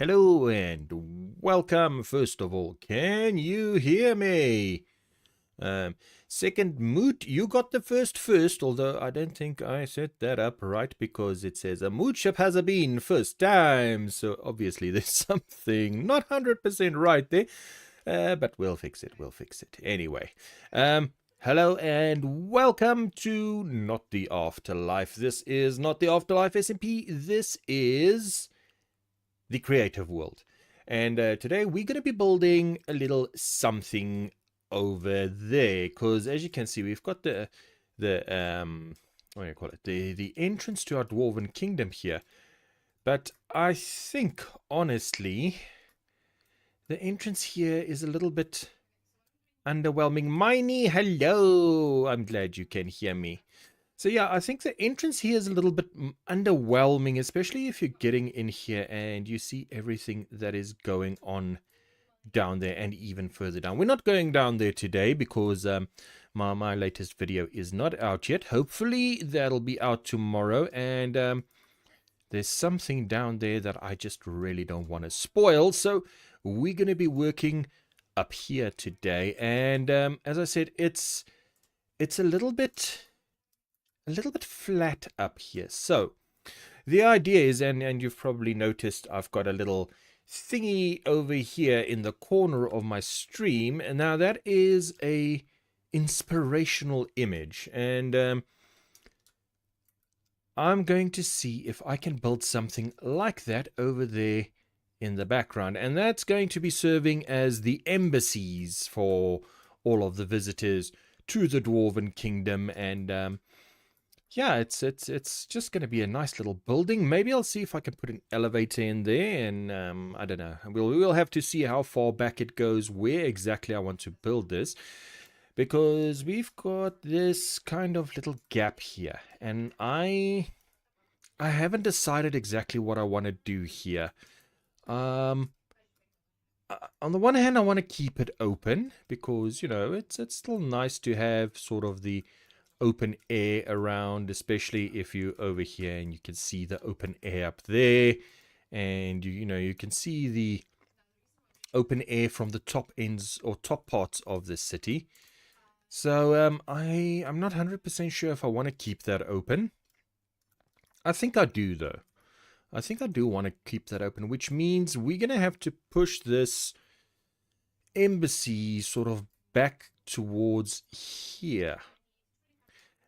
Hello and welcome. First of all, can you hear me? Second, Moot, you got the first, although I don't think I set that up right because it says a Moot ship has been first time. So obviously there's something not 100% right there, but we'll fix it. Anyway, hello and welcome to Not the Afterlife. This is Not the Afterlife SMP. This is the creative world. And today we're going to be building a little something over there, because as you can see, we've got the what do you call it, the entrance to our Dwarven kingdom here. But I think honestly the entrance here is a little bit underwhelming. Miney, hello, I'm glad you can hear me. So yeah, I think the entrance here is a little bit underwhelming, especially if you're getting in here and you see everything that is going on down there and even further down. We're not going down there today because my latest video is not out yet. Hopefully that'll be out tomorrow, and there's something down there that I just really don't want to spoil. So we're going to be working up here today, and as I said, it's a little bit flat up here. So the idea is, and you've probably noticed I've got a little thingy over here in the corner of my stream, and now that is a inspirational image, and I'm going to see if I can build something like that over there in the background, and that's going to be serving as the embassies for all of the visitors to the Dwarven kingdom. And yeah, it's just going to be a nice little building. Maybe I'll see if I can put an elevator in there, and I don't know. We'll have to see how far back it goes, where exactly I want to build this, because we've got this kind of little gap here, and I haven't decided exactly what I want to do here. On the one hand, I want to keep it open because, you know, it's still nice to have sort of the open air around, especially if you're over here and you can see the open air up there, and you can see the open air from the top ends or top parts of the city. So I'm not 100% sure if I want to keep that open. I think I do, though. I think I do want to keep that open, which means we're going to have to push this embassy sort of back towards here.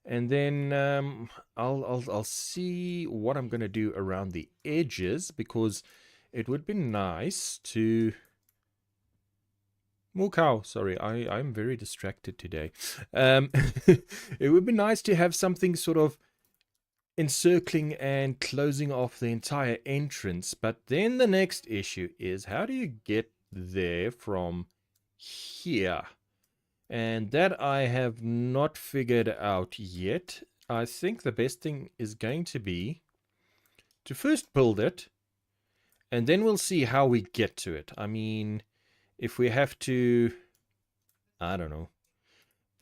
And then I'll see what I'm going to do around the edges, because it would be nice to... Moo cow, sorry, I'm very distracted today. It would be nice to have something sort of encircling and closing off the entire entrance. But then the next issue is, how do you get there from here? And that I have not figured out yet. I think the best thing is going to be to first build it, and then we'll see how we get to it. I mean, if we have to, I don't know,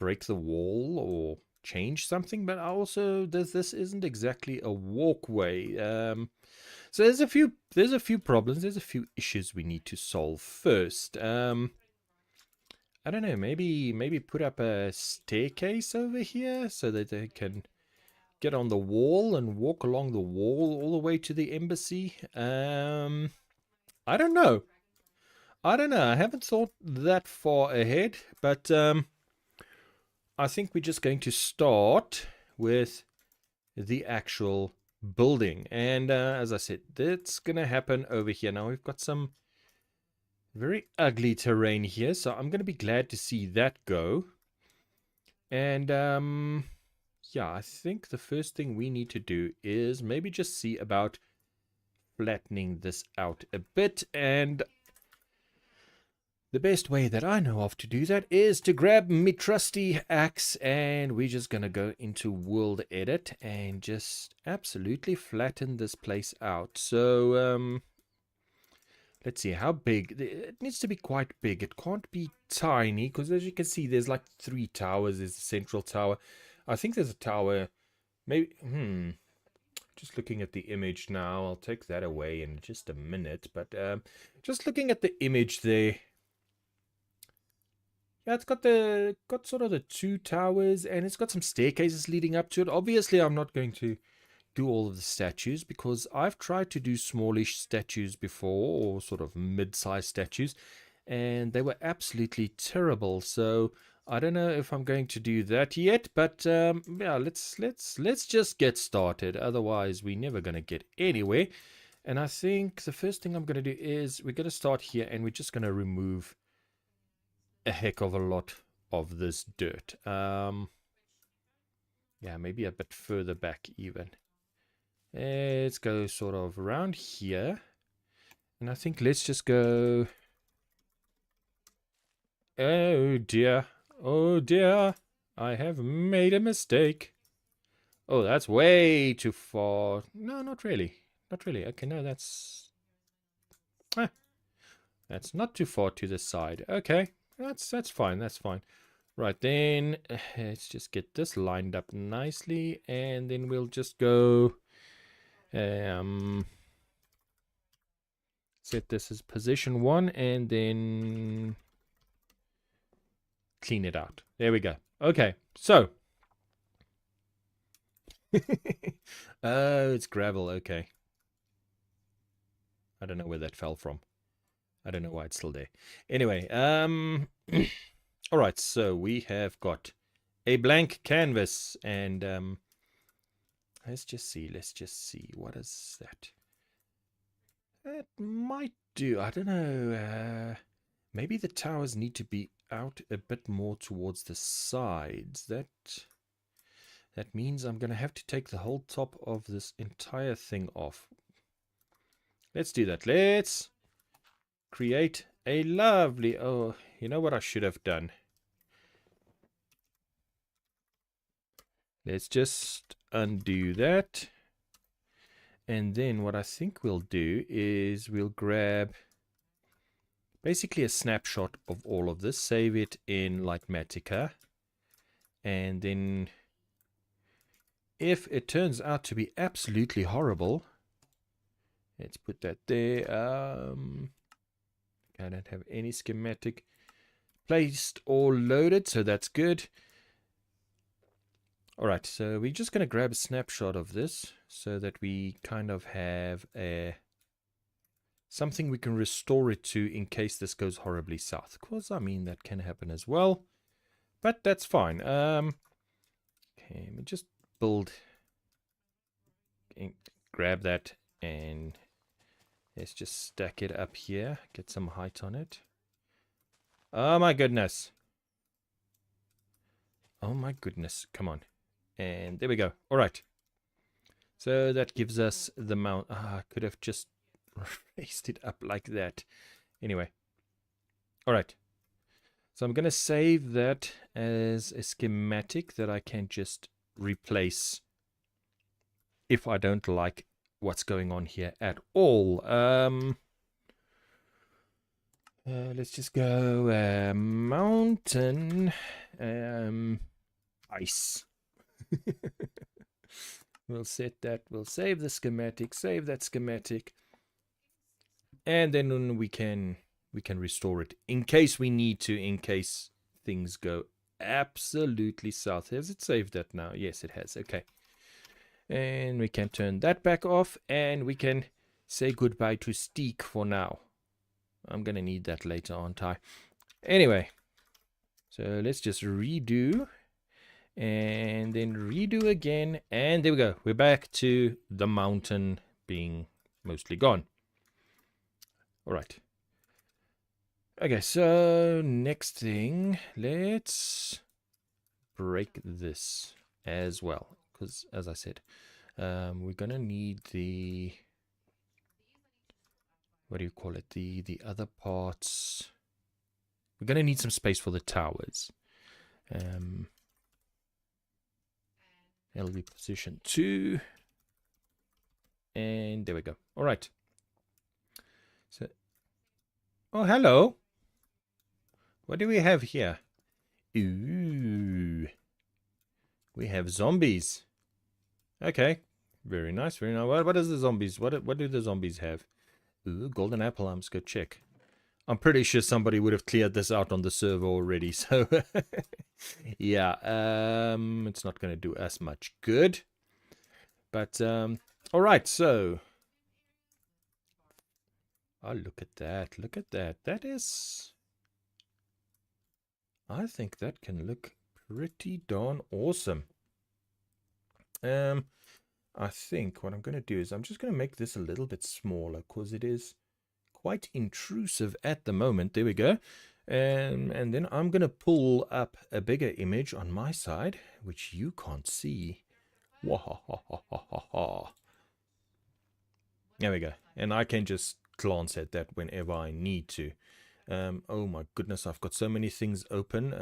break the wall or change something, but also this isn't exactly a walkway. So there's a few problems, there's a few issues we need to solve first. I don't know, maybe put up a staircase over here so that they can get on the wall and walk along the wall all the way to the embassy. I don't know. I haven't thought that far ahead, but I think we're just going to start with the actual building. And as I said, that's going to happen over here. Now we've got some very ugly terrain here, so I'm going to be glad to see that go. And yeah, I think the first thing we need to do is maybe just see about flattening this out a bit. And the best way that I know of to do that is to grab me trusty axe, and we're just going to go into world edit and just absolutely flatten this place out. So let's see, how big? It needs to be quite big. It can't be tiny, because as you can see, there's like 3 towers. There's the central tower. I think there's a tower, maybe, just looking at the image now. I'll take that away in just a minute. But just looking at the image there. Yeah, it's got sort of the 2 towers, and it's got some staircases leading up to it. Obviously, I'm not going to do all of the statues because I've tried to do smallish statues before, or sort of mid-sized statues, and they were absolutely terrible. So I don't know if I'm going to do that yet, but yeah, let's just get started. Otherwise, we're never going to get anywhere. And I think the first thing I'm going to do is we're going to start here, and we're just going to remove a heck of a lot of this dirt. Yeah, maybe a bit further back even. Let's go sort of around here. And I think let's just go... Oh dear. Oh dear. I have made a mistake. Oh, that's way too far. No, not really. Not really. Okay, no, that's... That's not too far to the side. Okay. That's fine. That's fine. Right, then let's just get this lined up nicely, and then we'll just go set this as position 1, and then clean it out. There we go. Okay, so oh, it's gravel. Okay, I don't know where that fell from. I don't know why it's still there. Anyway, all right, so we have got a blank canvas, and let's just see. What is that? That might do. I don't know. Maybe the towers need to be out a bit more towards the sides. That means I'm going to have to take the whole top of this entire thing off. Let's do that. Let's create a lovely... Oh, you know what I should have done? Let's just undo that. And then what I think we'll do is we'll grab basically a snapshot of all of this, save it in Lightmatica, and then if it turns out to be absolutely horrible, let's put that there. I don't have any schematic placed or loaded, so that's good. Alright, so we're just going to grab a snapshot of this so that we kind of have something we can restore it to in case this goes horribly south. Of course, I mean, that can happen as well, but that's fine. Okay, let me just build and grab that, and let's just stack it up here, get some height on it. Oh my goodness. Oh my goodness, come on. And there we go. All right. So that gives us the mount. I could have just raised it up like that. Anyway. All right. So I'm going to save that as a schematic that I can just replace if I don't like what's going on here at all. Let's just go mountain ice. We'll set that. We'll save the schematic. Save that schematic, and then we can restore it in case we need to. In case things go absolutely south. Has it saved that now? Yes, it has. Okay, and we can turn that back off, and we can say goodbye to Steak for now. I'm gonna need that later, aren't I? Anyway, so let's just redo. And then redo again, and there we go. We're back to the mountain being mostly gone. All right. Okay, so next thing, let's break this as well, because as I said, we're gonna need the, what do you call it? The other parts. We're gonna need some space for the towers. LV position 2, and there we go. All right. So, oh, hello. What do we have here? Ooh, we have zombies. Okay, Very nice, very nice. What is the zombies? What do the zombies have? Ooh, golden apple. I'm just go check. I'm pretty sure somebody would have cleared this out on the server already. So yeah, it's not going to do us much good. But all right. So oh, look at that! Look at that! That is. I think that can look pretty darn awesome. I think what I'm going to do is I'm just going to make this a little bit smaller because it is quite intrusive at the moment. There we go. And then I'm going to pull up a bigger image on my side, which you can't see. Wahahahaha. There we go. And I can just glance at that whenever I need to. Oh my goodness, I've got so many things open.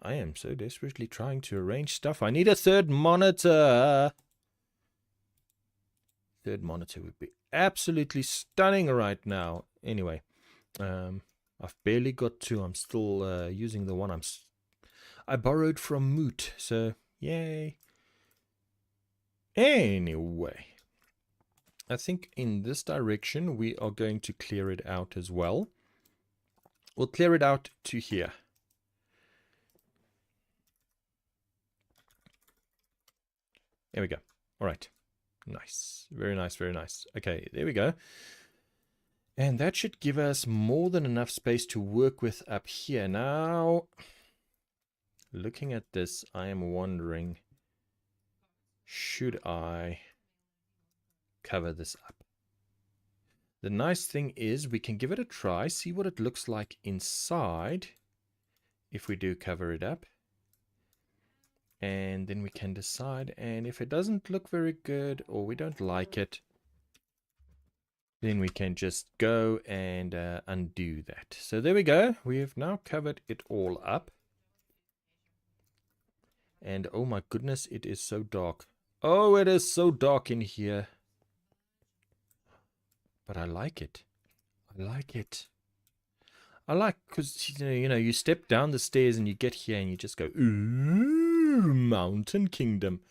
I am so desperately trying to arrange stuff. I need a third monitor. Third monitor would be absolutely stunning right now. Anyway, I've barely got two. I'm still using the one I borrowed from Moot. So, yay. Anyway, I think in this direction we are going to clear it out as well. We'll clear it out to here. There we go. All right. Nice. Very nice, very nice. Okay, there we go. And that should give us more than enough space to work with up here. Now, looking at this, I am wondering, should I cover this up? The nice thing is we can give it a try, see what it looks like inside if we do cover it up. And then we can decide, and if it doesn't look very good or we don't like it, then we can just go and undo that. So there we go. We have now covered it all up. And oh my goodness, it is so dark. Oh, it is so dark in here. But I like it. I like it. I like, because, you step down the stairs and you get here and you just go, ooh, Mountain Kingdom.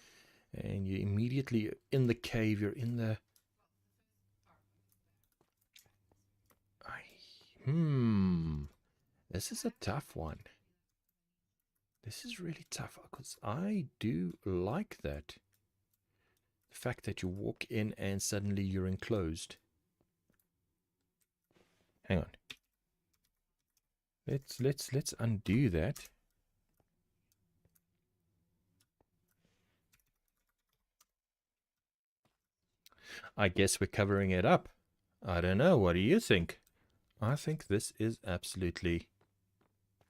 And you're immediately in the cave. You're in the... This is a tough one. This is really tough because I do like that. The fact that you walk in and suddenly you're enclosed. Hang on. Let's undo that. I guess we're covering it up. I don't know. What do you think? I think this is absolutely...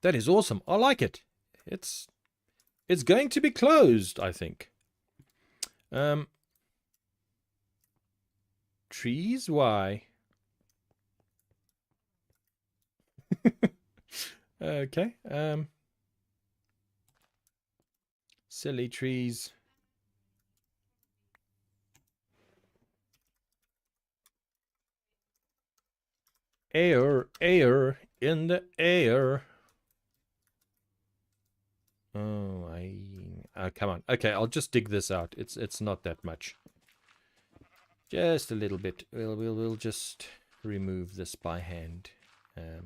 That is awesome. I like it. It's going to be closed, I think. Trees? Why? Okay. Silly trees. Air in the air. Oh, come on. Okay, I'll just dig this out. It's not that much. Just a little bit. We'll just remove this by hand. I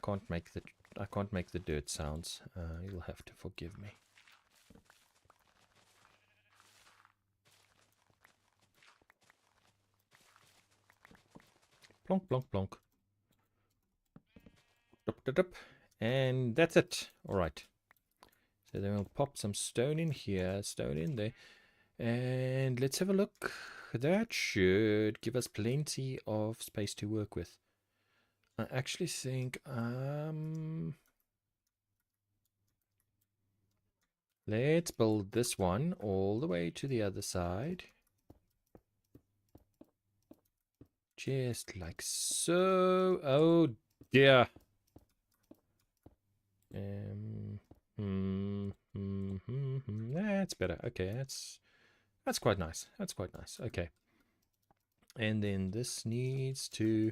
can't make the dirt sounds. You'll have to forgive me. Plonk, plonk, plonk. And that's it. All right. So then we'll pop some stone in here, stone in there. And let's have a look. That should give us plenty of space to work with. I actually think let's build this one all the way to the other side. Just like so. Oh dear. That's better. Okay, that's quite nice. That's quite nice. Okay. And then this needs to...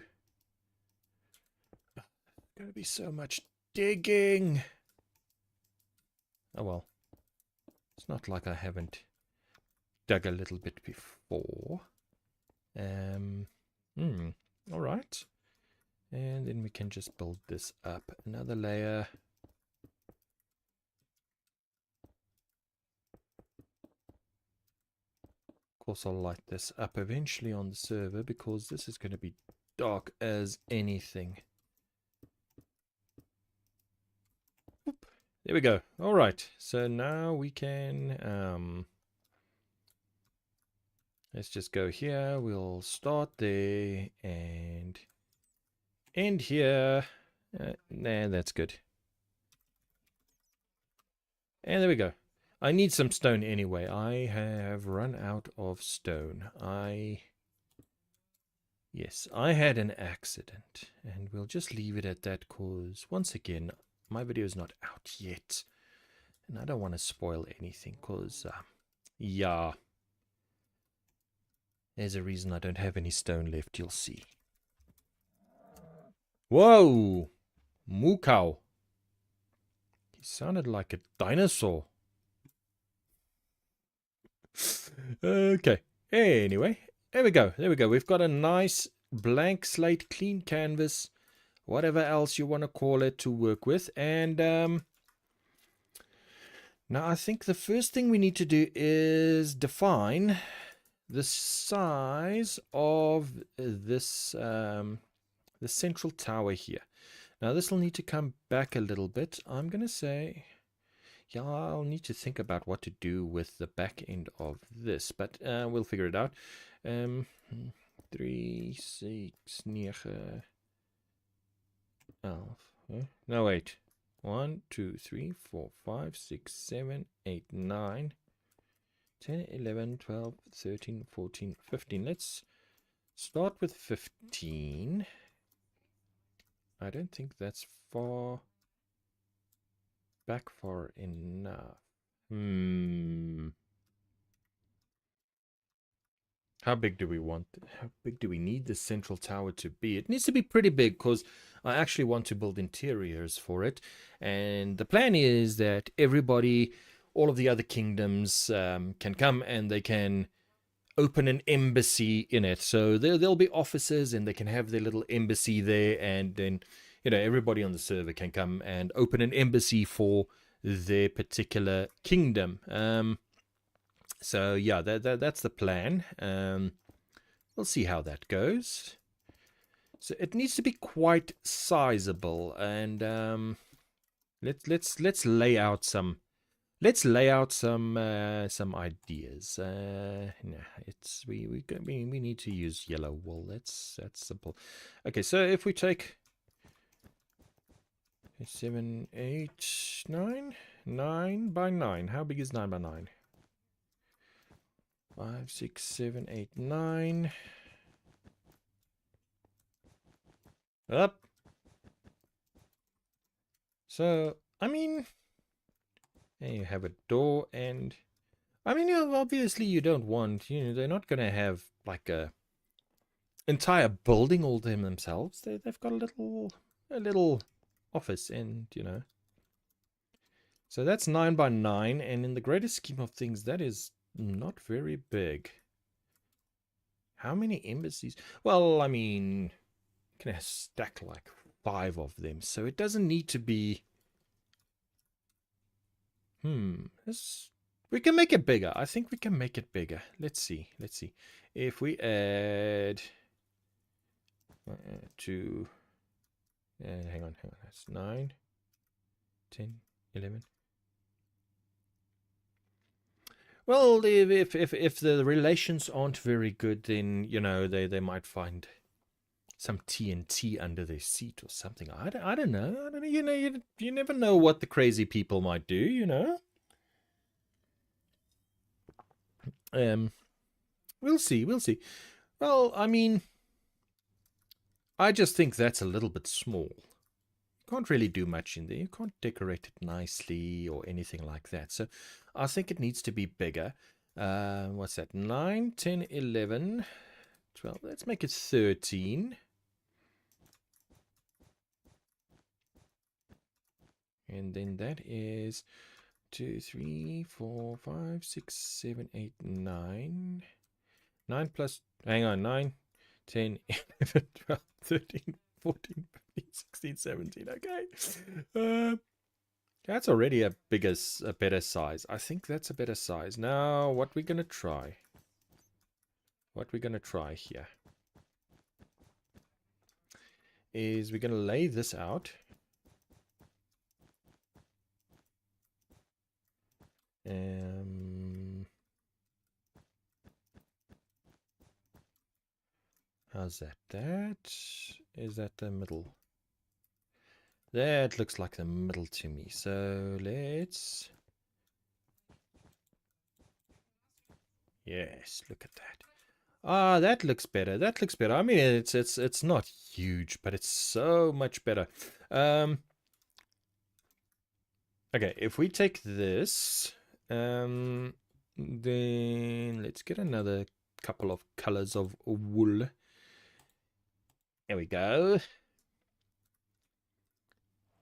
Going to be so much digging. Oh well. It's not like I haven't dug a little bit before. All right. And then we can just build this up. Another layer. Of course, I'll light this up eventually on the server because this is going to be dark as anything. Oop. There we go. All right. So now we can... let's just go here. We'll start there and end here. Nah, that's good. And there we go. I need some stone anyway. I have run out of stone. Yes, I had an accident. And we'll just leave it at that because, once again, my video is not out yet. And I don't want to spoil anything because, yeah. There's a reason I don't have any stone left, you'll see. Whoa! Moo cow. He sounded like a dinosaur. Okay. Anyway, there we go. There we go. We've got a nice blank slate, clean canvas, whatever else you want to call it, to work with. And now I think the first thing we need to do is define the size of this the central tower here. Now this will need to come back a little bit. I'm going to say, yeah, I'll need to think about what to do with the back end of this, but we'll figure it out. 3, 6, 9, 12. No, wait. 1, 2, 3, 4, 5, 6, 7, 8, 9, 10, 11, 12, 13, 14, 15. Let's start with 15. I don't think that's far back far enough. How big do we want? How big do we need the central tower to be? It needs to be pretty big because I actually want to build interiors for it. And the plan is that everybody, all of the other kingdoms can come and they can open an embassy in it. So there'll be offices and they can have their little embassy there. And then, you know, everybody on the server can come and open an embassy for their particular kingdom. So yeah, that's the plan. We'll see how that goes. So it needs to be quite sizable, and let's lay out some some ideas. No, it's we need to use yellow wool. That's simple. Okay, so if we take 7, 8, 9, 9 by 9. How big is 9 by 9? 5, 6, 7, 8, 9. Up. So, I mean, and you have a door, and I mean, you know, obviously you don't want, you know, they're not going to have like a entire building all to themselves. They've got a little office, and you know. So that's 9 by 9, and in the greater scheme of things, that is not very big. How many embassies? Well, I mean, you can stack like 5 of them, so it doesn't need to be. We can make it bigger. I think we can make it bigger. Let's see. If we add to, hang on. That's 9, 10, 11. Well, if the relations aren't very good, then, you know, they might find some TNT under their seat or something. I don't know. You know, you never know what the crazy people might do, you know. We'll see. Well, I mean, I just think that's a little bit small. You can't really do much in there. You can't decorate it nicely or anything like that. So I think it needs to be bigger. What's that? 9, 10, 11, 12. Let's make it 13. And then that is 2, 3, 4, 5, 6, 7, 8, 9. 9 plus, hang on, 9, 10, 11, 12, 13, 14, 15, 16, 17. Okay. That's already a better size. I think that's a better size. Now, what we're going to try. What we're going to try here is we're going to lay this out. How's that? Is that the middle? That looks like the middle to me. So let's... Yes, look at that. Ah, that looks better. That looks better. I mean, it's not huge, but it's so much better. Okay, if we take this, then let's get another couple of colors of wool. There we go.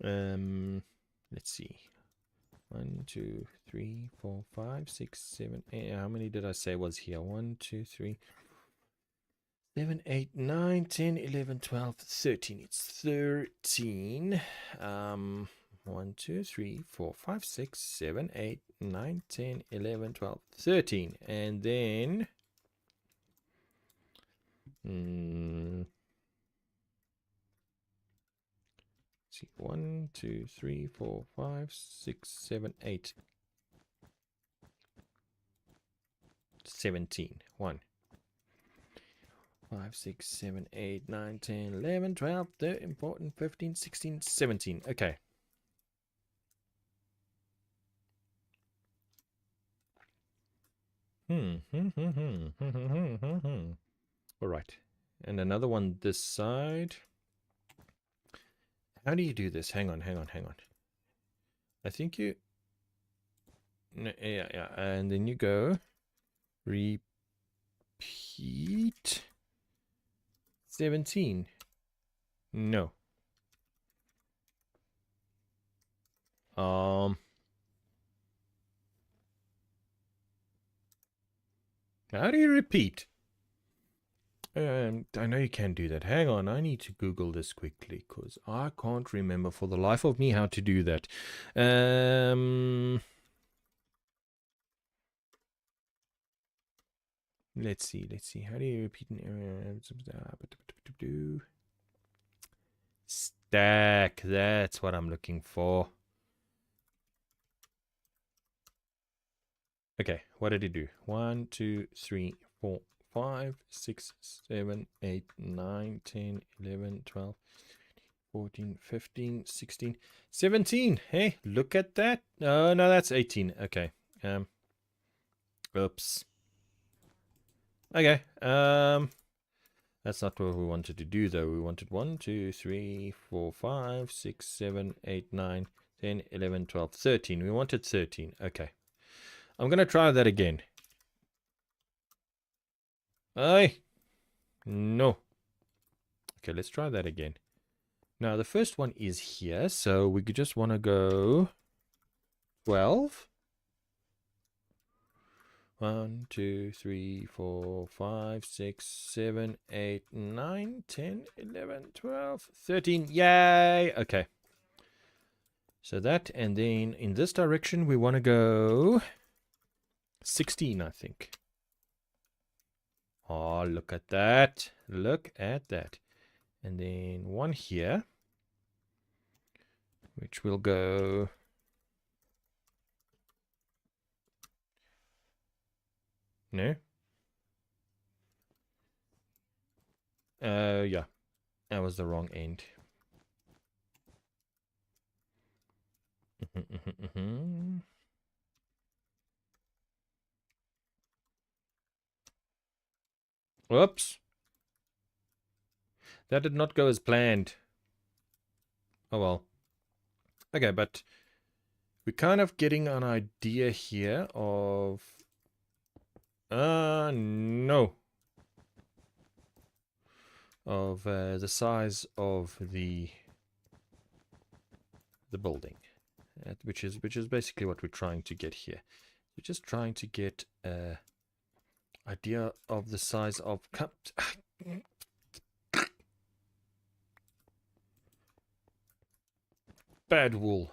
Let's see. 1, 2, 3, 4, 5, 6, 7, 8. How many did I say was here? 1, 2, 3, 7, 8, 9, 10, 11, 12, 13. It's 13. 1, 2, 3, 4, 5, 6, 7, 8, 9, 10, 11, 12, 13. And then... see, 1, 2, 3, 4, 5, 6, 7, 8. 17. 1. 5, 6, 7, 8, 9, 10, 11, 12, 13, 14, 15, 16, 17. Okay. All right. And another one this side. How do you do this? Hang on. I think you... No, yeah. And then you go... Repeat... 17. No. How do you repeat? I know you can do that. Hang on, I need to Google this quickly because I can't remember for the life of me how to do that. Let's see. How do you repeat an area? Stack. That's what I'm looking for. Okay, what did it do? 1, 2, 3, 4, 5, 6, 7, 8, 9, 10, 11, 12, 14, 15, 16, 17. Hey, look at that. Oh, no, that's 18. Okay. Oops. Okay. That's not what we wanted to do, though. We wanted 1, 2, 3, 4, 5, 6, 7, 8, 9, 10, 11, 12, 13. We wanted 13. Okay. I'm going to try that again. Aye. No. Okay, let's try that again. Now, the first one is here, so we could just want to go 12. 1, 2, 3, 4, 5, 6, 7, 8, 9, 10, 11, 12, 13. Yay! Okay. So that, and then in this direction, we want to go 16, I think. Oh, look at that. Look at that. And then one here, which will go... No? Yeah. That was the wrong end. Whoops. That did not go as planned. Oh well. Okay, but we're kind of getting an idea here of... no. Of the size of the building. which is basically what we're trying to get here. We're just trying to get a idea of the size of bad wool.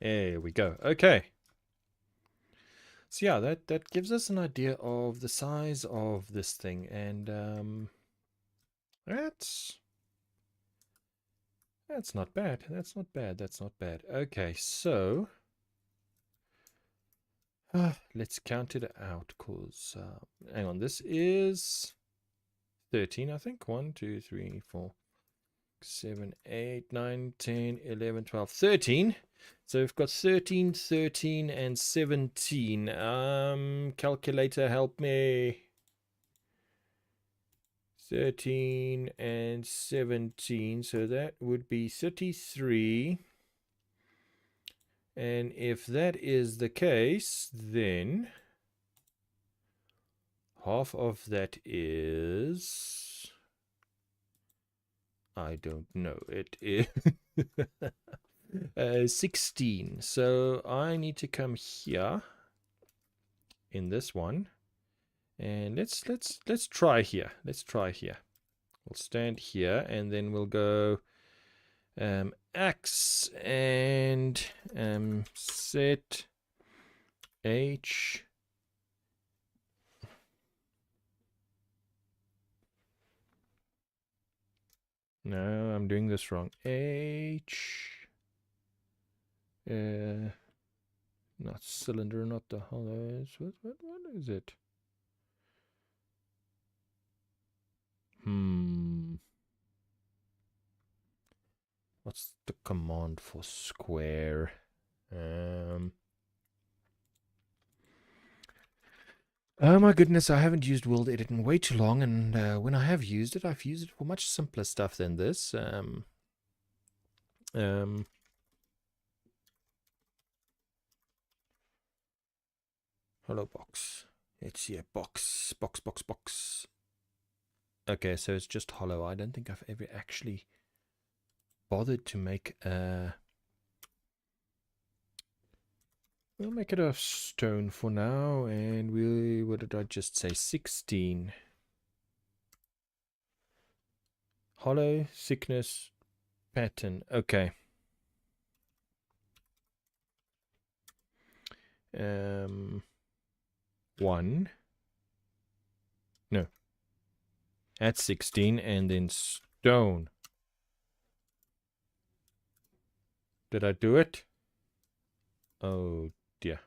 There we go. Okay. So yeah, that gives us an idea of the size of this thing, and that's not bad. That's not bad. That's not bad. Okay, so let's count it out, cause hang on, this is 13, I think. 1, 2, 3, 4, 7, 8, 9, 10, 11, 12, 13. So we've got 13, 13, and 17. Calculator, help me. 13 and 17. So that would be 33. And if that is the case, then half of that is... I don't know. It is 16. So I need to come here in this one, and let's try here. Let's try here. We'll stand here, and then we'll go X and set H. No, I'm doing this wrong. H. Not cylinder, not the hollows. What is it? What's the command for square? Oh my goodness, I haven't used World Edit in way too long, and when I have used it, I've used it for much simpler stuff than this. Hollow box. Let's see a box. Box. Okay, so it's just hollow. I don't think I've ever actually bothered to make a... We'll make it a stone for now, and what did I just say? 16. Hollow, thickness, pattern. Okay. 1. No. At 16, and then stone. Did I do it? Oh dear.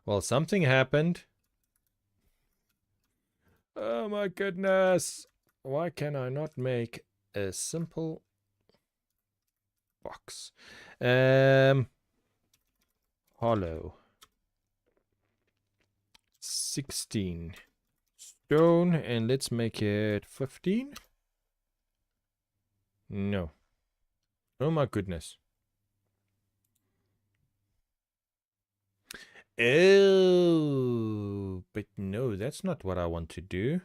Well, something happened. Oh my goodness. Why can I not make a simple box? Hollow. 16. Stone, and let's make it 15. No. Oh my goodness. Oh, but no, that's not what I want to do.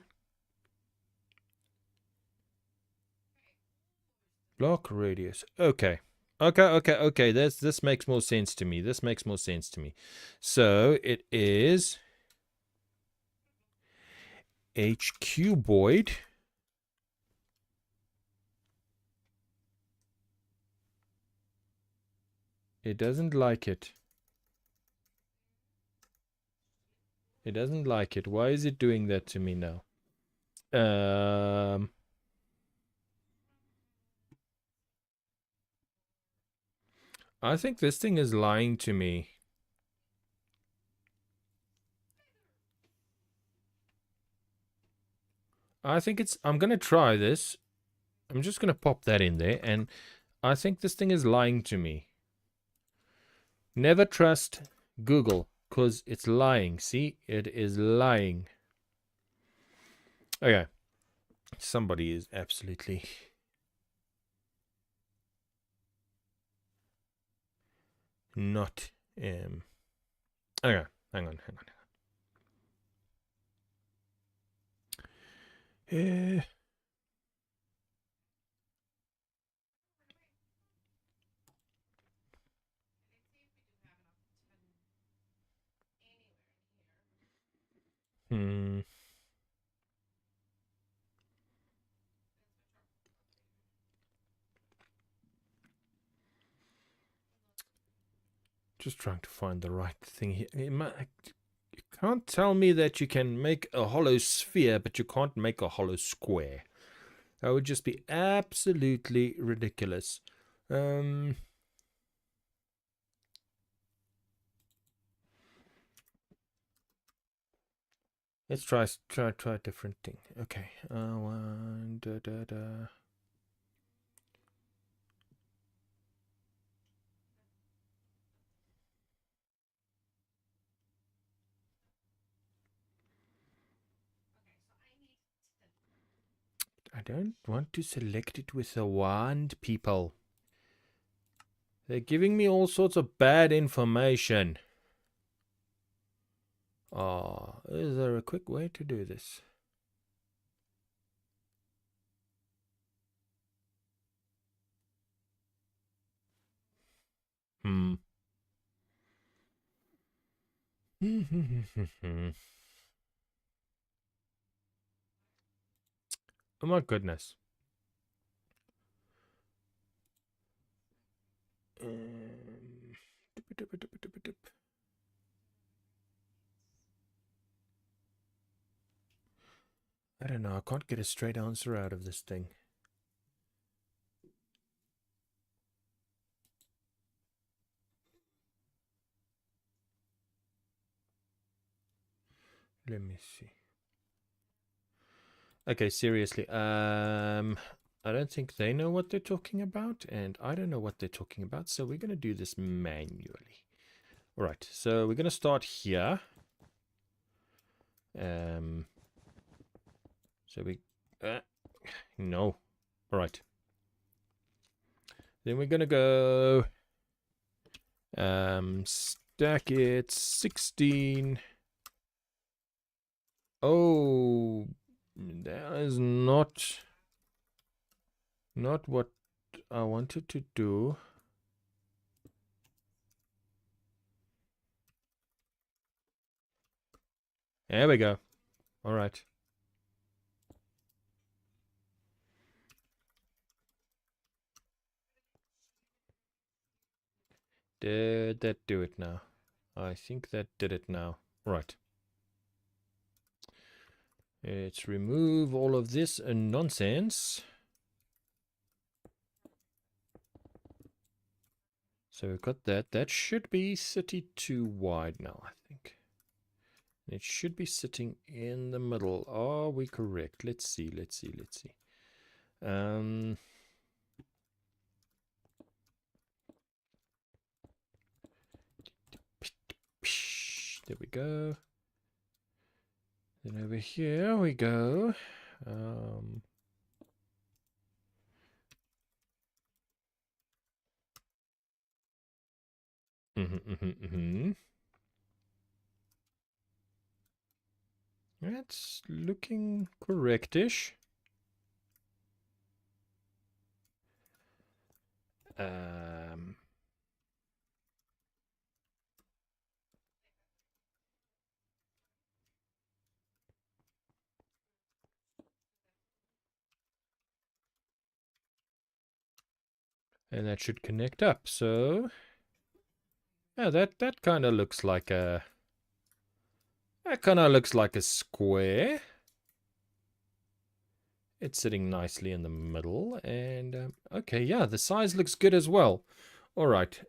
Block radius. Okay. Okay. This makes more sense to me. So it is H cuboid. It doesn't like it. It doesn't like it. Why is it doing that to me now? I think this thing is lying to me. I think it's... I'm going to try this. I'm just going to pop that in there, and I think this thing is lying to me. Never trust Google, because it's lying. See? It is lying. Okay. Somebody is absolutely... not okay, hang on. Hmm. Just trying to find the right thing here. You can't tell me that you can make a hollow sphere, but you can't make a hollow square. That would just be absolutely ridiculous. Let's try a different thing. Okay. I don't want to select it with a wand, people. They're giving me all sorts of bad information. Oh, is there a quick way to do this? Oh my goodness. I don't know. I can't get a straight answer out of this thing. Let me see. Okay, seriously. I don't think they know what they're talking about, and I don't know what they're talking about, so we're going to do this manually. All right, so we're going to start here. So we... no. All right. Then we're going to go... stack it 16... Oh, that is not what I wanted to do. There we go. All right. Did that do it now? I think that did it now. Right. Let's remove all of this nonsense. So we've got that. That should be 32 wide now, I think. It should be sitting in the middle. Are we correct? Let's see. There we go. Then over here we go. That's looking correctish. And that should connect up. So yeah, that kind of looks like a square. It's sitting nicely in the middle, and okay, yeah, the size looks good as well. All right.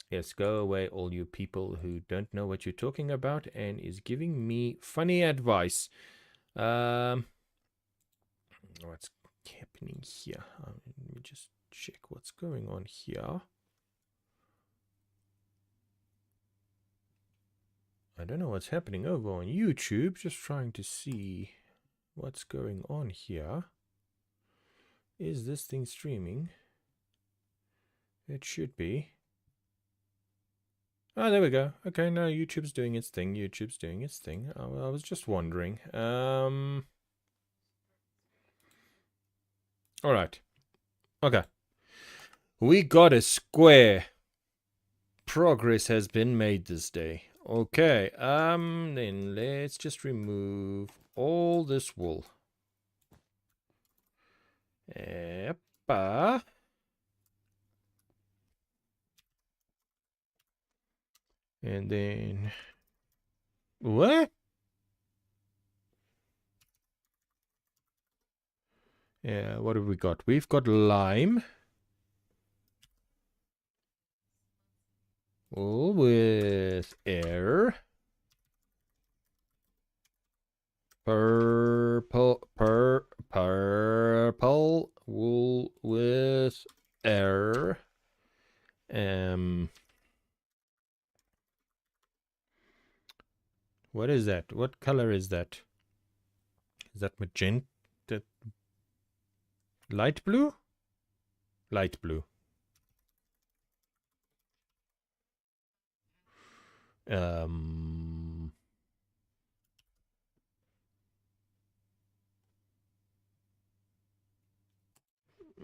Yes, go away, all you people who don't know what you're talking about and is giving me funny advice. What's happening here? Let me just check what's going on here. I don't know what's happening over on YouTube. Just trying to see what's going on here. Is this thing streaming? It should be. Oh, there we go. Okay, no, YouTube's doing its thing. YouTube's doing its thing. I was just wondering. All right. Okay. We got a square. Progress has been made this day. Okay. Then let's just remove all this wool. Yep. And then what? Yeah, what have we got? We've got lime. Wool with air. Purple wool with air. What is that? What color is that? Is that magenta? Light blue? Light blue.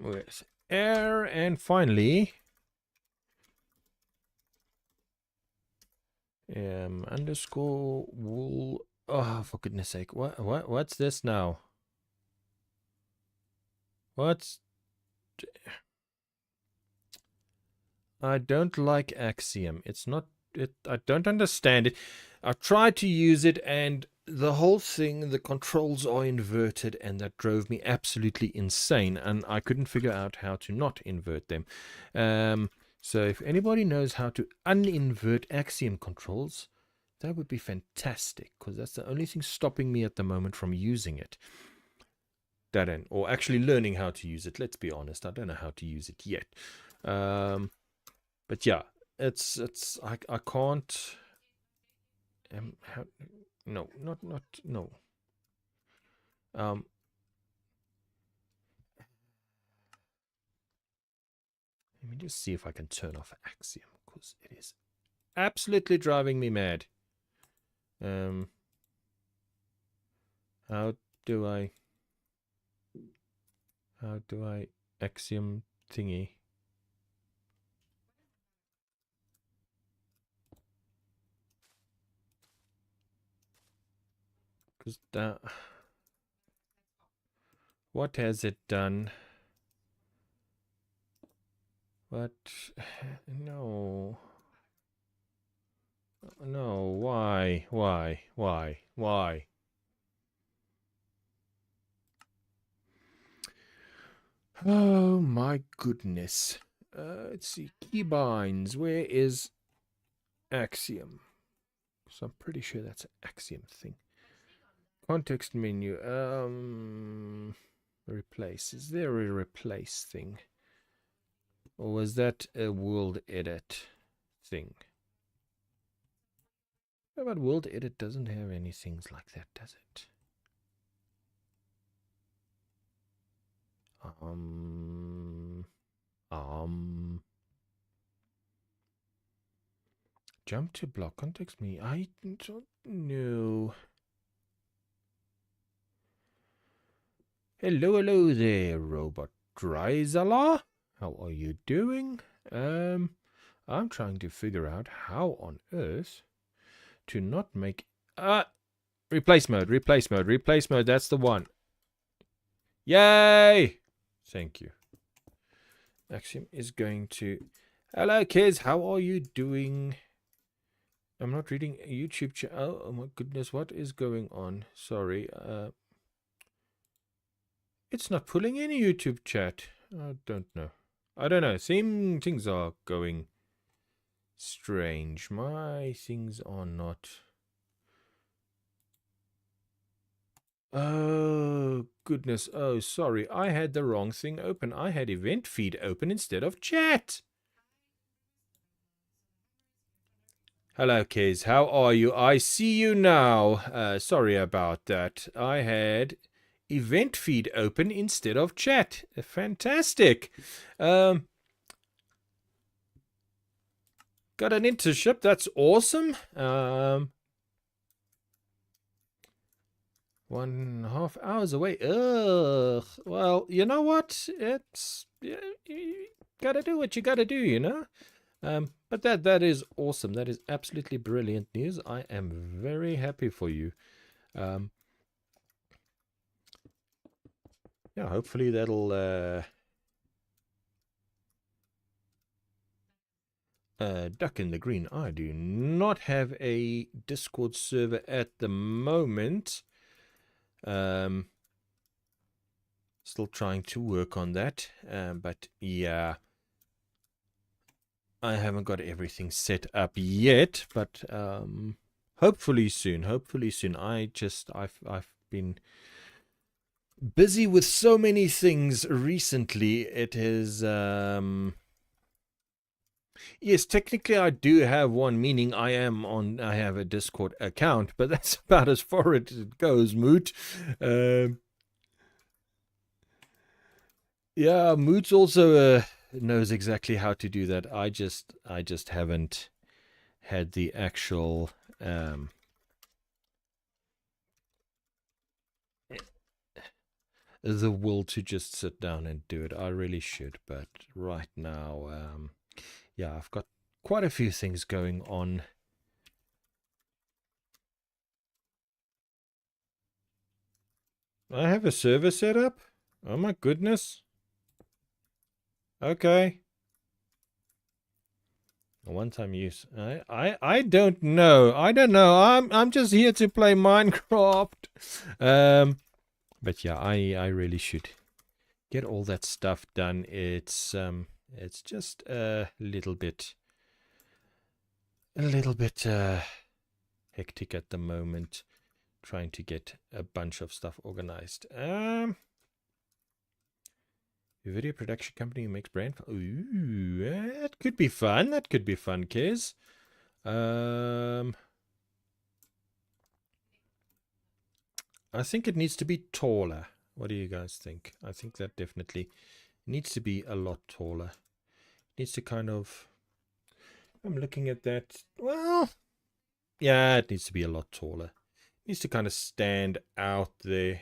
With air, and finally underscore wool. Oh, for goodness sake. What's this now? What's... I don't like Axiom. It's not... I don't understand it. I've tried to use it, and the whole thing, the controls are inverted, and that drove me absolutely insane, and I couldn't figure out how to not invert them. So if anybody knows how to uninvert Axiom controls, that would be fantastic, because that's the only thing stopping me at the moment from using it. Or actually learning how to use it. Let's be honest, I don't know how to use it yet. But yeah, I can't. No, no. Let me just see if I can turn off Axiom, because it is absolutely driving me mad. How do I Axiom thingy? Because that... What has it done? What? No. No, why? Oh my goodness. Let's see. Keybinds. Where is Axiom? So I'm pretty sure that's an Axiom thing. Context menu. Replace. Is there a replace thing? Or was that a world edit thing? But world edit doesn't have any things like that, does it? Jump to block context me. I don't know. Hello there, Robot Dryzala. How are you doing? I'm trying to figure out how on earth to not make... replace mode. That's the one. Yay! Thank you. Axiom is going to... Hello, kids. How are you doing? I'm not reading a YouTube chat. Oh my goodness. What is going on? Sorry. It's not pulling any YouTube chat. I don't know. Things are going strange. My things are not... Oh, goodness. Oh, sorry. I had the wrong thing open. I had event feed open instead of chat. Hello, kids. How are you? I see you now. Sorry about that. I had event feed open instead of chat. Fantastic. got an internship. That's awesome. 1.5 hours away. Ugh. Well, you know what? It's you gotta do what you gotta do, you know. But that is awesome. That is absolutely brilliant news. I am very happy for you. Yeah, hopefully that'll duck in the green. I do not have a Discord server at the moment. Still trying to work on that. But yeah, I haven't got everything set up yet. But hopefully soon. Hopefully soon. I've been busy with so many things recently. It is yes, technically I do have one, meaning I have a Discord account, but that's about as far as it goes, Moot. Yeah, Moot's also knows exactly how to do that. I just haven't had the actual the will to just sit down and do it. I really should, but right now, yeah, I've got quite a few things going on. I have a server set up? Oh my goodness. Okay. A one-time use. I don't know. I don't know. I'm just here to play Minecraft. But yeah, I really should get all that stuff done. It's just a little bit hectic at the moment, trying to get a bunch of stuff organized. Video production company who makes brand. Ooh, that could be fun. That could be fun, Kez. I think it needs to be taller. What do you guys think? I think that definitely needs to be a lot taller. It needs to kind of... I'm looking at that. Well, yeah, it needs to be a lot taller. It needs to kind of stand out there.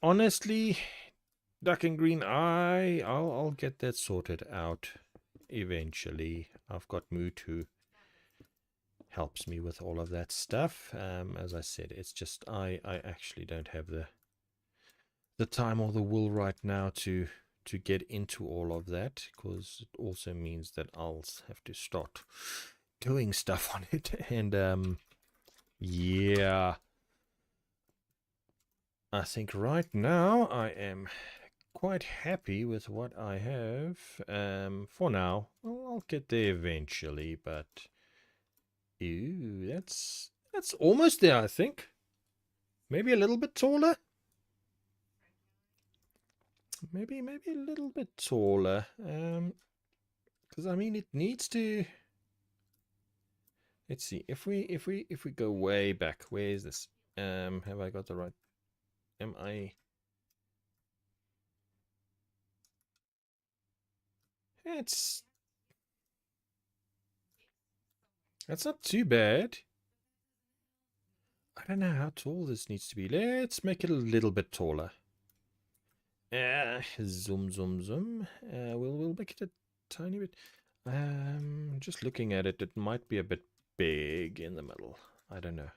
Honestly, Duck and Green, I'll get that sorted out eventually. I've got Moot who helps me with all of that stuff. As I said, it's just I actually don't have the time or the will right now to get into all of that, because it also means that I'll have to start doing stuff on it. And yeah, I think right now I am quite happy with what I have for now. Well, I'll get there eventually, but ew, that's almost there, I think. Maybe a little bit taller. Maybe a little bit taller. Because I mean, it needs to. Let's see. If we go way back, where is this? Have I got the right? Am I? That's not too bad. I don't know how tall this needs to be. Let's make it a little bit taller. Zoom, zoom, zoom. We'll make it a tiny bit. Just looking at it, it might be a bit big in the middle. I don't know.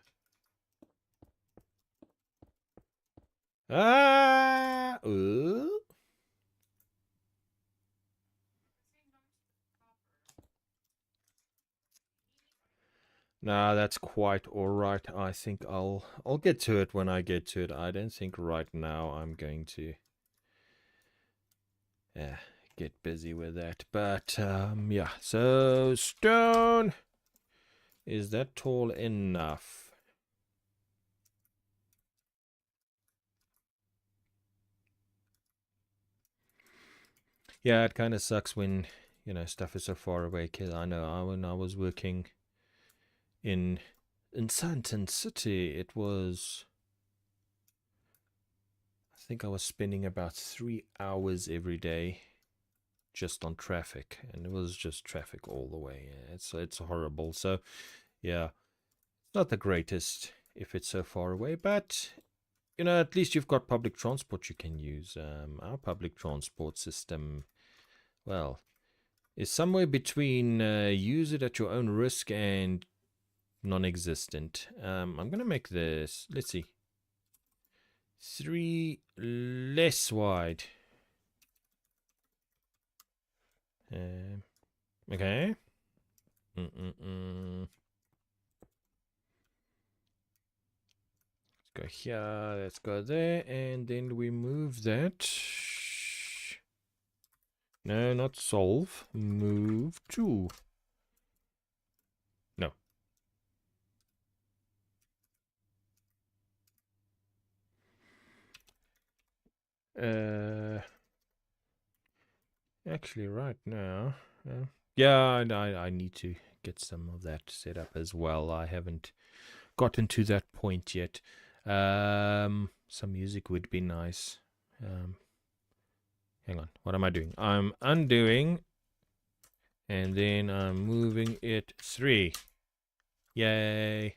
Nah, that's quite all right. I think I'll get to it when I get to it. I don't think right now I'm going to get busy with that. But yeah. So stone, is that tall enough? Yeah, it kind of sucks when, you know, stuff is so far away. Cause I know when I was working in Santon City, it was, I think I was spending about 3 hours every day just on traffic, and it was just traffic all the way. It's horrible. So yeah, it's not the greatest if it's so far away, but you know, at least you've got public transport you can use. Our public transport system, well, is somewhere between use it at your own risk and non-existent. I'm gonna make this, let's see, 3 less wide. Okay. Let's go here, let's go there, and then we move that. No, not solve. Move to. No. Actually, right now, yeah, I need to get some of that set up as well. I haven't gotten to that point yet. Some music would be nice. Hang on, what am I doing? I'm undoing, and then I'm moving it 3. Yay!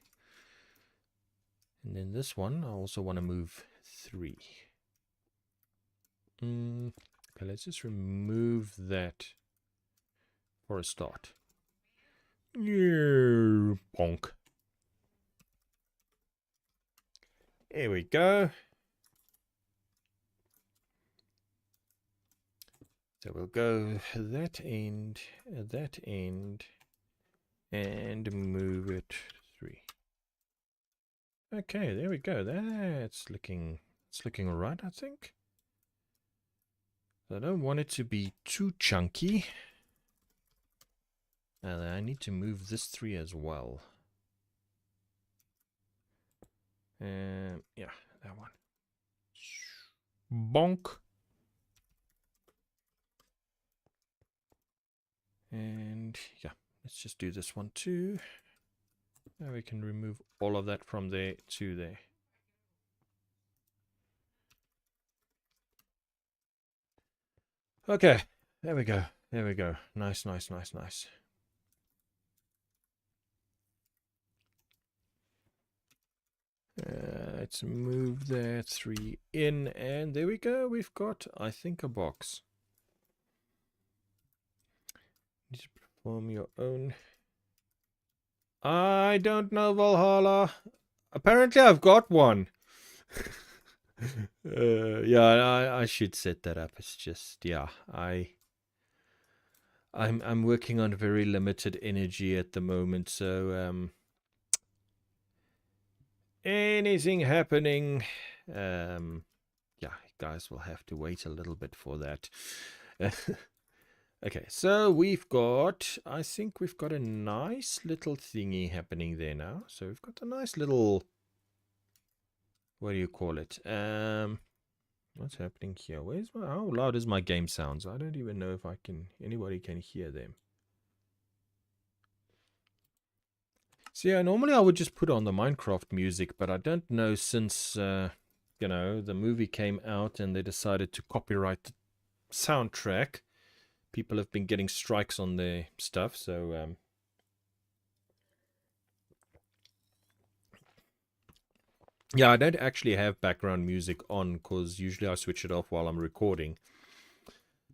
And then this one, I also want to move 3. Okay, let's just remove that for a start. Yeah, bonk. There we go. So we'll go that end, and move it 3. Okay, there we go. It's looking all right, I think. I don't want it to be too chunky. And I need to move this 3 as well. Yeah, that one. Bonk. And yeah, let's just do this one too. Now we can remove all of that from there to there. Okay, there we go. There we go. Nice, nice, nice, nice. Let's move that 3 in, and there we go. We've got, I think, a box. Need to perform your own. I don't know, Valhalla. Apparently, I've got one. Yeah, I should set that up. It's just, yeah, I'm working on very limited energy at the moment, so anything happening, yeah, you guys will have to wait a little bit for that. Okay, so we've got, I think we've got a nice little thingy happening there now. So we've got a nice little, what do you call it? What's happening here? How loud is my game sounds? I don't even know if anybody can hear them. So yeah, normally I would just put on the Minecraft music, but I don't know since, you know, the movie came out and they decided to copyright the soundtrack. People have been getting strikes on their stuff, so yeah, I don't actually have background music on because usually I switch it off while I'm recording.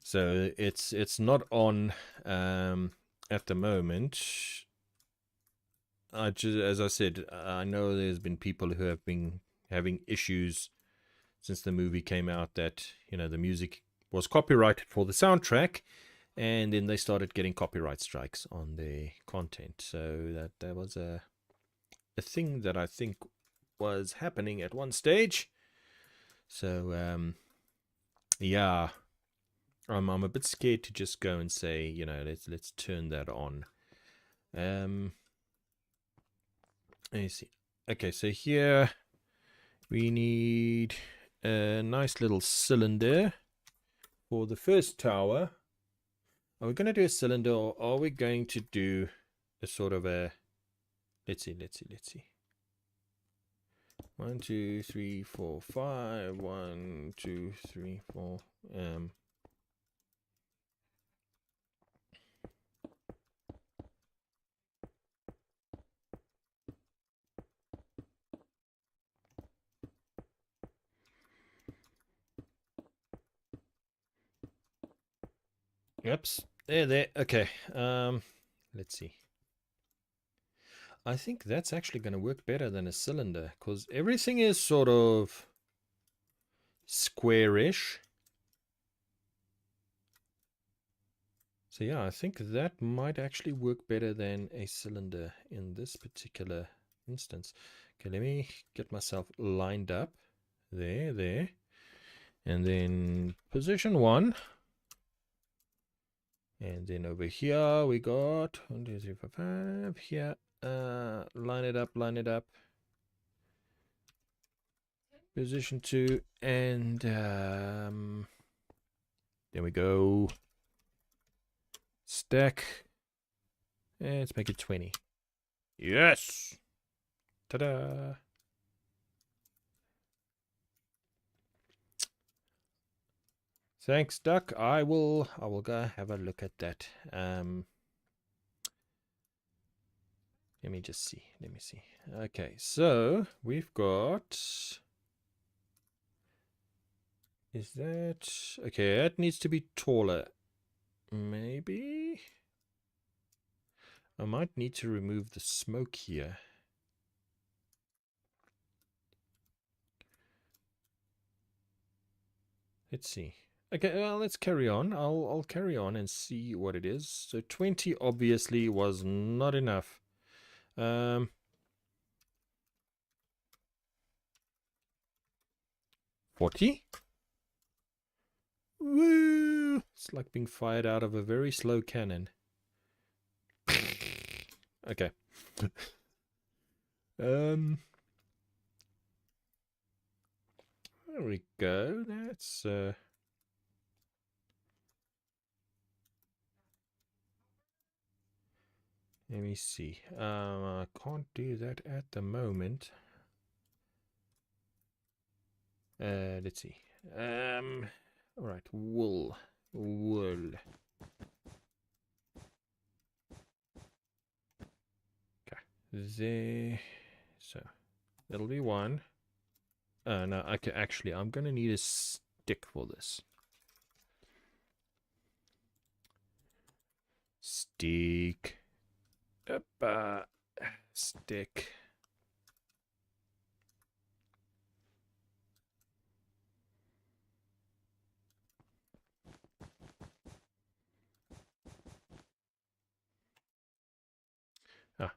So it's not on at the moment. As I said, I know there's been people who have been having issues since the movie came out that, you know, the music was copyrighted for the soundtrack, and then they started getting copyright strikes on their content. So that was a thing that I think was happening at one stage. So yeah, I'm a bit scared to just go and say, you know, let's turn that on. Let me see. Okay, so here we need a nice little cylinder for the first tower. Are we going to do a cylinder, or are we going to do a sort of a, let's see. 1, 2, 3, 4, 5. 1, 2, 3, 4. Oops. There. Okay. Let's see. I think that's actually going to work better than a cylinder because everything is sort of squarish. So yeah, I think that might actually work better than a cylinder in this particular instance. Okay, let me get myself lined up. There. And then position 1. And then over here we got 1, 2, 3, 4, 5. Here, line it up. Position 2, and there we go. Stack. And let's make it 20. Yes. Ta-da. Thanks, Duck. I will go have a look at that. Let me just see. Let me see. Okay, so we've got. Is that okay? That needs to be taller. Maybe I might need to remove the smoke here. Let's see. Okay, well, let's carry on. I'll carry on and see what it is. So 20 obviously was not enough. 40? Woo! It's like being fired out of a very slow cannon. Okay. There we go. That's let me see. I can't do that at the moment. Let's see. All right, wool. Okay, there. So that'll be 1. No, okay. Actually, I'm gonna need a stick for this. Stick. Stick. Ah.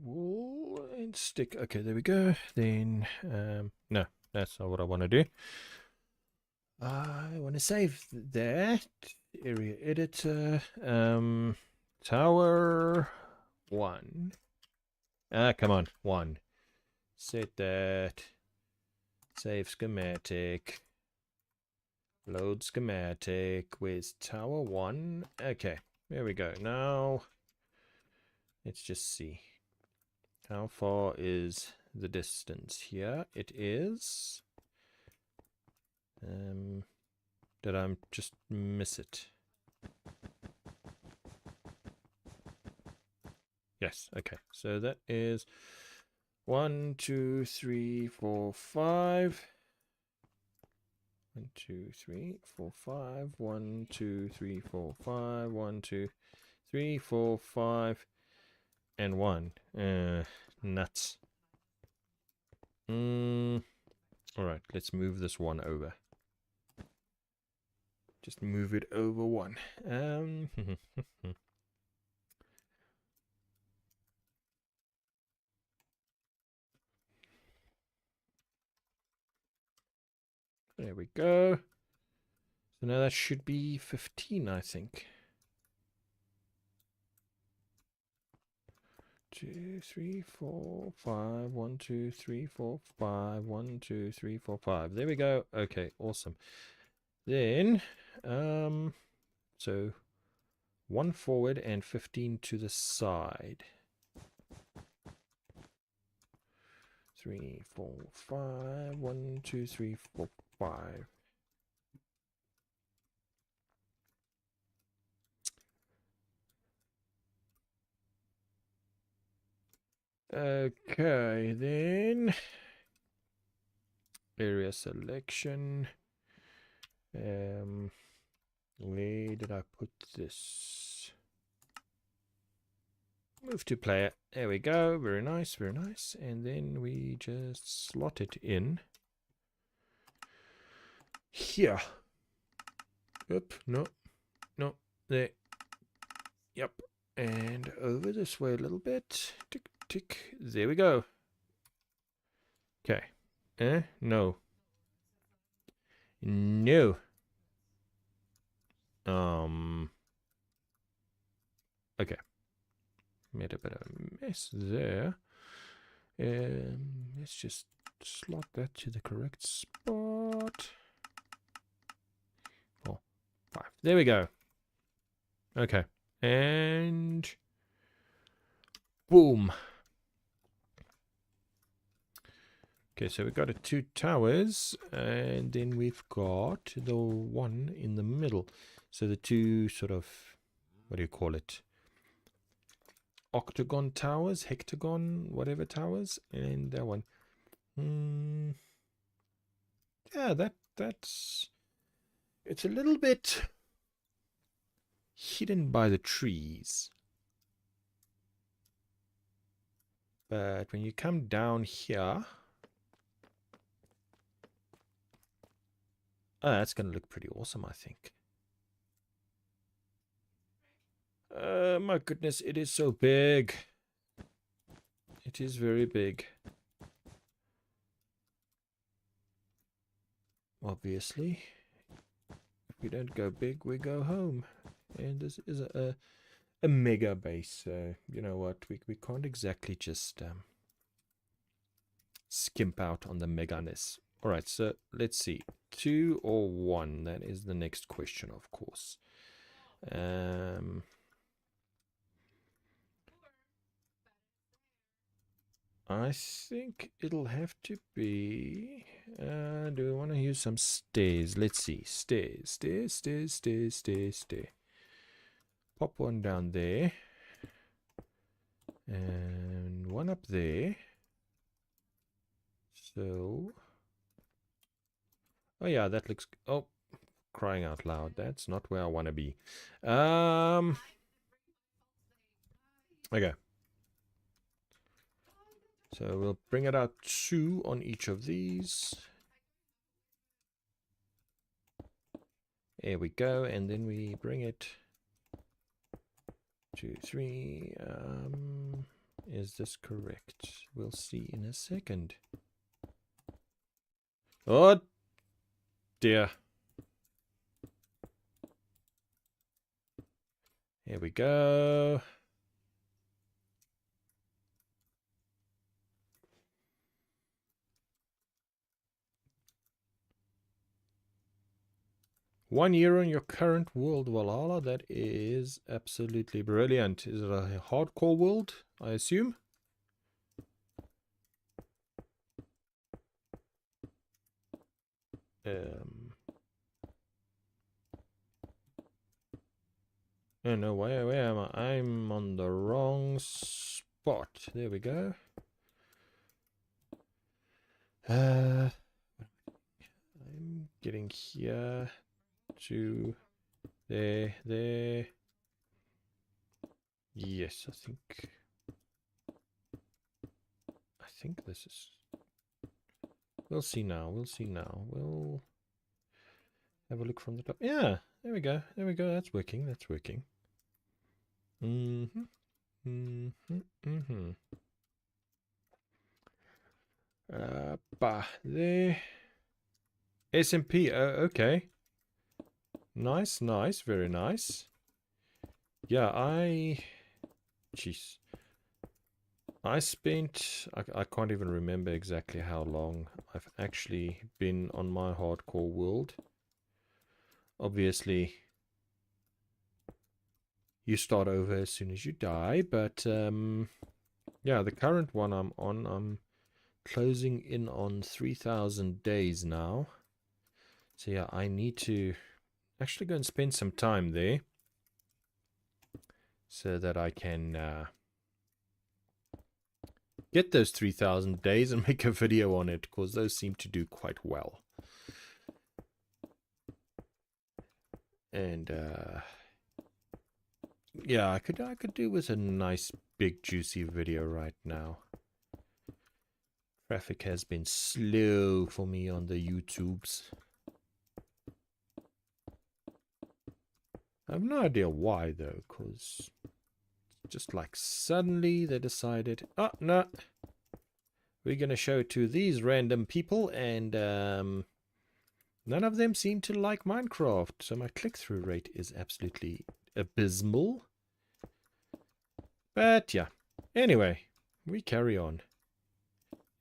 Wool and stick. Okay, there we go. Then, no, that's not what I want to do. I want to save that. Area editor. Tower 1. Come on, 1. Set that. Save schematic. Load schematic. Where's tower 1? Okay, there we go. Now, let's just see. How far is the distance here? It is. Did I just miss it? Yes, okay. So that is 1, 2, 3, 4, 5. 1, 2, 3, 4, 5. 1, 2, 3, 4, 5. 1, 2, 3, 4, 5. And 1. Nuts. Alright, let's move this 1 over. Just move it over 1. There we go. So now that should be 15, I think. 2, 3, 4, 5. 1, 2, 3, 4, 5. 1, 2, 3, 4, 5. There we go. Okay, awesome. Then, so 1 forward and 15 to the side. 3, 4, 5. 1, 2, 3, 4, 5. Okay, then area selection. Where did I put this? Move to player. There we go. Very nice, very nice. And then we just slot it in here. Oop, no, no, there. Yep. And over this way a little bit. Tick, tick. There we go. Okay. No. No. Okay. Made a bit of a mess there. Let's just slot that to the correct spot. 4, 5. There we go. Okay. And boom. Okay, so we've got 2 towers, and then we've got the one in the middle. So the 2 sort of, what do you call it? Octagon towers, hectagon, whatever towers, and that one. Yeah, that's it's a little bit hidden by the trees. But when you come down here, that's going to look pretty awesome, I think. My goodness, it is so big. It is very big. Obviously, if we don't go big, we go home. And this is a mega base, so you know what, we can't exactly just skimp out on the meganess. Alright, so let's see. 2 or 1, that is the next question, of course. I think it'll have to be... do we want to use some stairs? Let's see. Stairs. Pop one down there. And one up there. So... oh yeah, that looks... oh, crying out loud. That's not where I want to be. Okay. So we'll bring it out 2 on each of these. There we go. And then we bring it 2, 3. Is this correct? We'll see in a second. Oh dear. Here we go. One year on your current world, Valhalla. That is absolutely brilliant. Is it a hardcore world, I assume? Oh no, where am I? I'm on the wrong spot. There we go. I'm getting here to there. Yes, I think this is... we'll see now. We'll have a look from the top. Yeah, there we go. That's working. There. SMP. Okay. Nice. Very nice. Yeah, jeez. I spent, I can't even remember exactly how long I've actually been on my hardcore world. Obviously, you start over as soon as you die, but yeah, the current one I'm on, I'm closing in on 3,000 days now. So yeah, I need to actually go and spend some time there so that I can get those 3,000 days and make a video on it, because those seem to do quite well. And yeah, I could do with a nice big juicy video right now. Traffic has been slow for me on the YouTubes. I have no idea why though, because just like suddenly they decided, oh no, we're gonna show it to these random people, and none of them seem to like Minecraft, so my click-through rate is absolutely abysmal. But yeah, anyway, we carry on.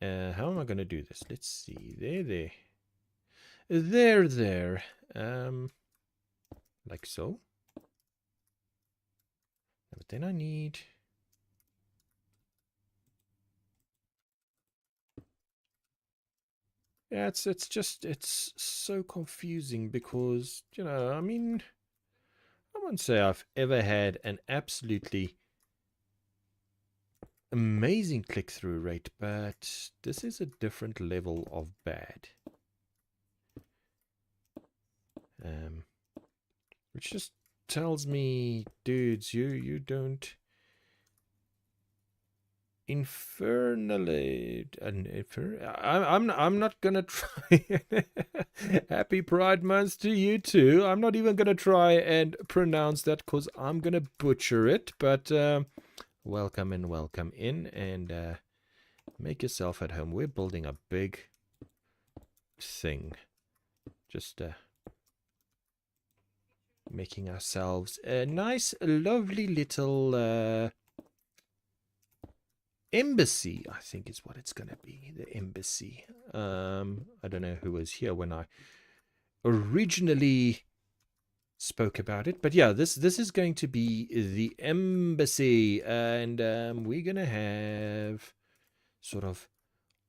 How am I going to do this? Let's see. There. Like so. But then I need... Yeah, it's so confusing because, you know, I mean, I won't say I've ever had an absolutely amazing click-through rate, but this is a different level of bad. Which just tells me, dudes, you don't infernally. I'm not gonna try. Happy Pride Month to you too. I'm not even gonna try and pronounce that because I'm gonna butcher it. But welcome in, and make yourself at home. We're building a big thing. Just making ourselves a nice, lovely little embassy, I think is what it's going to be. The embassy. I don't know who was here when I originally spoke about it, but yeah, this is going to be the embassy, and we're going to have sort of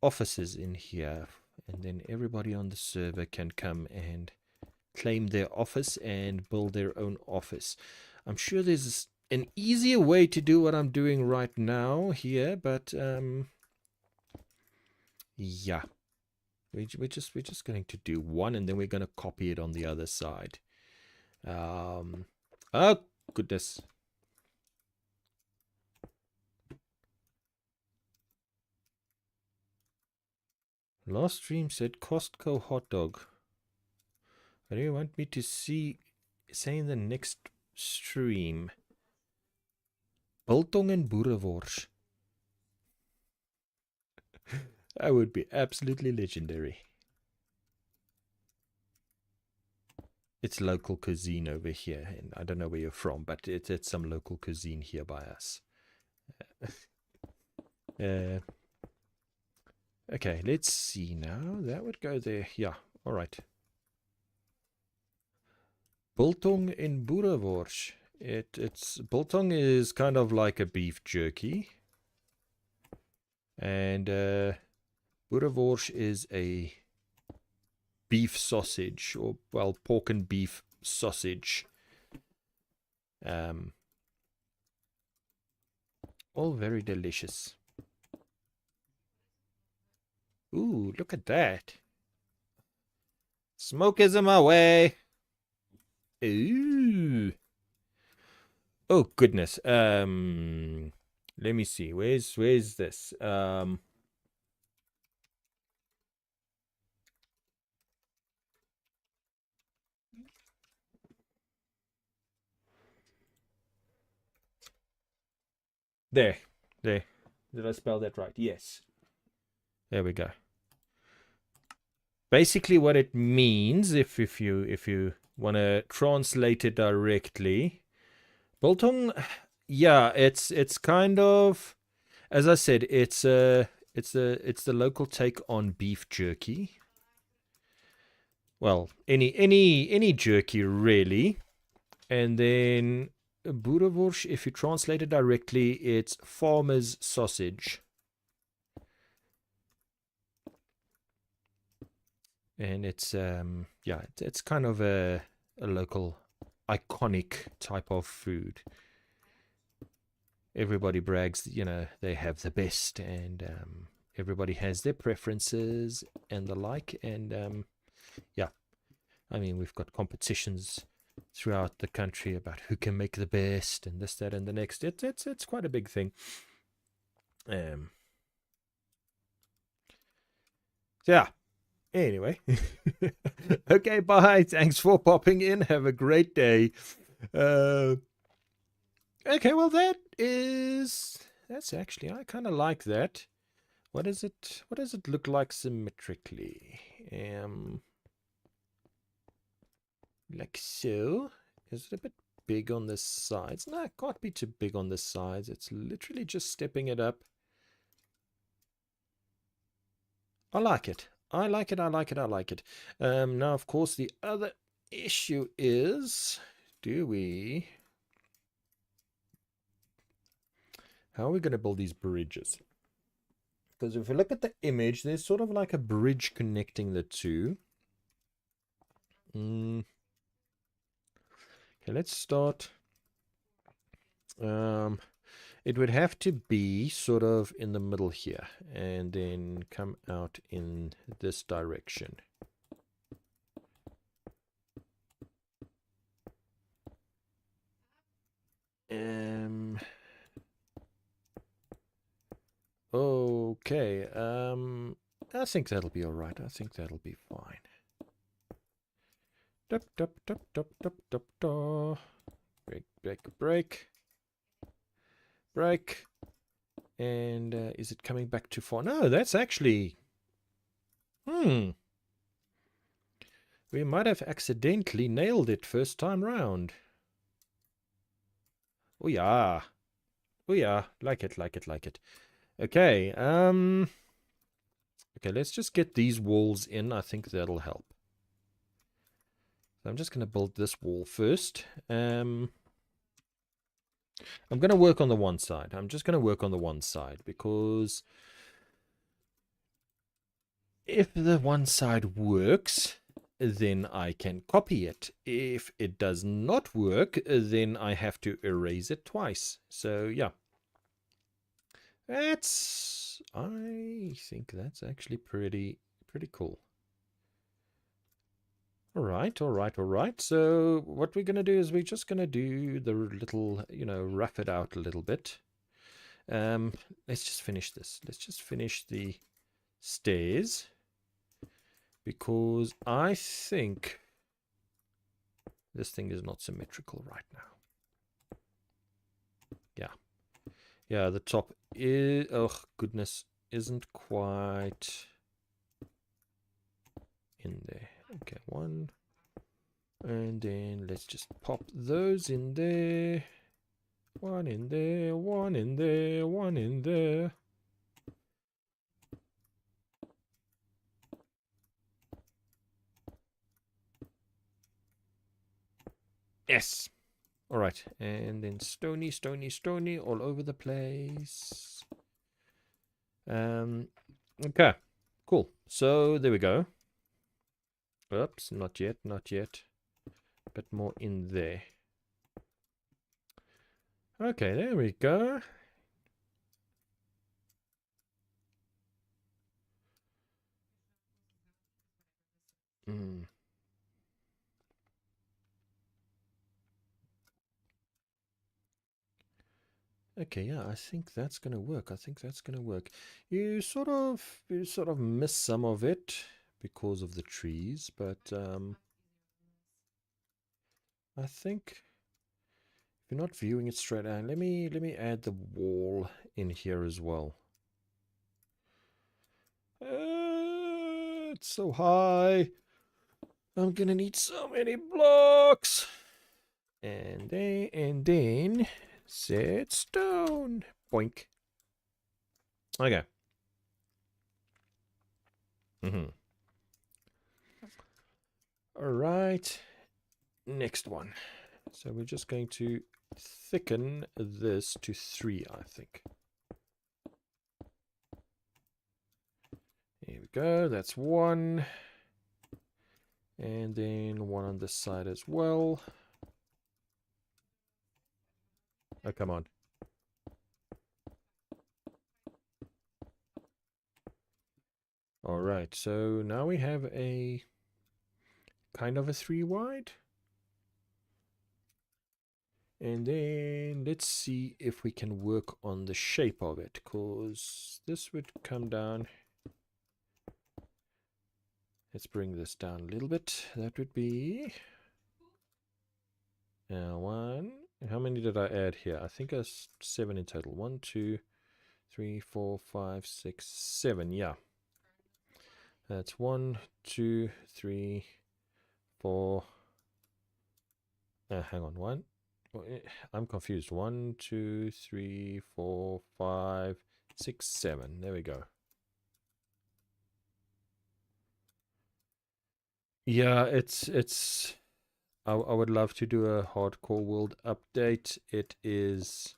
offices in here, and then everybody on the server can come and claim their office and build their own office. I'm sure there's an easier way to do what I'm doing right now here, but yeah, we're just going to do one, and then we're going to copy it on the other side. Oh goodness. Last stream said Costco hot dog. What do you want me to say in the next stream? Biltong en boerewors. That would be absolutely legendary. It's local cuisine over here, and I don't know where you're from, but it's some local cuisine here by us. Okay, let's see now. That would go there. Yeah, all right. Biltong en boerewors. It's biltong is kind of like a beef jerky, and boerewors is a beef sausage, or well, pork and beef sausage. All very delicious. Ooh, look at that. Smoke is in my way. Ooh. Oh goodness. Let me see. Where's this? There. Did I spell that right? Yes. There we go. Basically what it means, if you want to translate it directly, biltong, yeah, it's kind of As I said, it's the local take on beef jerky. Well, any jerky really. And then boerewors, if you translate it directly, it's farmer's sausage. And it's yeah, it's kind of a local iconic type of food. Everybody brags, you know, they have the best, and everybody has their preferences and the like. And yeah, I mean, we've got competitions throughout the country about who can make the best and this, that, and the next. It's quite a big thing. So yeah. Anyway, okay, bye. Thanks for popping in. Have a great day. Okay, well that's actually, I kind of like that. What does it look like symmetrically? Like so. Is it a bit big on the sides? No, it can't be too big on the sides. It's literally just stepping it up. I like it. I like it. I like it. I like it. Now, of course, the other issue is, how are we going to build these bridges? Because if you look at the image, there's sort of like a bridge connecting the two. Okay, let's start. It would have to be sort of in the middle here, and then come out in this direction. Okay, I think that'll be all right. I think that'll be fine. Dup, dup, dup, dup, dup, dup, dup. Break, break, break. Break. And is it coming back too far? No, that's actually... We might have accidentally nailed it first time round. Oh yeah. Oh yeah. Like it, like it, like it. Okay, okay, let's just get these walls in. I think that'll help. So I'm just going to build this wall first. I'm going to work on the one side. I'm just going to work on the one side, because if the one side works, then I can copy it. If it does not work, then I have to erase it twice. So yeah, I think that's actually pretty cool. All right. So what we're going to do is we're just going to do the little, rough it out a little bit. Let's just finish this. Let's just finish the stairs, because I think this thing is not symmetrical right now. Yeah, the top is, oh goodness, isn't quite in there. Okay, one. And then let's just pop those in there. One in there, one in there, one in there. Yes. All right. And then stony, stony, stony all over the place. Okay. Cool. So there we go. Oops, not yet, not yet. A bit more in there. Okay, there we go. Okay, yeah, I think that's going to work. I think that's going to work. You sort of miss some of it because of the trees, but I think if you're not viewing it straight out, let me add the wall in here as well. It's so high. I'm gonna need so many blocks. And then set stone. Boink. Okay. All right. Next one. So we're just going to thicken this to 3, I think. Here we go. That's 1. And then 1 on this side as well. Oh, come on. All right. So now we have a kind of a 3 wide. And then let's see if we can work on the shape of it, because this would come down. Let's bring this down a little bit. That would be 1. How many did I add here? I think it's 7 in total. 1, 2, 3, 4, 5, 6, 7. Yeah. That's 1, 2, 3, 4. Hang on. 1. I'm confused. 1, 2, 3, 4, 5, 6, 7. There we go. Yeah, it's. I would love to do a hardcore world update. It is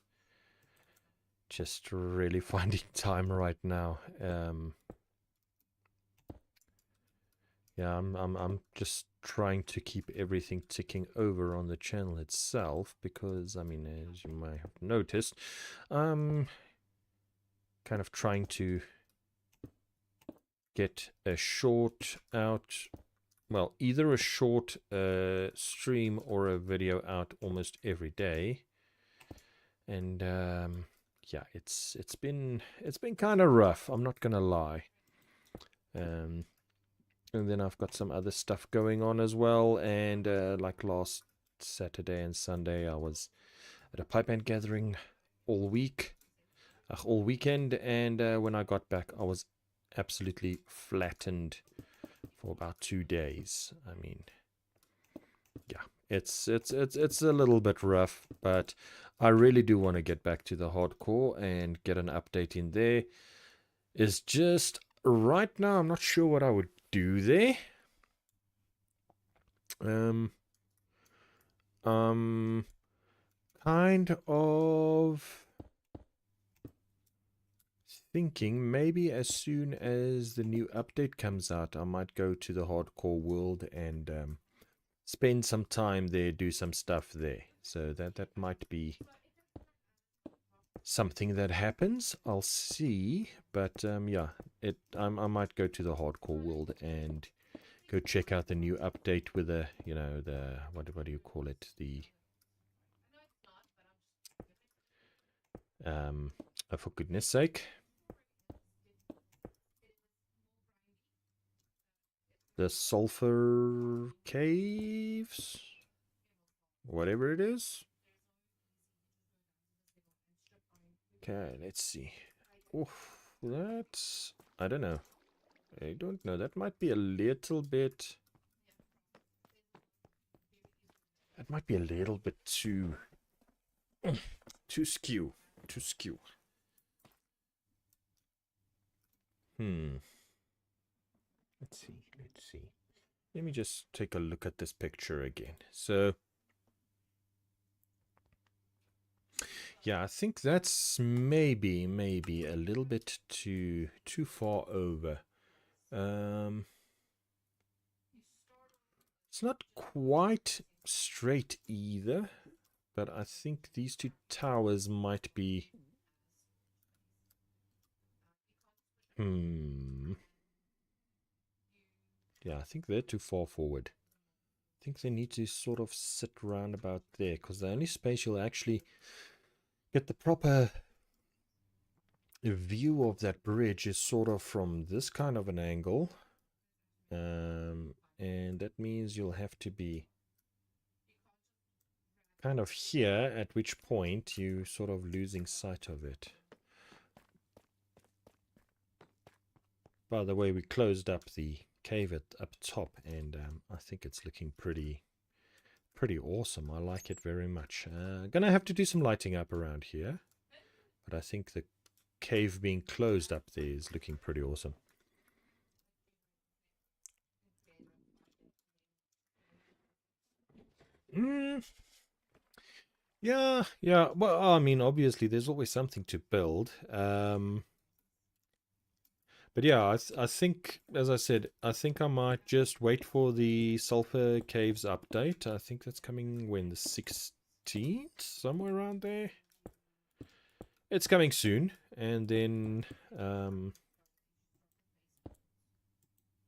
just really finding time right now. Yeah, I'm just trying to keep everything ticking over on the channel itself because, I mean, as you might have noticed, I'm kind of trying to get a short out, well, either a short stream or a video out almost every day. And yeah, it's been kind of rough, I'm not gonna lie. And then I've got some other stuff going on as well. And like last Saturday and Sunday, I was at a pipe band gathering all weekend. And when I got back, I was absolutely flattened for about 2 days. I mean, yeah, it's a little bit rough, but I really do want to get back to the hardcore and get an update in there. It's just right now I'm not sure what I would do there. Kind of thinking maybe as soon as the new update comes out, I might go to the hardcore world and spend some time there, do some stuff there. So that might be something that happens. I'll see, but yeah, I might go to the hardcore world and go check out the new update with the, you know, the what do you call it, the for goodness sake, the sulfur caves, whatever it is. Okay, let's see. Oof, that's, I don't know. I don't know. That might be a little bit. That might be a little bit too skew. Too skew. Let's see. Let's see. Let me just take a look at this picture again. So, yeah, I think that's maybe a little bit too far over. It's not quite straight either, but I think these 2 towers might be. Yeah, I think they're too far forward. I think they need to sort of sit round about there, because the only space you'll actually get the proper view of that bridge is sort of from this kind of an angle. And that means you'll have to be kind of here, at which point you sort of losing sight of it. By the way, we closed up the cave up top, and I think it's looking pretty awesome. I like it very much. Gonna have to do some lighting up around here, but I think the cave being closed up there is looking pretty awesome. Yeah. Well, I mean, obviously, there's always something to build. But yeah, I think, as I said, I think I might just wait for the Sulfur Caves update. I think that's coming when, the 16th? Somewhere around there. It's coming soon. And then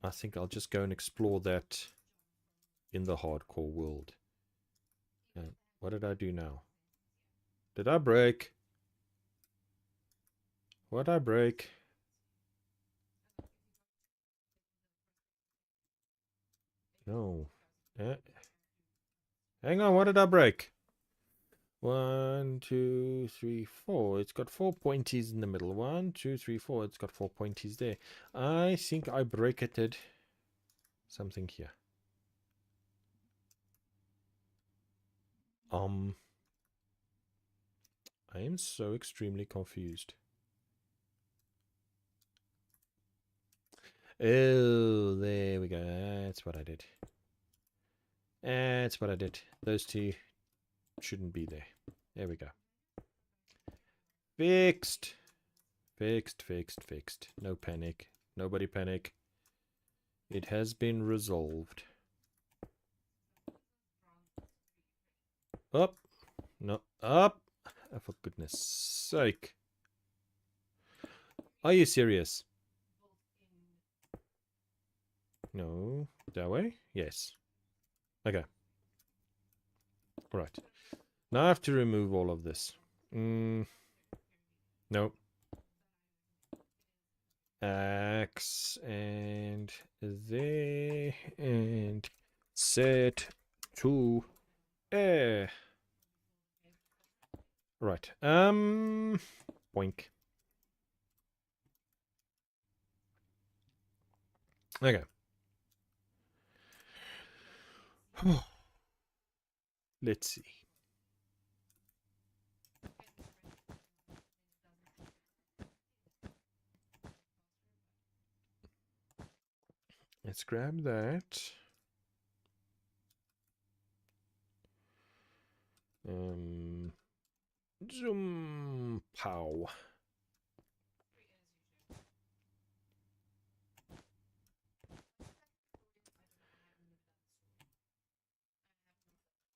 I think I'll just go and explore that in the hardcore world. What did I do now? Did I break? What did I break? No. Hang on, what did I break? 1, 2, 3, 4. It's got 4 pointies in the middle. 1, 2, 3, 4. It's got 4 pointies there. I think I bracketed something here. I am so extremely confused. Oh, there we go. That's what I did. That's what I did. Those two shouldn't be there. There we go. Fixed. Fixed. No panic. Nobody panic. It has been resolved. Up. No. Up. Oh, for goodness sake. Are you serious? No. That way? Yes. Okay. Right. Now I have to remove all of this. Nope. Axe and there and set to air. Right. Boink. Okay. Let's see. Let's grab that. Zoom pow.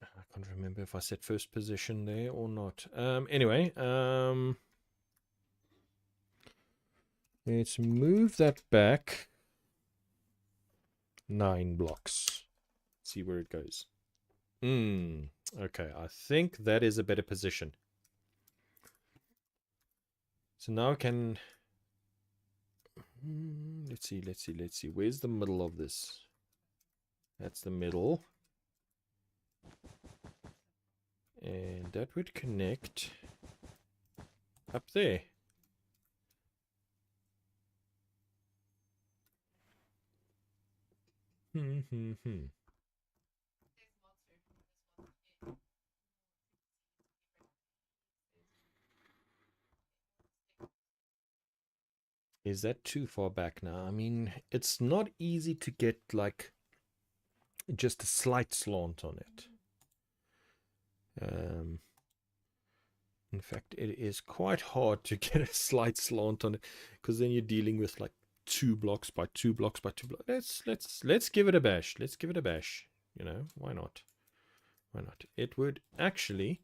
I can't remember if I set first position there or not. Anyway, let's move that back 9 blocks. See where it goes. Okay, I think that is a better position. So now I can... let's see. Where's the middle of this? That's the middle. And that would connect up there. Is that too far back now? I mean, it's not easy to get, like, just a slight slant on it. In fact, it is quite hard to get a slight slant on it, because then you're dealing with, like, 2 blocks by 2 blocks by 2 blocks. Let's give it a bash. Let's give it a bash. You know, why not? Why not? It would actually...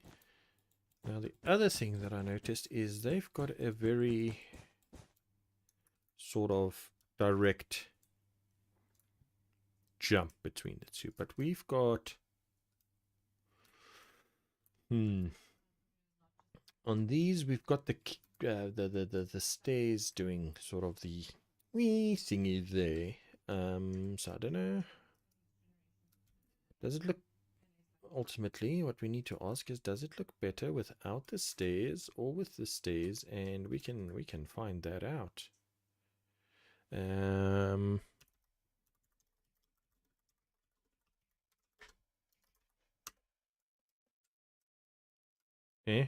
Now, the other thing that I noticed is they've got a very sort of direct jump between the two. But we've got... On these, we've got the stairs doing sort of the wee thingy there. So I don't know. Does it look... Ultimately, what we need to ask is, does it look better without the stairs or with the stairs? And we can find that out. Eh?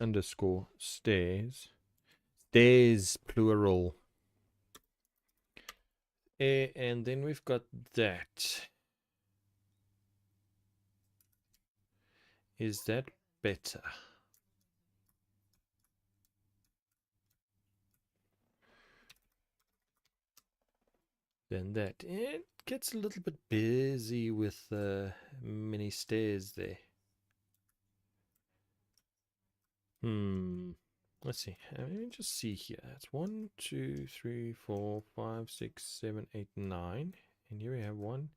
underscore stairs. Stairs, plural. And then we've got that. Is that better? Than that. It gets a little bit busy with many stairs there. Let's see. Let me just see here. It's 1, 2, 3, 4, 5, 6, 7, 8, 9. And here we have 1,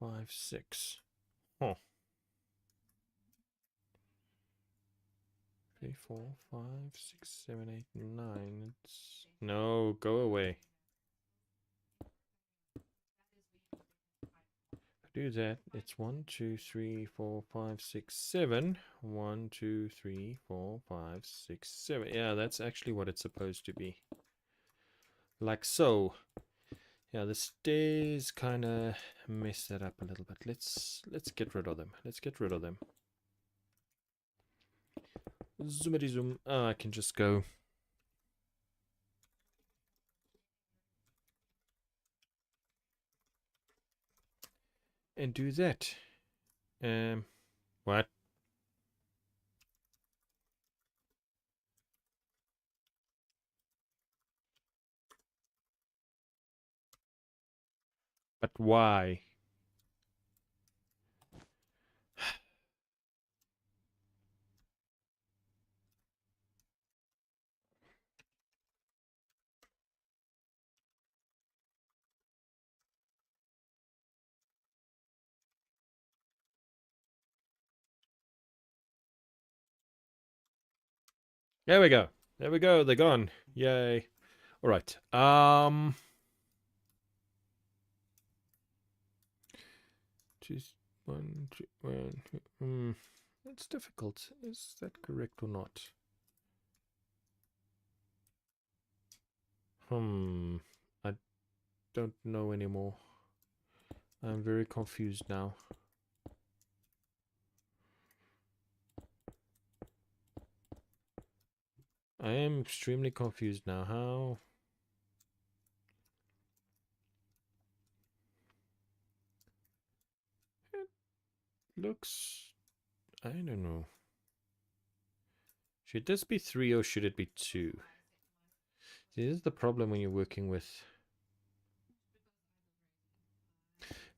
5, 6. Huh. 3, 4, 5, 6, 7, 8, 9. It's... No, go away. Do that. It's 1, 2, 3, 4, 5, 6, 7. 1, 2, 3, 4, 5, 6, 7. Yeah, that's actually what it's supposed to be. Like so. Yeah, the stairs kind of mess that up a little bit. Let's get rid of them. Let's get rid of them. Zoomity zoom. Oh, I can just go. And do that. What? But why? There we go. There we go. They're gone. Yay. All right. Just one, two, one. It's difficult. Is that correct or not? I don't know anymore. I'm very confused now. I am extremely confused now. How? It looks... I don't know. Should this be 3 or should it be 2? This is the problem when you're working with...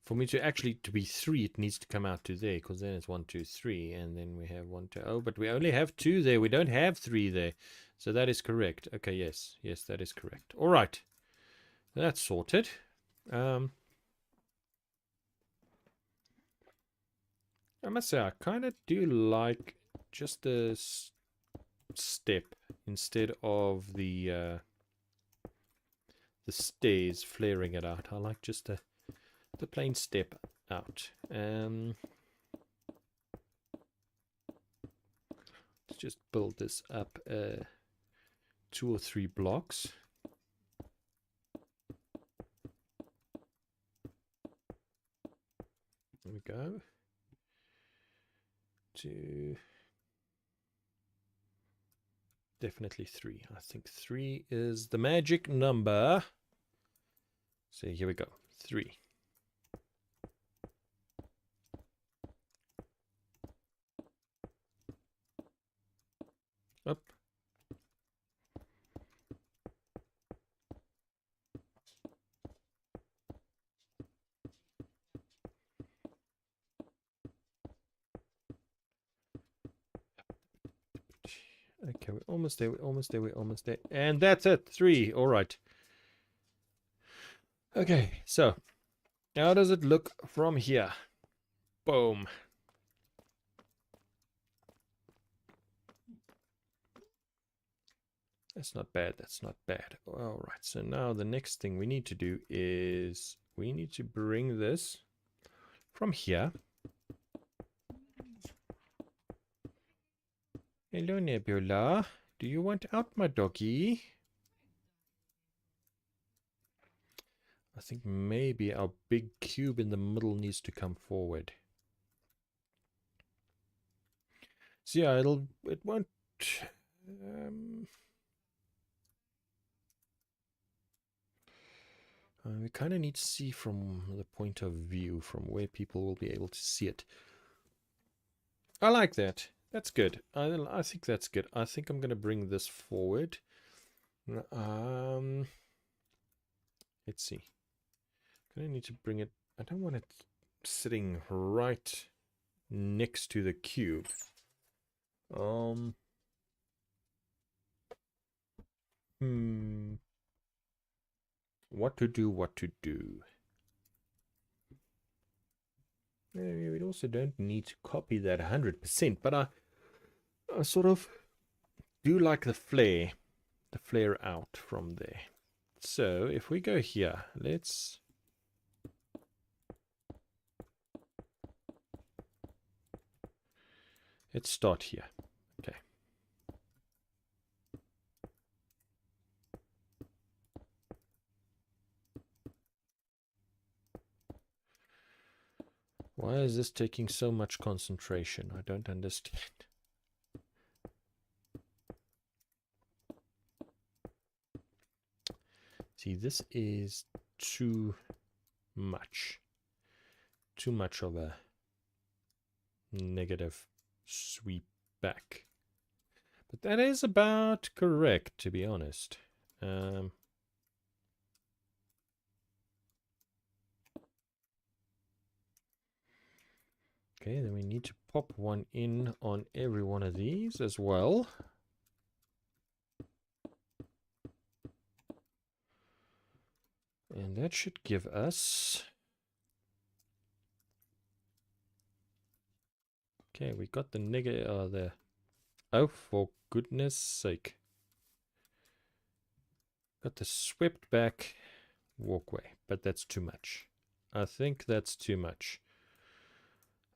For me to actually to be 3, it needs to come out to there, because then it's 1, 2, 3, and then we have 1, 2. Oh, but we only have 2 there. We don't have 3 there. So that is correct. Okay, yes. Yes, that is correct. All right. That's sorted. I must say, I kind of do like just a step instead of the stairs flaring it out. I like just the plain step out. Let's just build this up 2 or 3 blocks. There we go. 2. Definitely 3. I think 3 is the magic number. So here we go. 3. Up. Okay, we're almost there, we're almost there, we're almost there. And that's it, 3, all right. Okay, so how does it look from here? Boom. That's not bad, that's not bad. All right, so now the next thing we need to do is we need to bring this from here. Hello, Nebula. Do you want out, my doggy? I think maybe our big cube in the middle needs to come forward. So yeah, it won't. We kind of need to see from the point of view from where people will be able to see it. I like that. That's good. I think that's good. I think I'm going to bring this forward. Let's see. I need to bring it. I don't want it sitting right next to the cube. What to do, what to do. We also don't need to copy that 100%, but I sort of do like the flare out from there. So if we go here, let's start here. Okay. Why is this taking so much concentration? I don't understand. See, this is too much. Too much of a negative sweep back. But that is about correct, to be honest. Okay, then we need to pop one in on every one of these as well. And that should give us... Okay, we got the negative... Oh, for goodness sake. Got the swept back walkway, but that's too much. I think that's too much.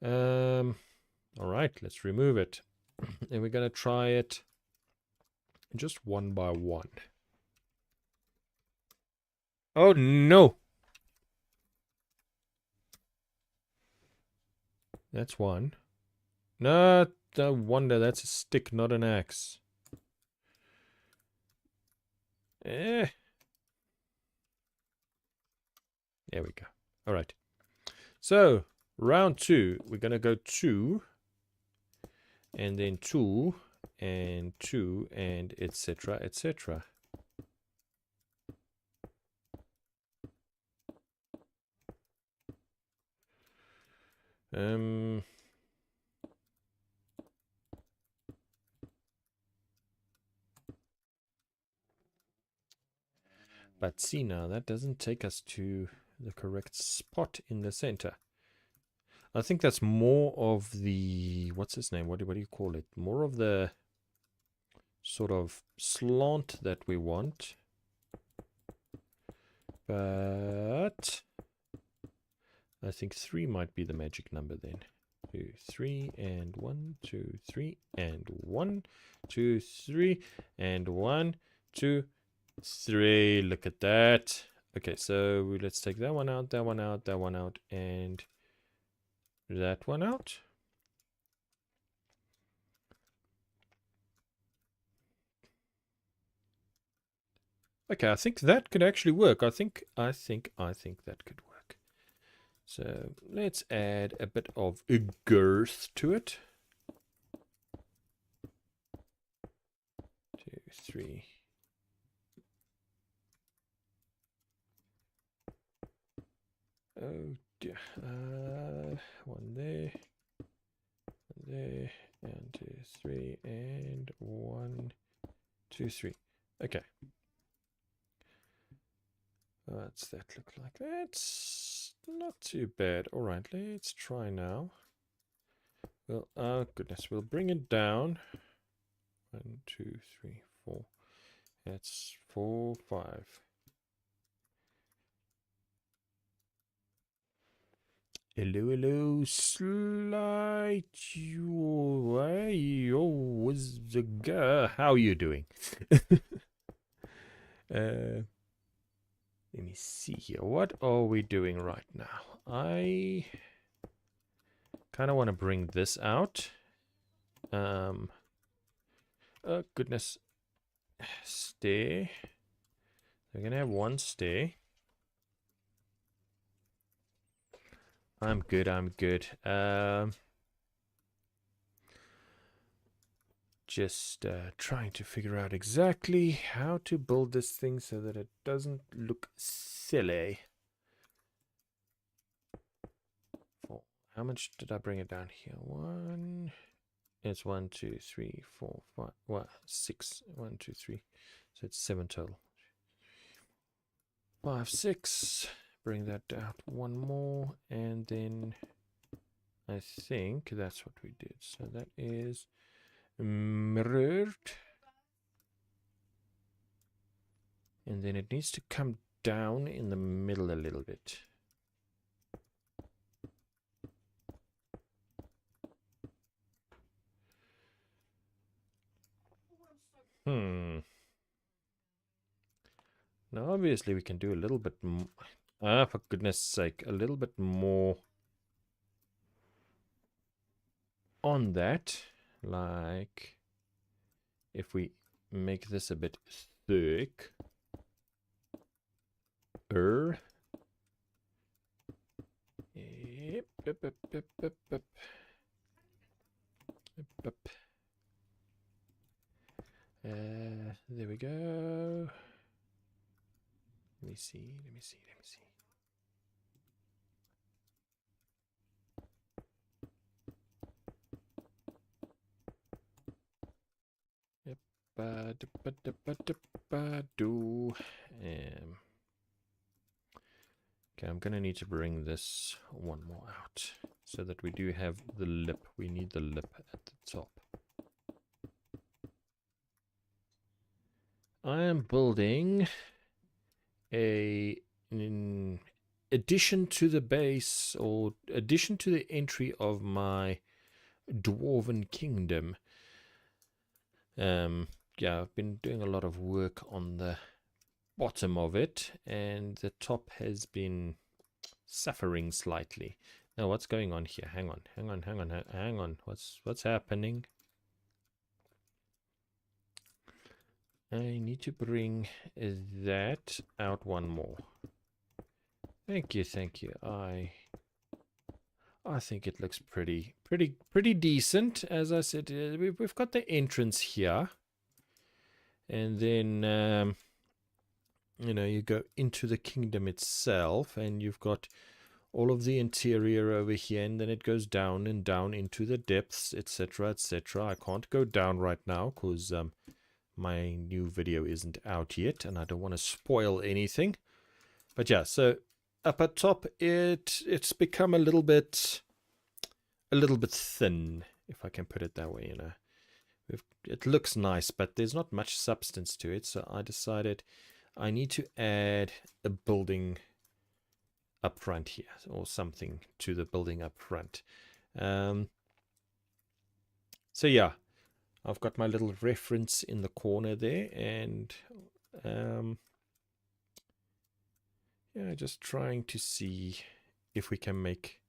All right, let's remove it. And we're going to try it just one by one. Oh, no. That's one. No wonder that's a stick, not an axe. There we go. All right. So, round 2, we're going to go 2, and then 2, and 2, and etc., etc. But see now, that doesn't take us to the correct spot in the center. I think that's more of the, what's his name? What do you call it? More of the sort of slant that we want. But I think 3 might be the magic number then. 2, 3, and 1, 2, 3, and 1, 2, 3, and 1, 2, 3. Look at that. Okay, so let's take that one out, that one out, that one out, and that one out. Okay, I think that could actually work. I think that could work. So let's add a bit of a girth to it. 2, 3. Oh dear. 1 there, and 2, 3, and 1, 2, 3. Okay. What's that look like? That's not too bad. All right, let's try now. Well, oh goodness, we'll bring it down. 1, 2, 3, 4. That's 4, 5. Hello, Slight. How are you doing? Let me see here. What are we doing right now? I kind of want to bring this out. Oh, goodness. Stair. We're going to have one stair. I'm good, I'm good. Just trying to figure out exactly how to build this thing so that it doesn't look silly. How much did I bring it down here? One. It's 1, 2, 3, 4, 5. What? 6. 1, 2, 3. So it's 7 total. 5, 6. Bring that out one more, and then I think that's what we did. So that is mirrored, and then it needs to come down in the middle a little bit. Now obviously we can do a little bit more. For goodness sake, a little bit more on that. Like if we make this a bit thick. Yep, yep, yep, yep, yep, yep. Yep. There we go. Let me see. Yep. Okay, I'm gonna need to bring this one more out so that we do have the lip. We need the lip at the top. I am building in addition to the base, or addition to the entry of my Dwarven kingdom. Yeah, I've been doing a lot of work on the bottom of it, and the top has been suffering slightly. Now, what's going on here? Hang on. What's happening? I need to bring that out one more. Thank you. I think it looks pretty decent. As I said, we've got the entrance here, and then you know, you go into the kingdom itself, and you've got all of the interior over here, and then it goes down and down into the depths, etc., etc. I can't go down right now because my new video isn't out yet, and I don't want to spoil anything. But yeah, so up at top, it's become a little bit thin, if I can put it that way. You know, it looks nice, but there's not much substance to it. So I decided I need to add a building up front here, or something to the building up front. So yeah, I've got my little reference in the corner there, and yeah, just trying to see if we can make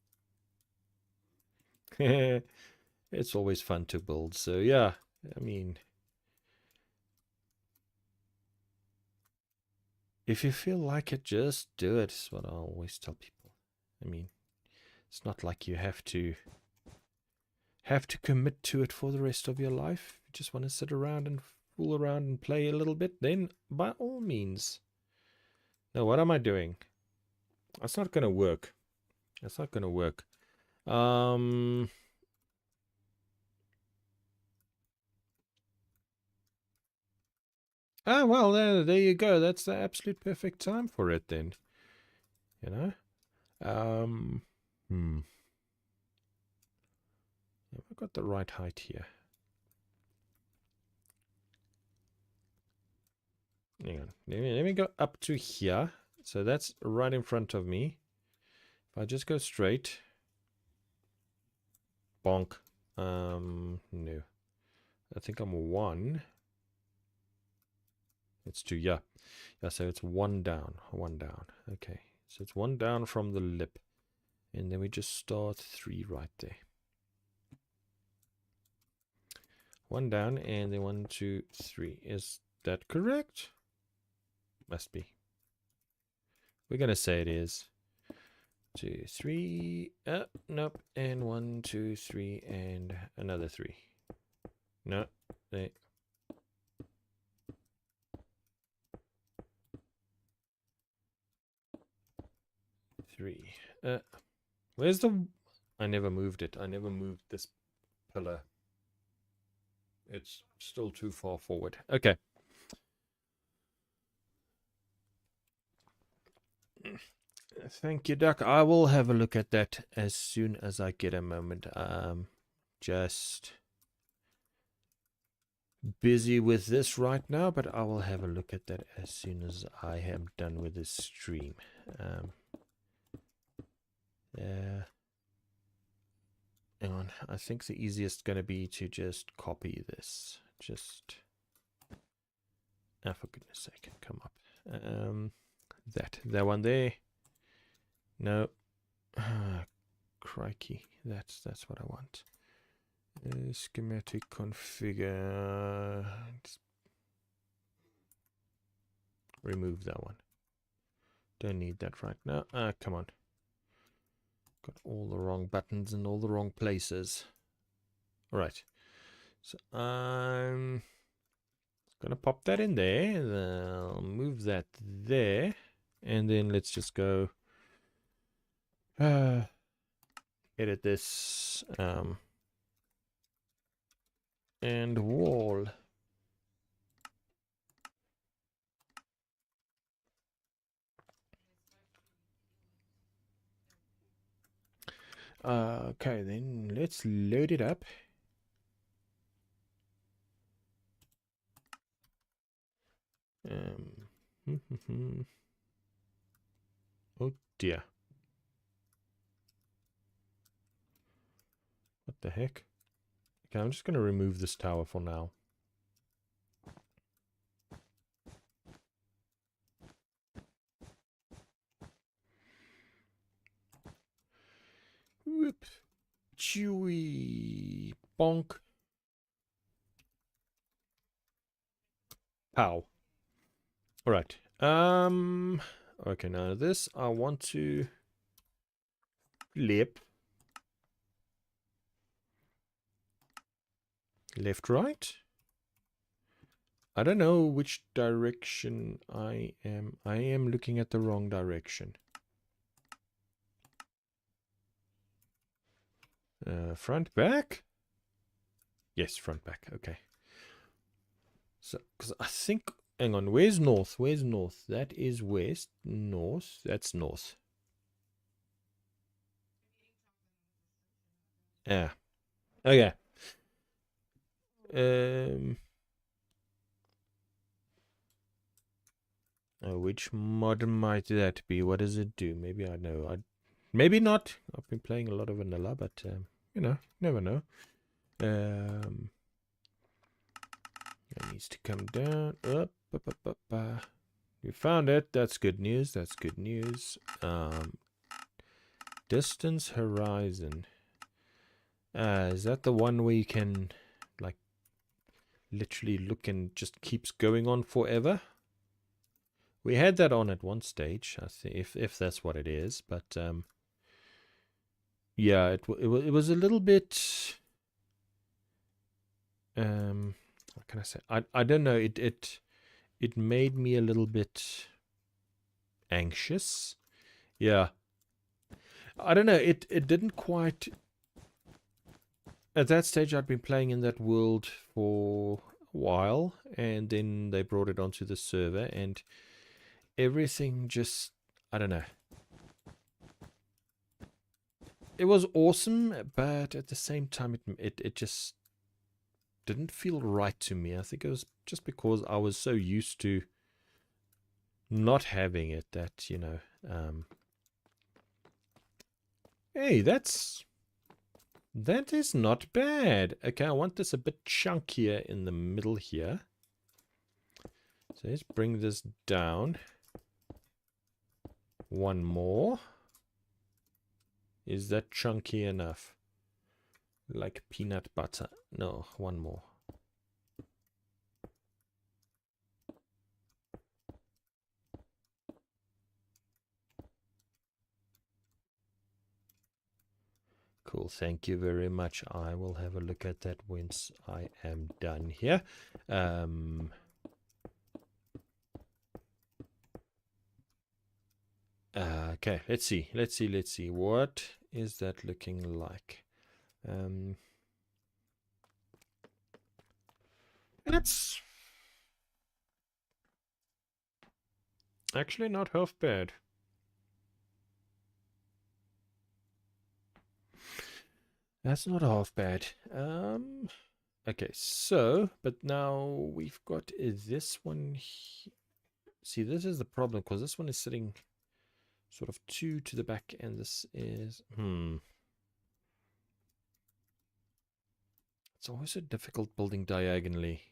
it's always fun to build. So yeah, I mean, if you feel like it, just do it, is what I always tell people. I mean, it's not like you have to commit to it for the rest of your life. If you just want to sit around and fool around and play a little bit, then by all means. Now, what am I doing? That's not going to work. That's not going to work. Ah, well, there you go. That's the absolute perfect time for it then. You know? Have I got the right height here? Hang on. Let me go up to here. So that's right in front of me. If I just go straight. Bonk. No. I think I'm 1. It's 2, yeah. Yeah, so it's 1 down. 1 down. Okay. So it's 1 down from the lip. And then we just start 3 right there. One down, and then 1, 2, 3. Is that correct? Must be. We're gonna say it is. 2, 3. Nope. And 1, 2, 3, and another 3. No. They. 3. Where's the... I never moved it. I never moved this pillar. It's still too far forward. Okay. Thank you, Duck. I will have a look at that as soon as I get a moment. Just busy with this right now, but I will have a look at that as soon as I am done with this stream. Hang on. I think the easiest going to be to just copy this. Just... Oh, for goodness sake, come up. That one there. No. Crikey. That's what I want. Schematic configure. Remove that one. Don't need that right now. Come on. Got all the wrong buttons in all the wrong places. Alright. So I'm gonna pop that in there. I'll move that there. And then let's just go edit this and wall. Okay, then let's load it up. Oh dear. What the heck? Okay, I'm just going to remove this tower for now. Whoop. Chewy. Bonk. Pow. Alright. Okay, now this I want to flip. Left, right. I don't know which direction I am. I am looking at the wrong direction. Front, back? Yes, front, back. Okay. So, because I think... Hang on, where's north? Where's north? That is west. North. That's north. Yeah. Okay. Which mod might that be? What does it do? Maybe I know. Maybe not. I've been playing a lot of vanilla, but you know, never know. It needs to come down. Up. You found it. That's good news. That's good news. Distance horizon. Is that the one where you can, like, literally look and just keeps going on forever? We had that on at one stage, I think, if that's what it is. But yeah, it was a little bit. What can I say? I don't know. It made me a little bit anxious. Yeah. I don't know. It didn't quite. At that stage, I'd been playing in that world for a while, and then they brought it onto the server, and everything just, I don't know. It was awesome, but at the same time, it just didn't feel right to me. I think it was just because I was so used to not having it that, you know, hey, that is not bad. Okay, I want this a bit chunkier in the middle here. So let's bring this down. One more. Is that chunky enough? Like peanut butter. No, one more. will. Thank you very much. I will have a look at that once I am done here. Okay, let's see. What is that looking like? That's actually not half bad. That's not half bad. Okay, so, but now we've got this one here. See, this is the problem, because this one is sitting sort of 2 to the back, and this is... It's always a difficult building diagonally.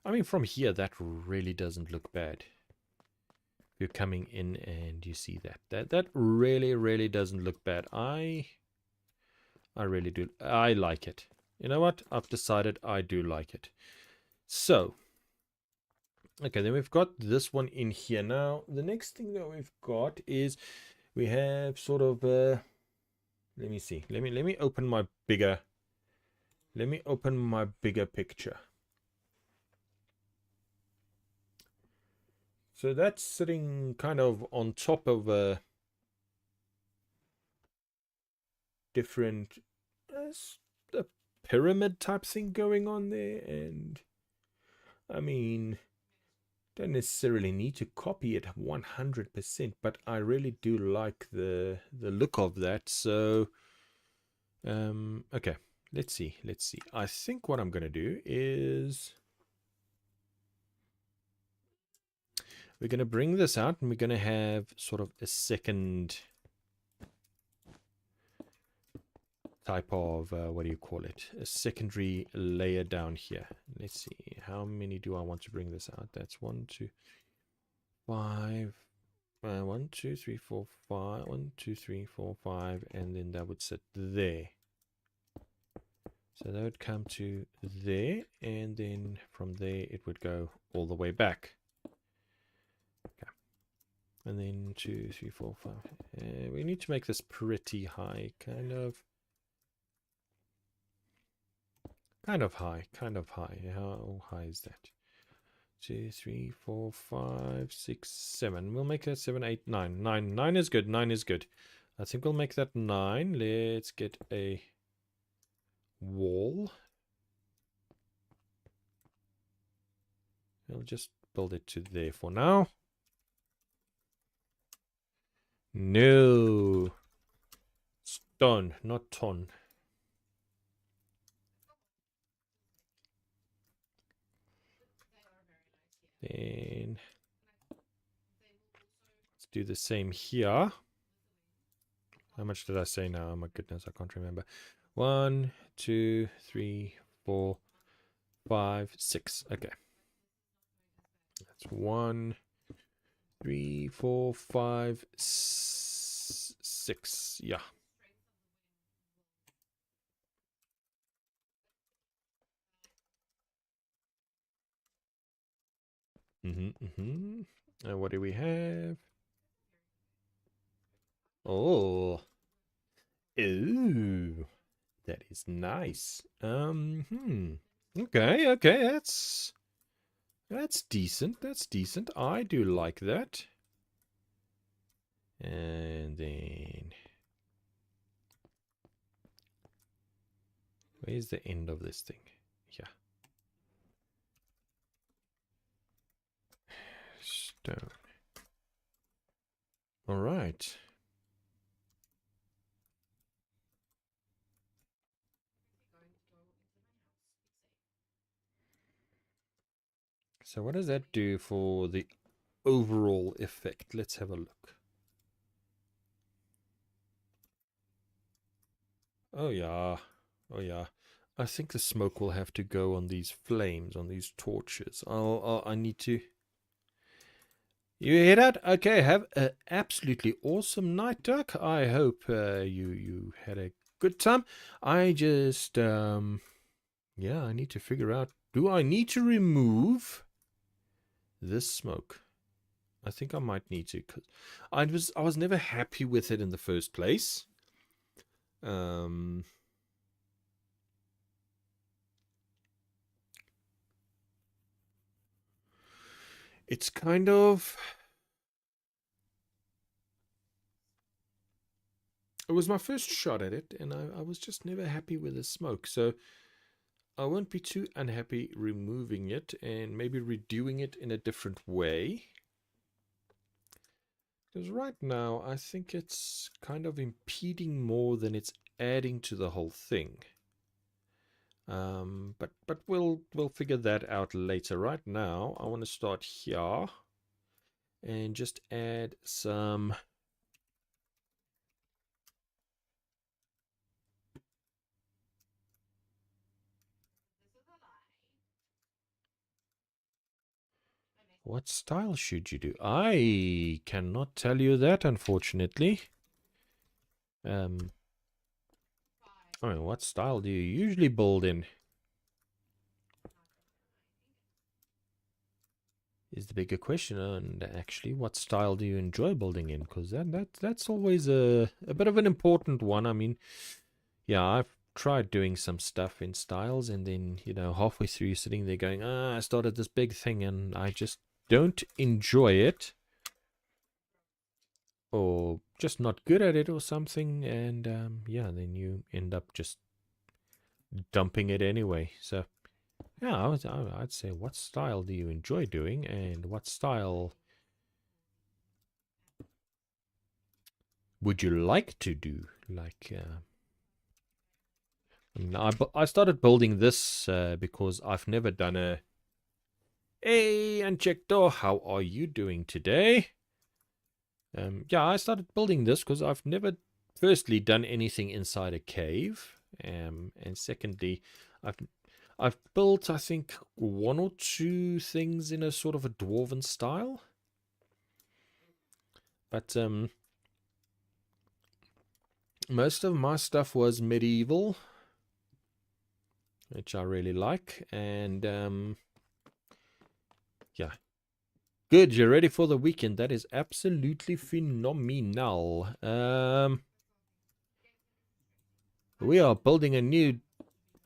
I mean, from here, that really doesn't look bad. You're coming in and you see that. That really, really doesn't look bad. I really do. I like it. You know what? I've decided I do like it. So, okay, then we've got this one in here. Now, the next thing that we've got is we have sort of let me see. Let me open my bigger picture. So that's sitting kind of on top of a different a pyramid type thing going on there, and I mean, don't necessarily need to copy it 100%, but I really do like the look of that. So okay, let's see. I think what I'm going to do is we're going to bring this out, and we're going to have sort of a second type of, what do you call it? A secondary layer down here. Let's see. How many do I want to bring this out? That's 1, 2, 5. 1, 2, 3, 4, 5. 1, 2, 3, 4, 5. And then that would sit there. So that would come to there. And then from there, it would go all the way back. Okay. And then 2, 3, 4, 5. We need to make this pretty high, kind of high. How high is that? 2, 3, 4, 5, 6, 7. We'll make that 7, 8, 9. 9 is good. 9 is good. I think we'll make that 9. Let's get a wall. We'll just build it to there for now. No. Stone, not ton. Then let's do the same here. How much did I say now? Oh my goodness, I can't remember. 1, 2, 3, 4, 5, 6. Okay. That's 1, 3, 4, 5, 6. Yeah. And what do we have? Oh. Ooh. That is nice. Okay, that's decent. I do like that. And then where's the end of this thing? Yeah. Stone. All right. So what does that do for the overall effect? Let's have a look. Oh yeah. I think the smoke will have to go on these flames, on these torches. I need to... You hear that? Okay, have an absolutely awesome night, Duck. I hope you had a good time. I just, yeah, I need to figure out, do I need to remove this smoke? I think I might need to. 'Cause I was never happy with it in the first place. It's kind of... It was my first shot at it, and I was just never happy with the smoke. So I won't be too unhappy removing it and maybe redoing it in a different way. Because right now, I think it's kind of impeding more than it's adding to the whole thing. But we'll figure that out later. Right now, I want to start here and just add some... What style should you do? I cannot tell you that, unfortunately. I mean, what style do you usually build in? Is the bigger question. And actually, what style do you enjoy building in? Because that's always a bit of an important one. I mean, yeah, I've tried doing some stuff in styles, and then, you know, halfway through you're sitting there going, I started this big thing and I just don't enjoy it, or just not good at it or something, and yeah, then you end up just dumping it anyway. So yeah, I'd say, what style do you enjoy doing, and what style would you like to do? Like, I mean, I started building this because I've never done a... Hey, unchecked door, how are you doing today? Yeah, I started building this because I've never, firstly, done anything inside a cave, and secondly, I've built, I think, one or two things in a sort of a dwarven style, but most of my stuff was medieval, which I really like, and yeah. Good, you're ready for the weekend. That is absolutely phenomenal. We are building a new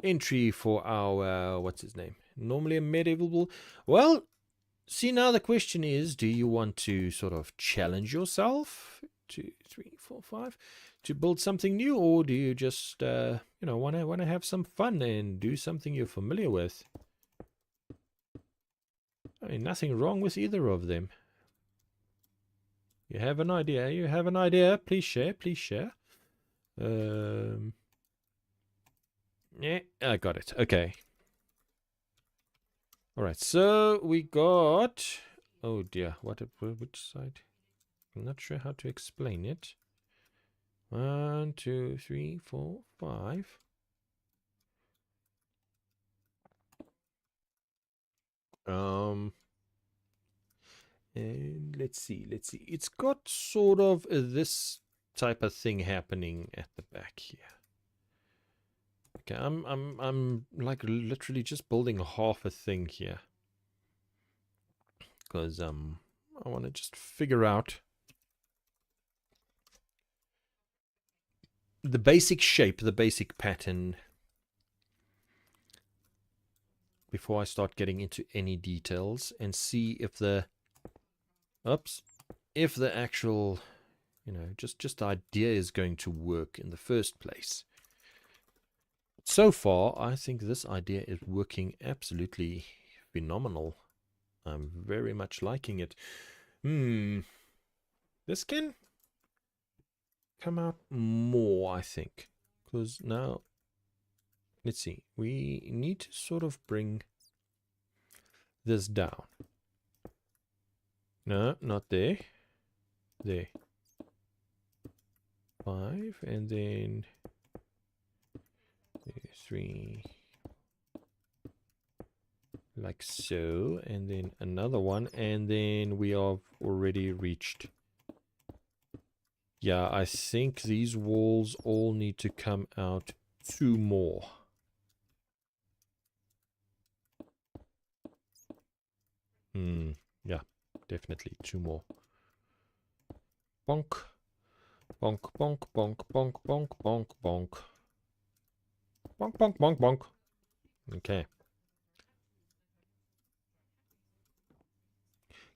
entry for our, what's his name? Normally a medieval. Well, see, now the question is, do you want to sort of challenge yourself? 2, 3, 4, 5, to build something new, or do you just, you know, want to have some fun and do something you're familiar with? I mean, nothing wrong with either of them. You have an idea. You have an idea. Please share. Please share. Yeah, I got it. Okay. All right. So we got... Oh dear. Which side? I'm not sure how to explain it. 1, 2, 3, 4, 5. And let's see. It's got sort of this type of thing happening at the back here. Okay, I'm like literally just building half a thing here, because I want to just figure out the basic shape, the basic pattern, before I start getting into any details, and see if the if the actual, you know, just idea is going to work in the first place. So far, I think this idea is working absolutely phenomenal. I'm very much liking it. This can come out more, I think, because now, let's see, we need to sort of bring this down. No, not there. There. 5, and then 3, like so, and then another one, and then we have already reached... Yeah, I think these walls all need to come out 2 more. Yeah. definitely 2 more. Bonk. Bonk, bonk, bonk, bonk, bonk, bonk, bonk. Bonk, bonk, bonk, bonk. Okay.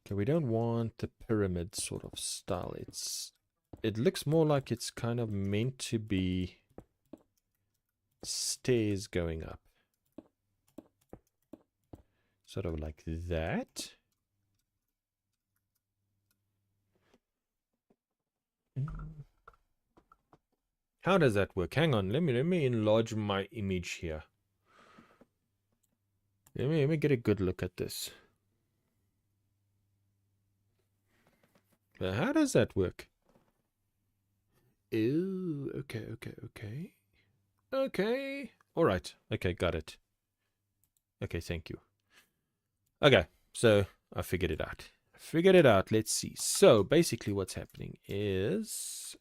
Okay, we don't want the pyramid sort of style. It looks more like it's kind of meant to be stairs going up. Sort of like that. How does that work? Hang on, let me enlarge my image here. Let me get a good look at this. How does that work? Ooh, okay, okay, okay. Okay. All right. Okay, got it. Okay, thank you. Okay, so I figured it out. Let's see. So basically what's happening is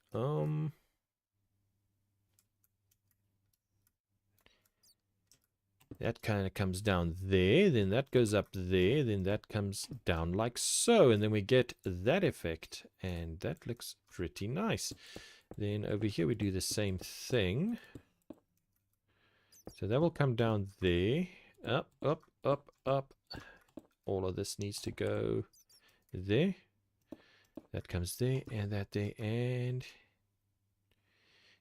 that kind of comes down there, then that goes up there, then that comes down like so, and then we get that effect, and that looks pretty nice. Then over here we do the same thing. So that will come down there, up, up, up, up. All of this needs to go there. That comes there, and that there, and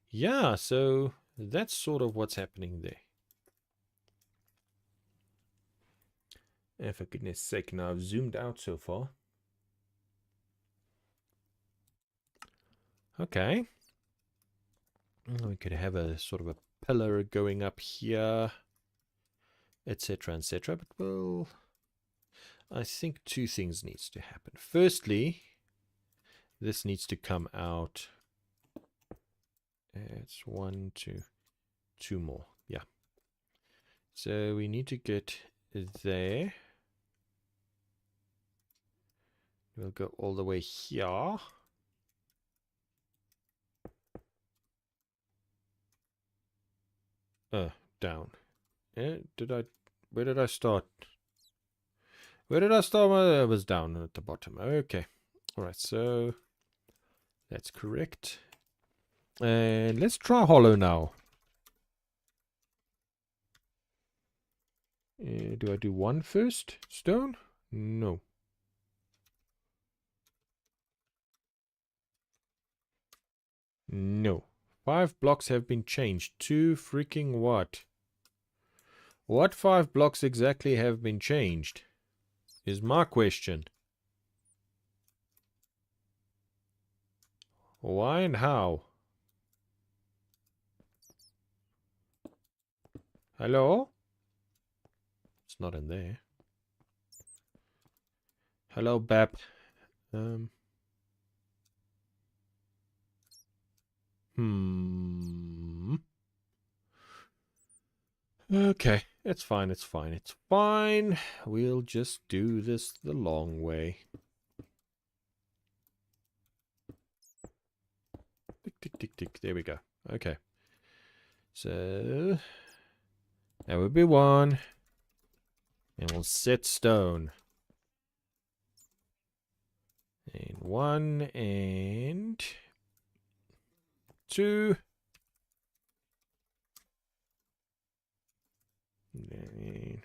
yeah, so that's sort of what's happening there. And for goodness sake, now I've zoomed out so far. Okay. We could have a sort of a pillar going up here, etc., etc. But well, I think 2 things needs to happen. Firstly, this needs to come out. It's 1, 2, 2 more. Yeah. So we need to get there. We'll go all the way here. Down. Where did I start? Where did I start? I was down at the bottom. Okay. All right, so that's correct. And let's try hollow now. Do I do 1 first? Stone? No. No. 5 blocks have been changed. 2 freaking what? What 5 blocks exactly have been changed? Is my question. Why and how? Hello? It's not in there. Hello, Bap. Okay, it's fine, it's fine, it's fine. We'll just do this the long way. Tick, tick, tick, tick. There we go. Okay. So, that would be 1. And we'll set stone. And 1 and 2. And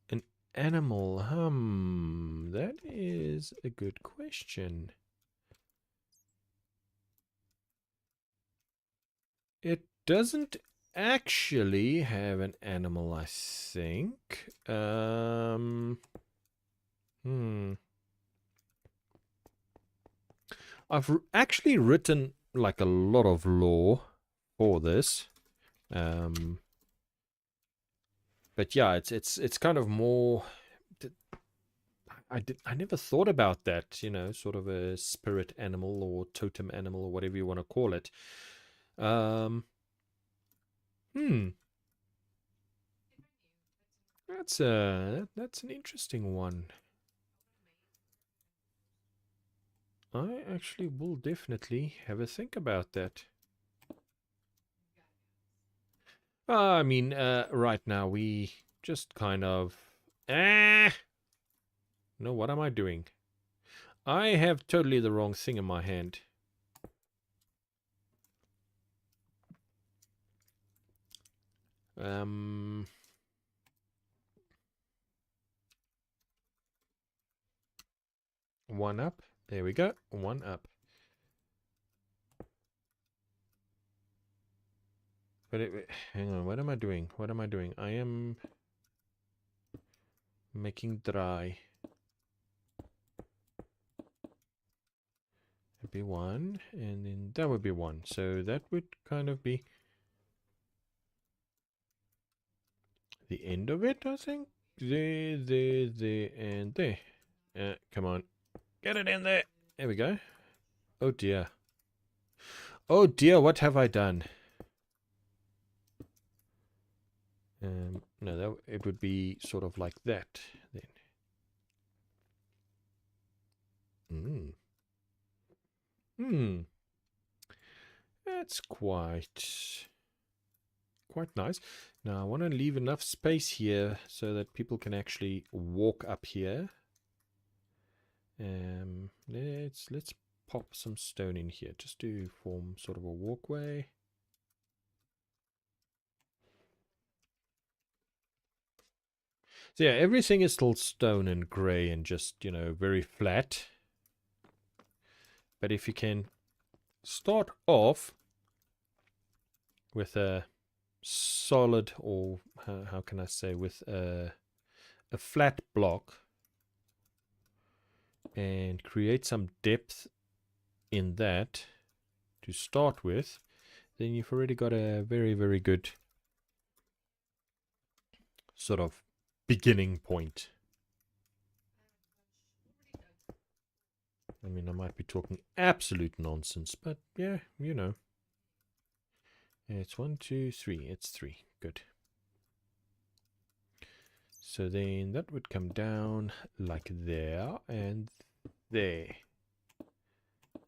an animal. That is a good question. It doesn't actually have an animal, I think. I've actually written like a lot of lore for this. But yeah, it's kind of more. I never thought about that, you know, sort of a spirit animal or totem animal or whatever you want to call it. That's an interesting one. I actually will definitely have a think about that. I mean, right now we just kind of... No, what am I doing? I have totally the wrong thing in my hand. One up. There we go. One up. But hang on, what am I doing? What am I doing? I am making dry. That'd be one, and then that would be one. So that would kind of be the end of it, I think. There, and there. Come on. Get it in there. There we go. Oh dear. Oh dear, what have I done? No, it would be sort of like that then. That's quite nice. Now I want to leave enough space here so that people can actually walk up here. Let's pop some stone in here just to form sort of a walkway. So yeah, everything is still stone and grey and just, you know, very flat. But if you can start off with a solid, or how can I say, with a flat block and create some depth in that to start with, then you've already got a very, very good sort of beginning point. I mean, I might be talking absolute nonsense, but yeah, you know. It's 1, 2, 3. It's 3. Good. So then that would come down like there and there.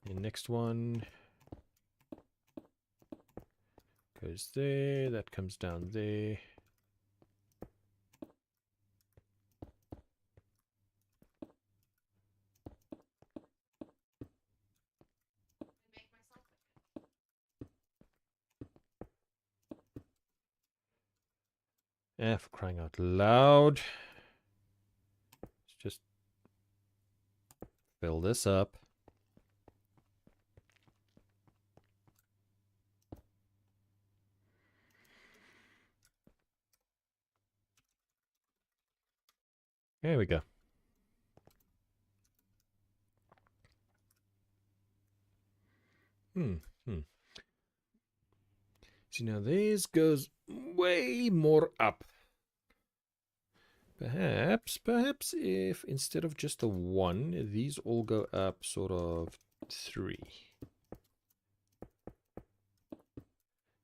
The next one goes there. That comes down there. For crying out loud. Let's just fill this up. There we go. See, now this goes way more up. Perhaps if instead of just a 1, these all go up sort of 3.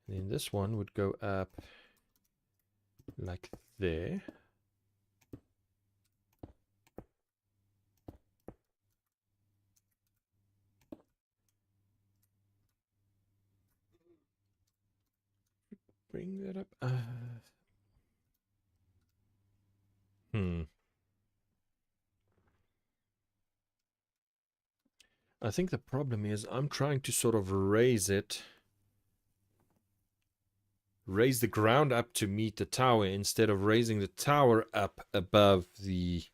And then this one would go up like there. Bring that up. I think the problem is I'm trying to sort of raise the ground up to meet the tower instead of raising the tower up above the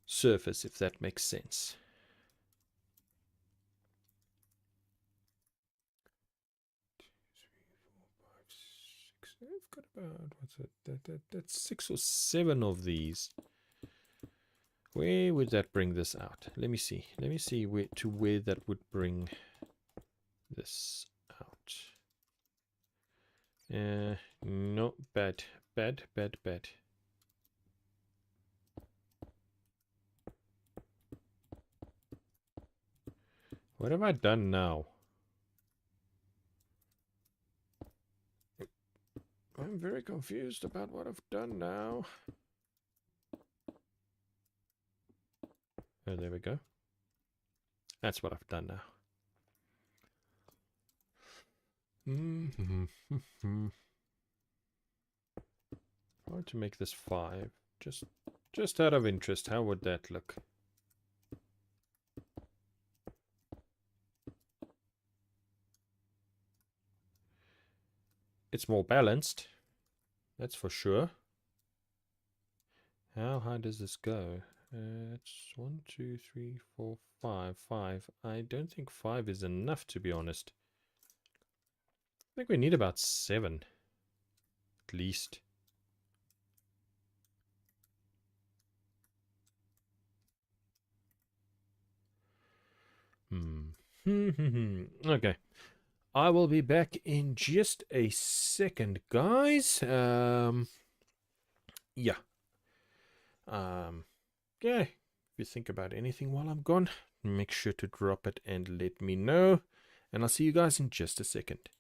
surface, if that makes sense. I've got about, what's it? That's 6 or 7 of these. Where would that bring this out? Let me see. Let me see where that would bring this out. No, bad. What have I done now? I'm very confused about what I've done now. Oh, there we go. That's what I've done now. Try to make this 5. Just out of interest, how would that look? It's more balanced, that's for sure. How high does this go? It's 1, 2, 3, 4, 5. 5. I don't think 5 is enough, to be honest. I think we need about 7, at least. Okay. I will be back in just a second, guys. Yeah. Yeah. If you think about anything while I'm gone, make sure to drop it and let me know. And I'll see you guys in just a second.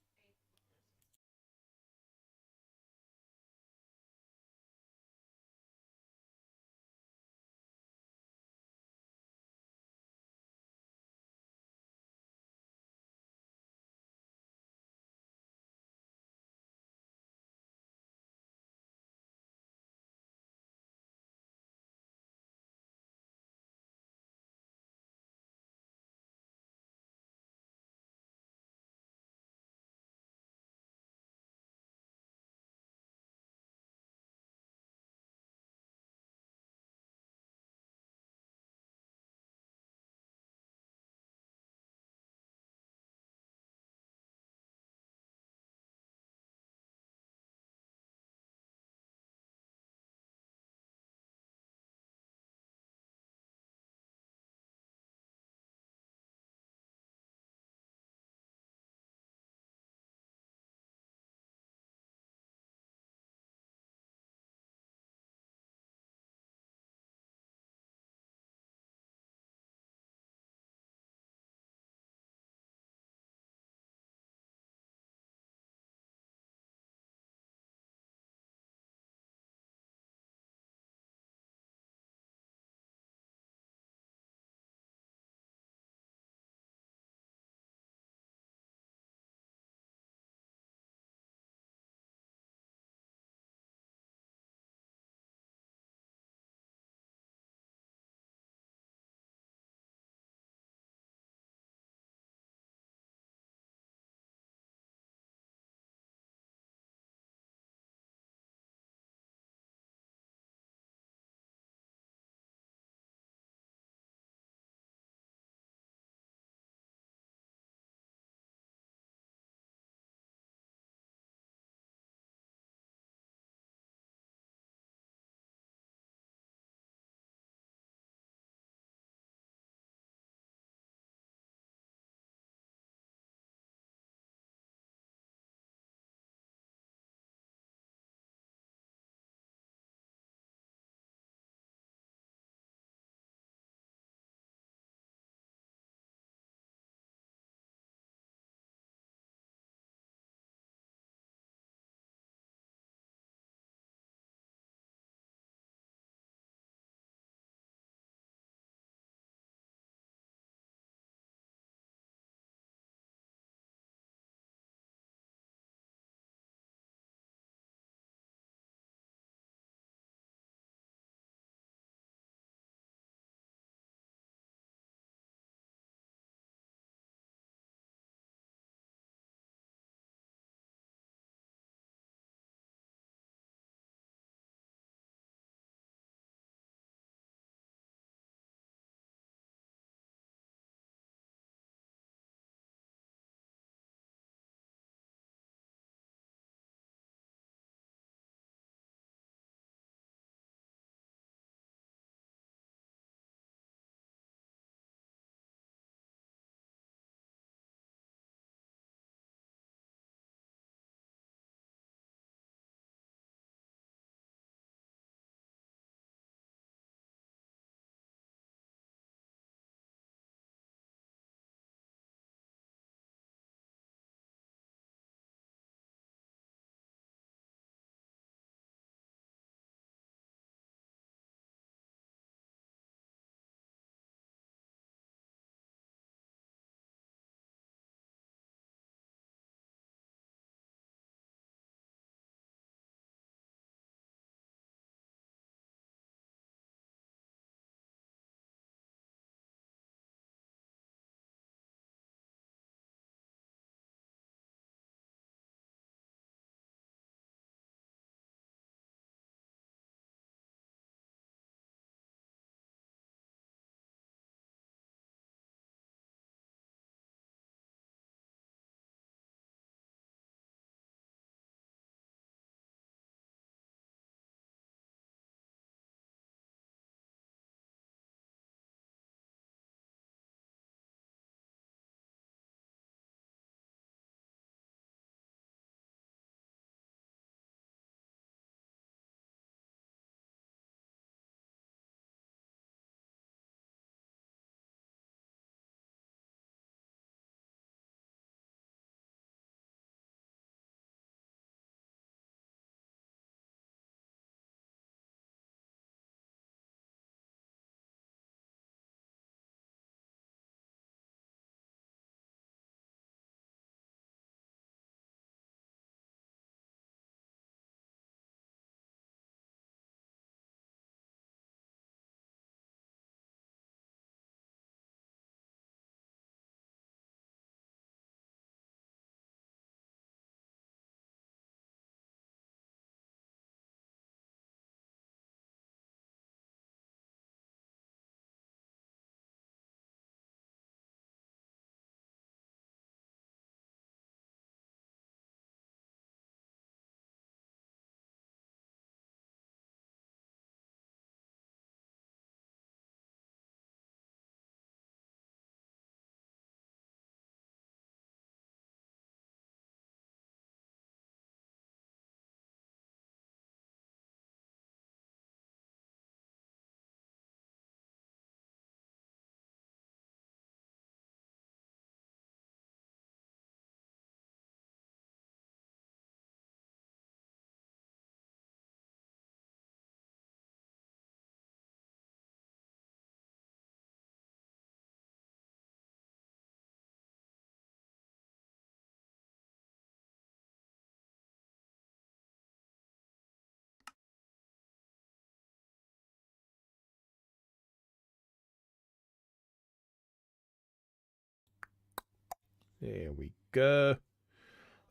There we go.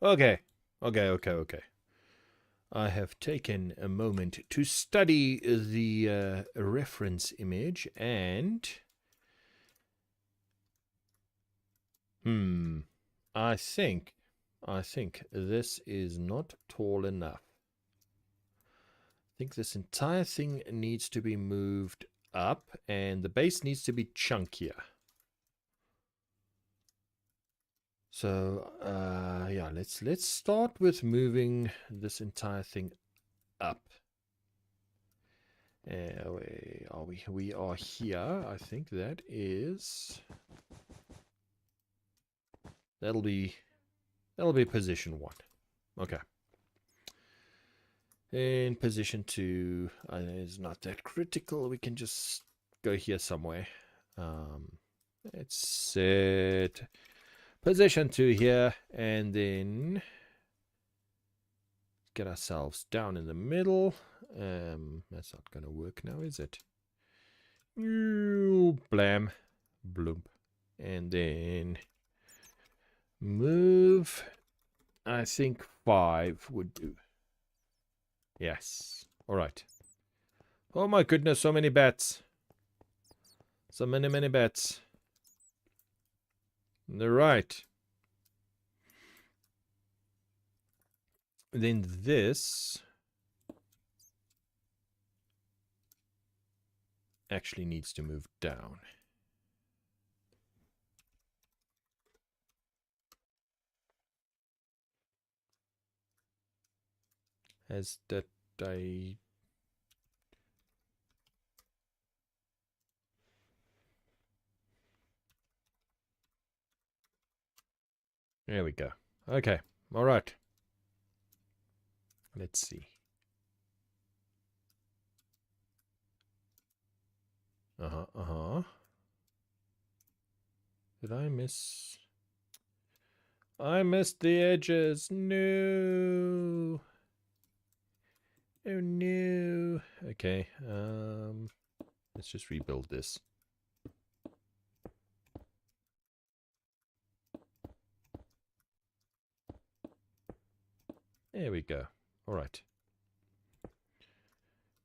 Okay. I have taken a moment to study the reference image and... I think this is not tall enough. I think this entire thing needs to be moved up and the base needs to be chunkier. So, yeah, let's start with moving this entire thing up. Where are we? We are here. I think that is... That'll be position 1. Okay. In position 2, it's not that critical. We can just go here somewhere. Let's set position 2 here, and then get ourselves down in the middle. That's not going to work now, is it? Blam. Bloop. And then move. I think 5 would do. Yes. All right. Oh my goodness, so many bats. So many bats. All right. Then this actually needs to move down. As that I... There we go. Okay. All right. Let's see. Did I miss? I missed the edges. No. Oh no. Okay. Let's just rebuild this. There we go. All right.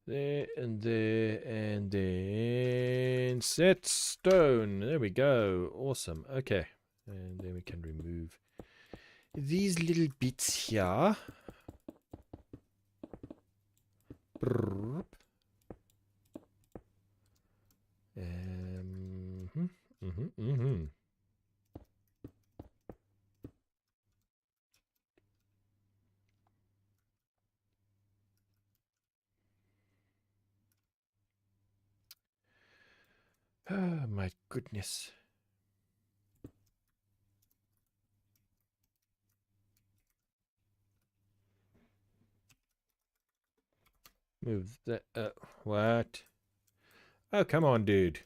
There and there and then set stone. There we go. Awesome. Okay. And then we can remove these little bits here. Oh my goodness. Move that. What? Oh, come on, dude.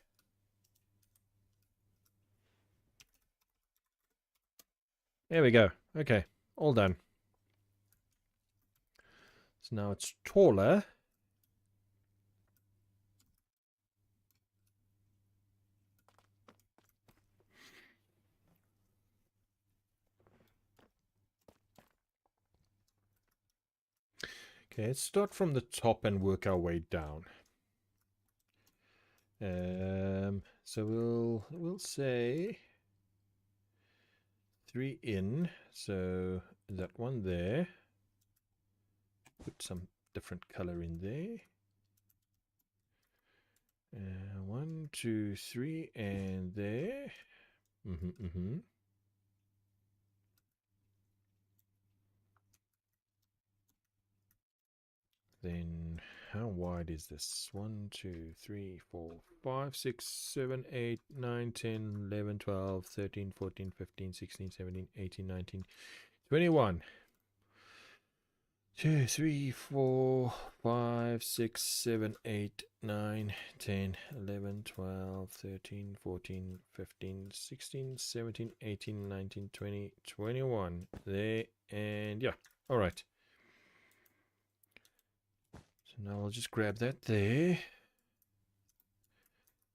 There we go. Okay, all done. So now it's taller. Okay, let's start from the top and work our way down. So we'll say 3 in. So that one there. Put some different color in there. 1, 2, 3, and there. Then how wide is this? 1, 2, 3, 4, 5, 6, 7, 8, 9, 10, 11, 12, 13, 14, 15, 16, 17, 18, 19, 21. 2, 3, 4, 5, 6, 7, 8, 9, 10, 11, 12, 13, 14, 15, 16, 17, 18, 19, 20, 21. There, and yeah, all right. So now I'll just grab that there.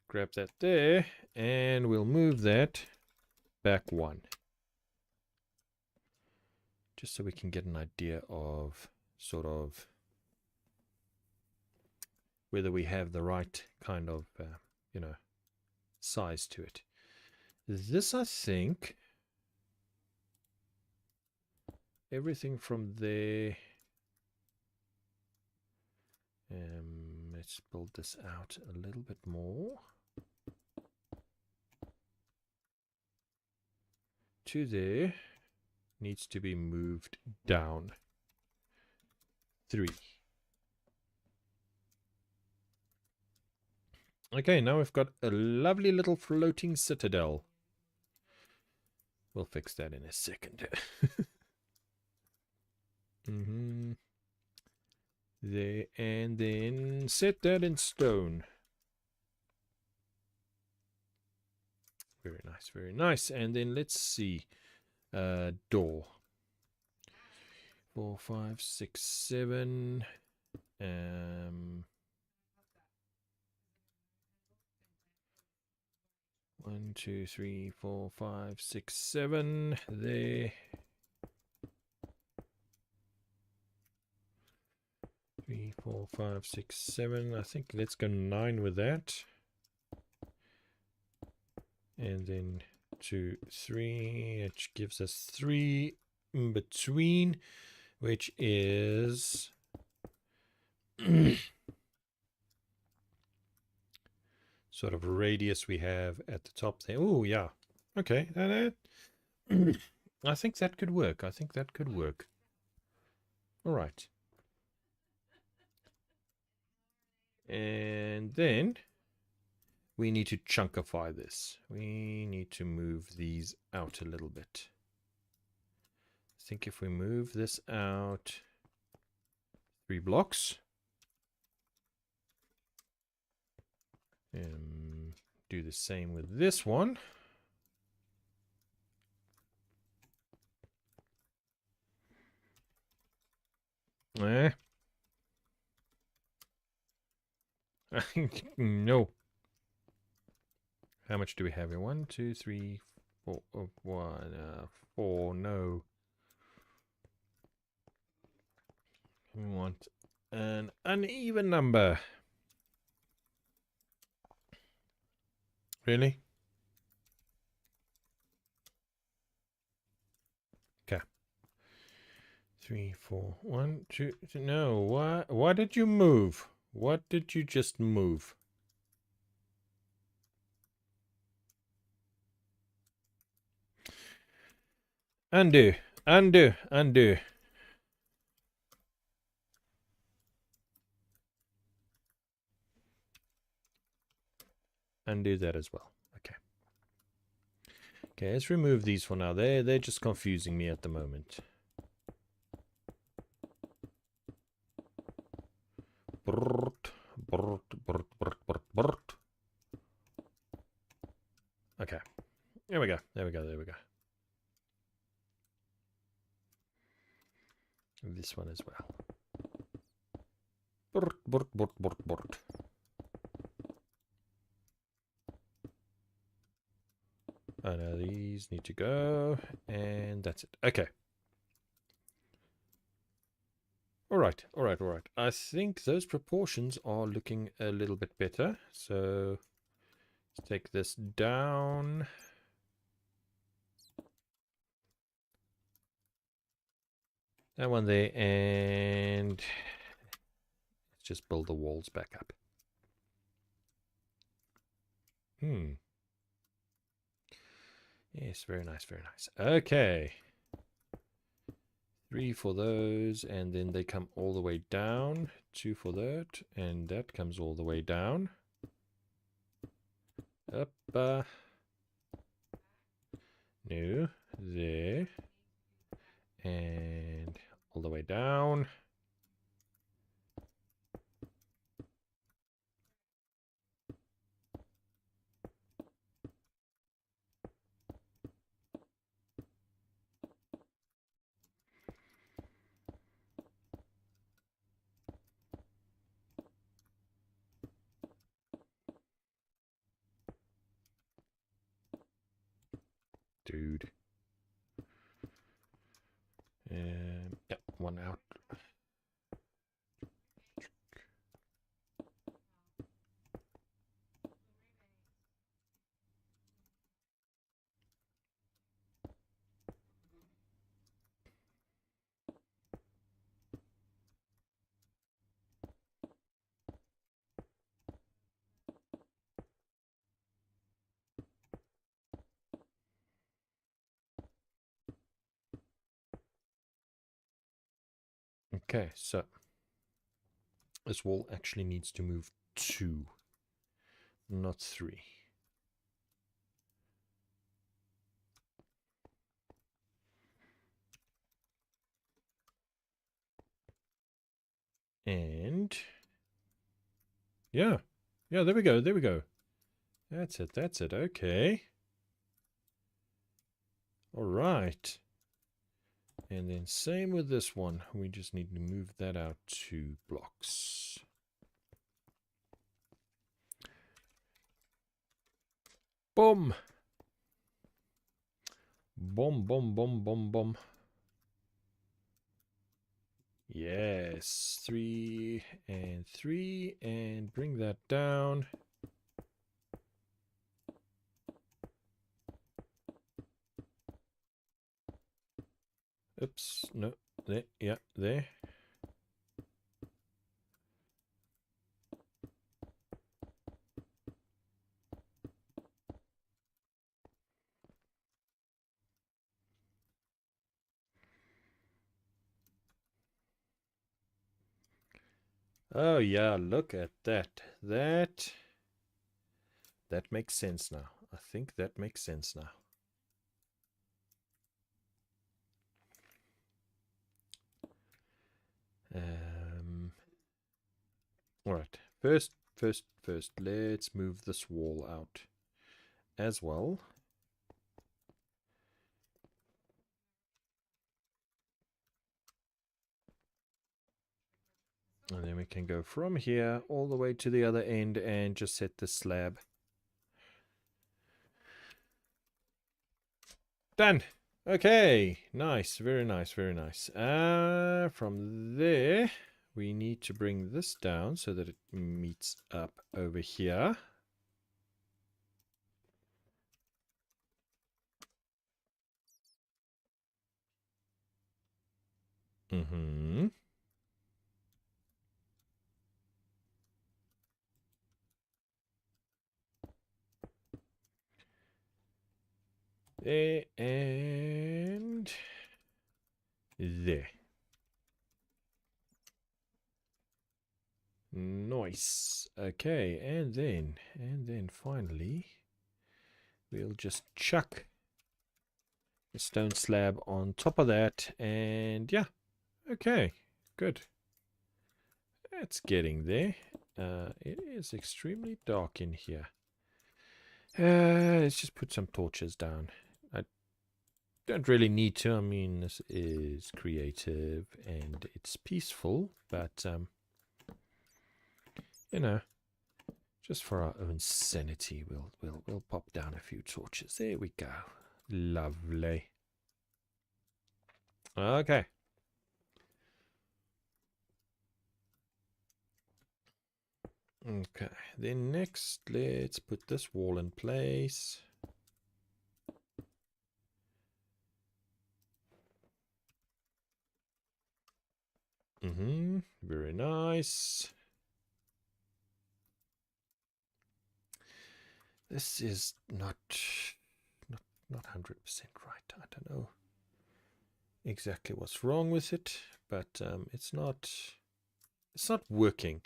Grab that there, and we'll move that back 1. just so we can get an idea of sort of whether we have the right kind of, you know, size to it. This, I think, everything from there. Let's build this out a little bit more. To there needs to be moved down 3. Okay, now we've got a lovely little floating citadel. We'll fix that in a second. There, and then set that in stone. Very nice, very nice. And then let's see. Door. 4, 5, 6, 7. 1, 2, 3, 4, 5, 6, 7. There. 3, 4, 5, 6, 7. I think let's go 9 with that. And then 2, 3, which gives us 3 in between, which is sort of radius we have at the top there. Oh, yeah. Okay. I think that could work. I think that could work. All right. And then we need to chunkify this. We need to move these out a little bit. I think if we move this out 3 blocks, do the same with this one. No. How much do we have here? 1, 2, 3, 4. 4. No. We want an uneven number. Really? Okay. 3, 4. 1, 2. No. Why did you move? What did you just move? Undo. Undo. Undo. Undo that as well. Okay. Okay, let's remove these for now. They're just confusing me at the moment. Okay. There we go. There we go. There we go. This one as well. Oh no, these need to go, and that's it. Okay. All right, all right, all right. I think those proportions are looking a little bit better. So let's take this down. That one there, and let's just build the walls back up. Yes, very nice, very nice. Okay. 3 for those, and then they come all the way down. 2 for that, and that comes all the way down. Up. No, there. And all the way down. Dude. that one out. Okay, so this wall actually needs to move 2, not 3. And yeah, there we go, That's it, okay. All right. And then same with this one. We just need to move that out 2 blocks. Boom. Boom, boom, boom, boom, boom. Yes, 3 and 3, and bring that down. Oops, no, there, yeah, there. Oh yeah, look at that. That makes sense now. I think that makes sense now. All right. First, let's move this wall out as well. And then we can go from here all the way to the other end and just set the slab. Done. Okay. Nice. Very nice. Very nice. From there, we need to bring this down so that it meets up over here. Mm-hmm. There and there. Nice. Okay, and then finally, we'll just chuck a stone slab on top of that, and yeah, okay, good. It's getting there. It is extremely dark in here. Let's just put some torches down. I don't really need to. I mean, this is creative and it's peaceful, but you know, just for our own sanity, we'll pop down a few torches. There we go. Lovely. Okay. Okay. Then next, let's put this wall in place. Very nice. This is not 100% right. I don't know exactly what's wrong with it, but it's not working.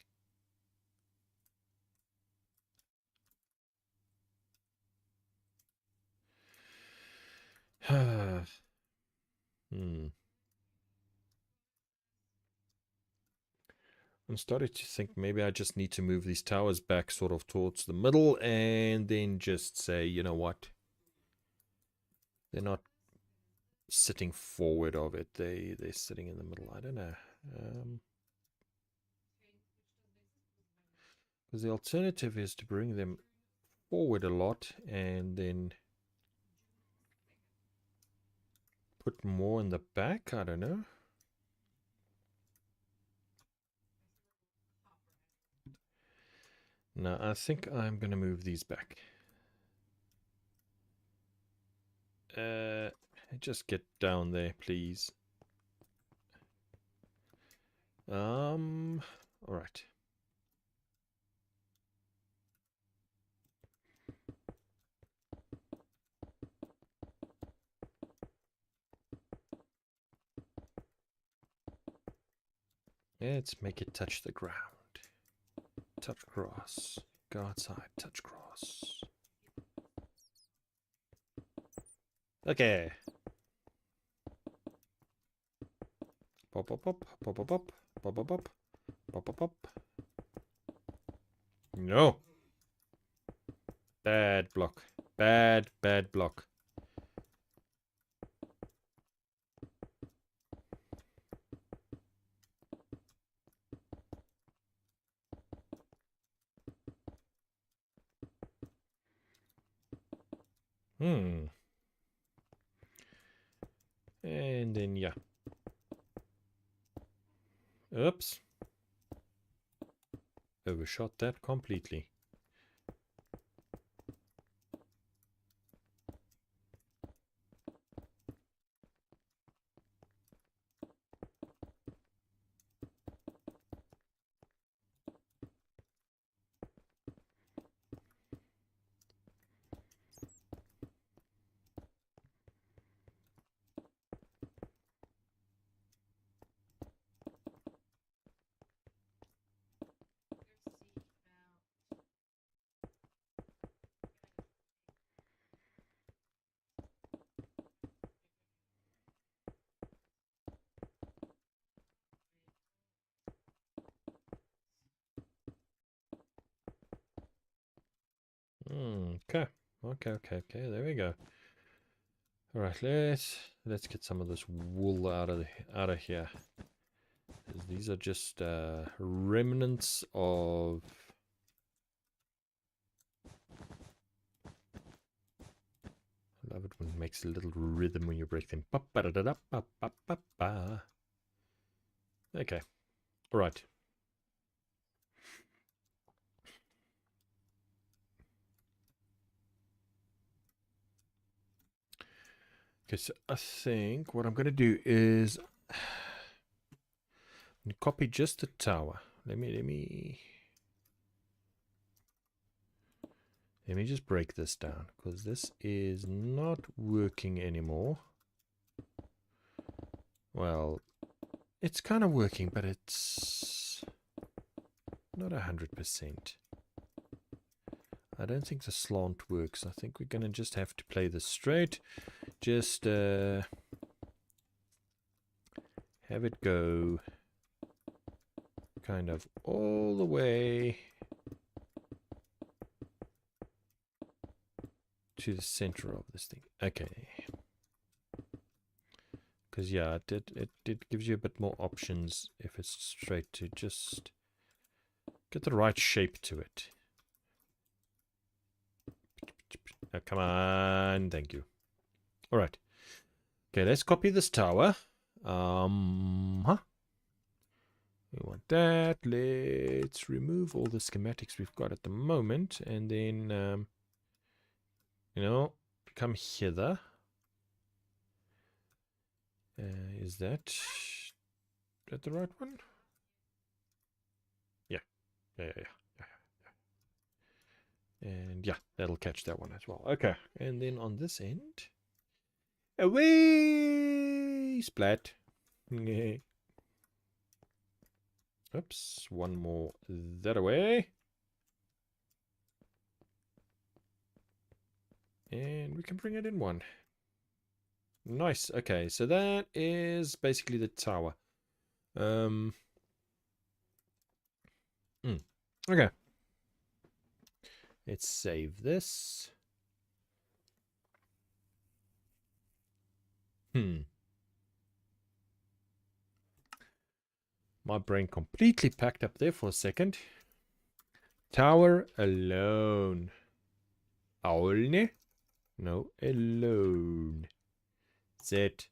I'm starting to think maybe I just need to move these towers back sort of towards the middle and then just say, you know what? They're not sitting forward of it. They're sitting in the middle. I don't know. Because the alternative is to bring them forward a lot and then put more in the back. I don't know. Now, I think I'm going to move these back. Just get down there, please. All right. Let's make it touch the ground. Touch grass. Go outside, touch grass. Okay. Pop, pop, pop, pop, pop, pop, pop, pop, pop, pop, pop, pop. No. Bad block. Bad block. And then, yeah. Oops. Overshot that completely. Okay. Okay. There we go. All right, let's get some of this wool out of here. These are just remnants of. I love it when it makes a little rhythm when you break them. Okay. All right. Okay, so I think what I'm going to do is copy just the tower. Let me just break this down because this is not working anymore. Well, it's kind of working, but it's not 100%. I don't think the slant works. I think we're going to just have to play this straight. Just have it go kind of all the way to the center of this thing. Okay. Because, yeah, it gives you a bit more options if it's straight to just get the right shape to it. Oh, come on. Thank you. All right. Okay, let's copy this tower. We want that. Let's remove all the schematics we've got at the moment. And then, come hither. Is that the right one? Yeah. And yeah, that'll catch that one as well. Okay. And then on this end. Away! Splat. Oops. One more that away. And we can bring it in one. Nice. Okay, so that is basically the tower. Okay. Let's save this. My brain completely packed up there for a second. Tower alone. Alone? No, alone. Set.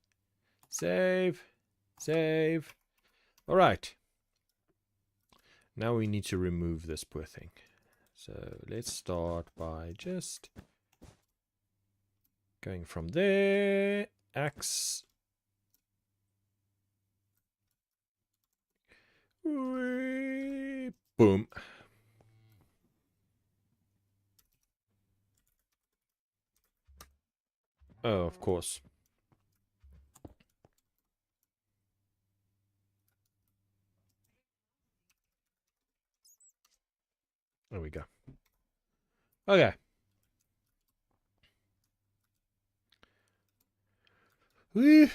Save. Save. All right. Now we need to remove this poor thing. So let's start by just going from there. Axe. Boom. Oh, of course. There we go. Okay. Whew.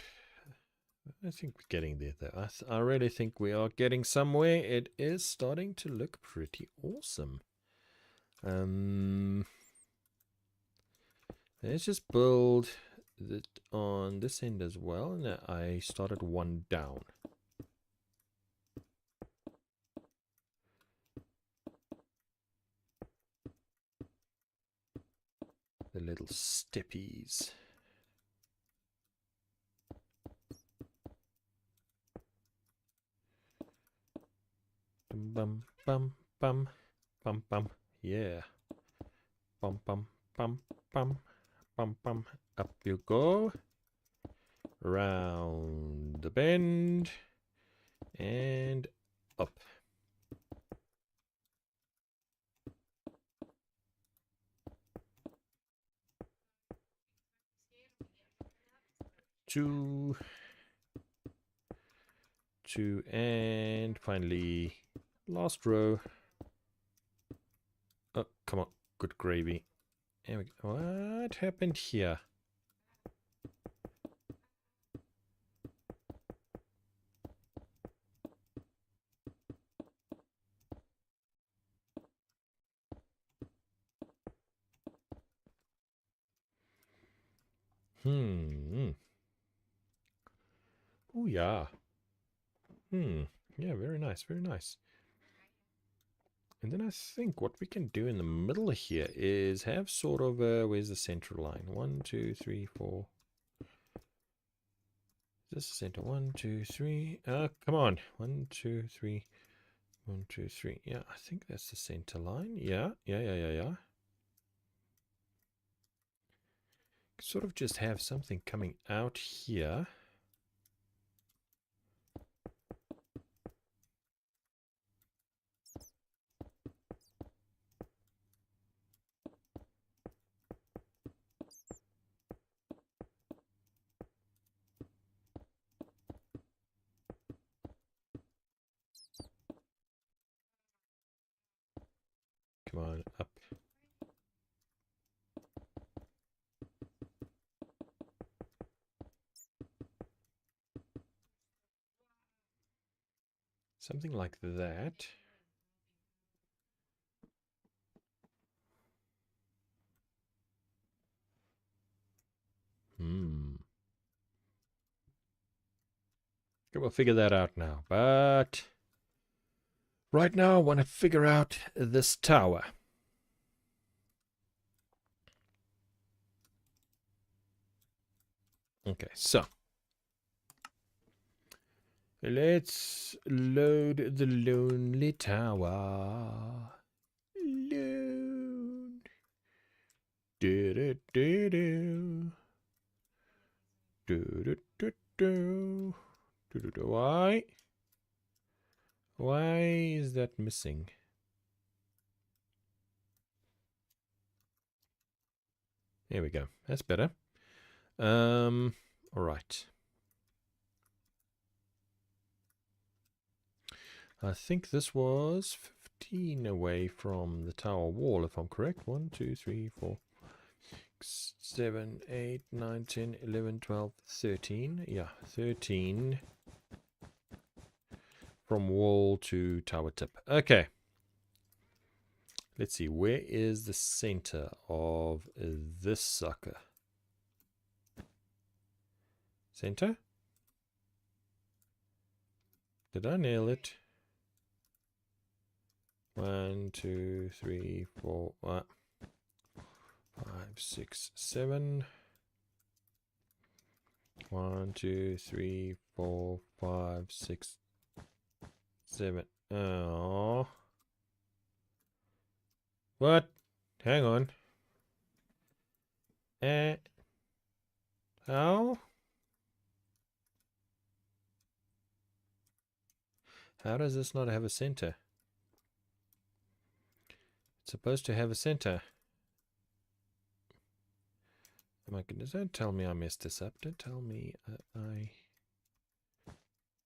I think we're getting there, though. I really think we are getting somewhere. It is starting to look pretty awesome. Let's just build it on this end as well. Now I started one down. The little steppies. Bum bum bum bum bum. Yeah. Bum bum bum bum bum bum. Up you go. Round the bend and up. Two, and finally last row. Oh, come on, good gravy. There we go. What happened here? Oh yeah. Yeah, very nice, very nice. And then I think what we can do in the middle here is have sort of a, where's the central line? 1, 2, 3, 4. Is this the center? 1, 2, 3. Come on. 1, 2, 3. 1, 2, 3. Yeah, I think that's the center line. Yeah. Sort of just have something coming out here. Come on, up. Something like that. Okay, we'll figure that out now. But right now I want to figure out this tower. Okay, so let's load the lonely tower. Load. Do do do do. Do do do do. Do do do. Why? Why is that missing? There we go. That's better. All right. I think this was 15 away from the tower wall, if I'm correct. 1, 2, 3, 4, 6, 7, 8, 9, 10, 11, 12, 13. Yeah, 13 from wall to tower tip. Okay. Let's see. Where is the center of this sucker? Center? Did I nail it? 1, 2, 3, 4, 5, 6, 7. 1, 2, 3, 4, 5, 6, 7. Oh. What? Hang on. How? How does this not have a center? It's supposed to have a center. Oh my goodness, don't tell me I messed this up. Don't tell me I...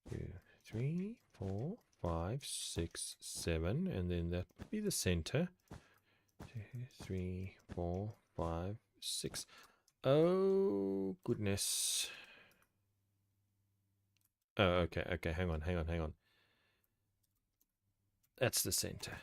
2, 3, 4, 5, 6, 7, and then that would be the center. 2, 3, 4, 5, 6. Oh, goodness. Oh, okay, okay, hang on. That's the center.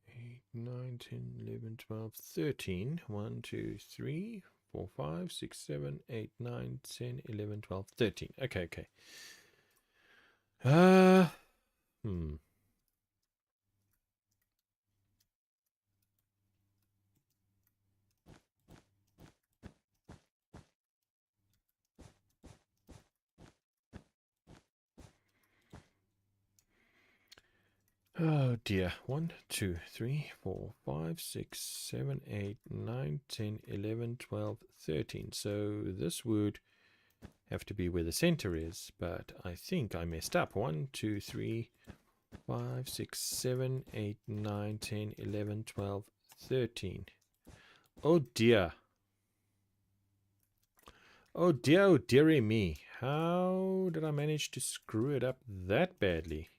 8, 9, 10, 11, 12, 13. 1, 2, 3, 4, 5, 6, 7, 8, 9, 10, 11, 12, 13. Okay. Oh dear. 1, 2, 3, 4, 5, 6, 7, 8, 9, 10, 11, 12, 13. So this would have to be where the center is, but I think I messed up. 1, 2, 3, 5, 6, 7, 8, 9, 10, 11, 12, 13. Oh dear. Oh dear, oh dearie me. How did I manage to screw it up that badly?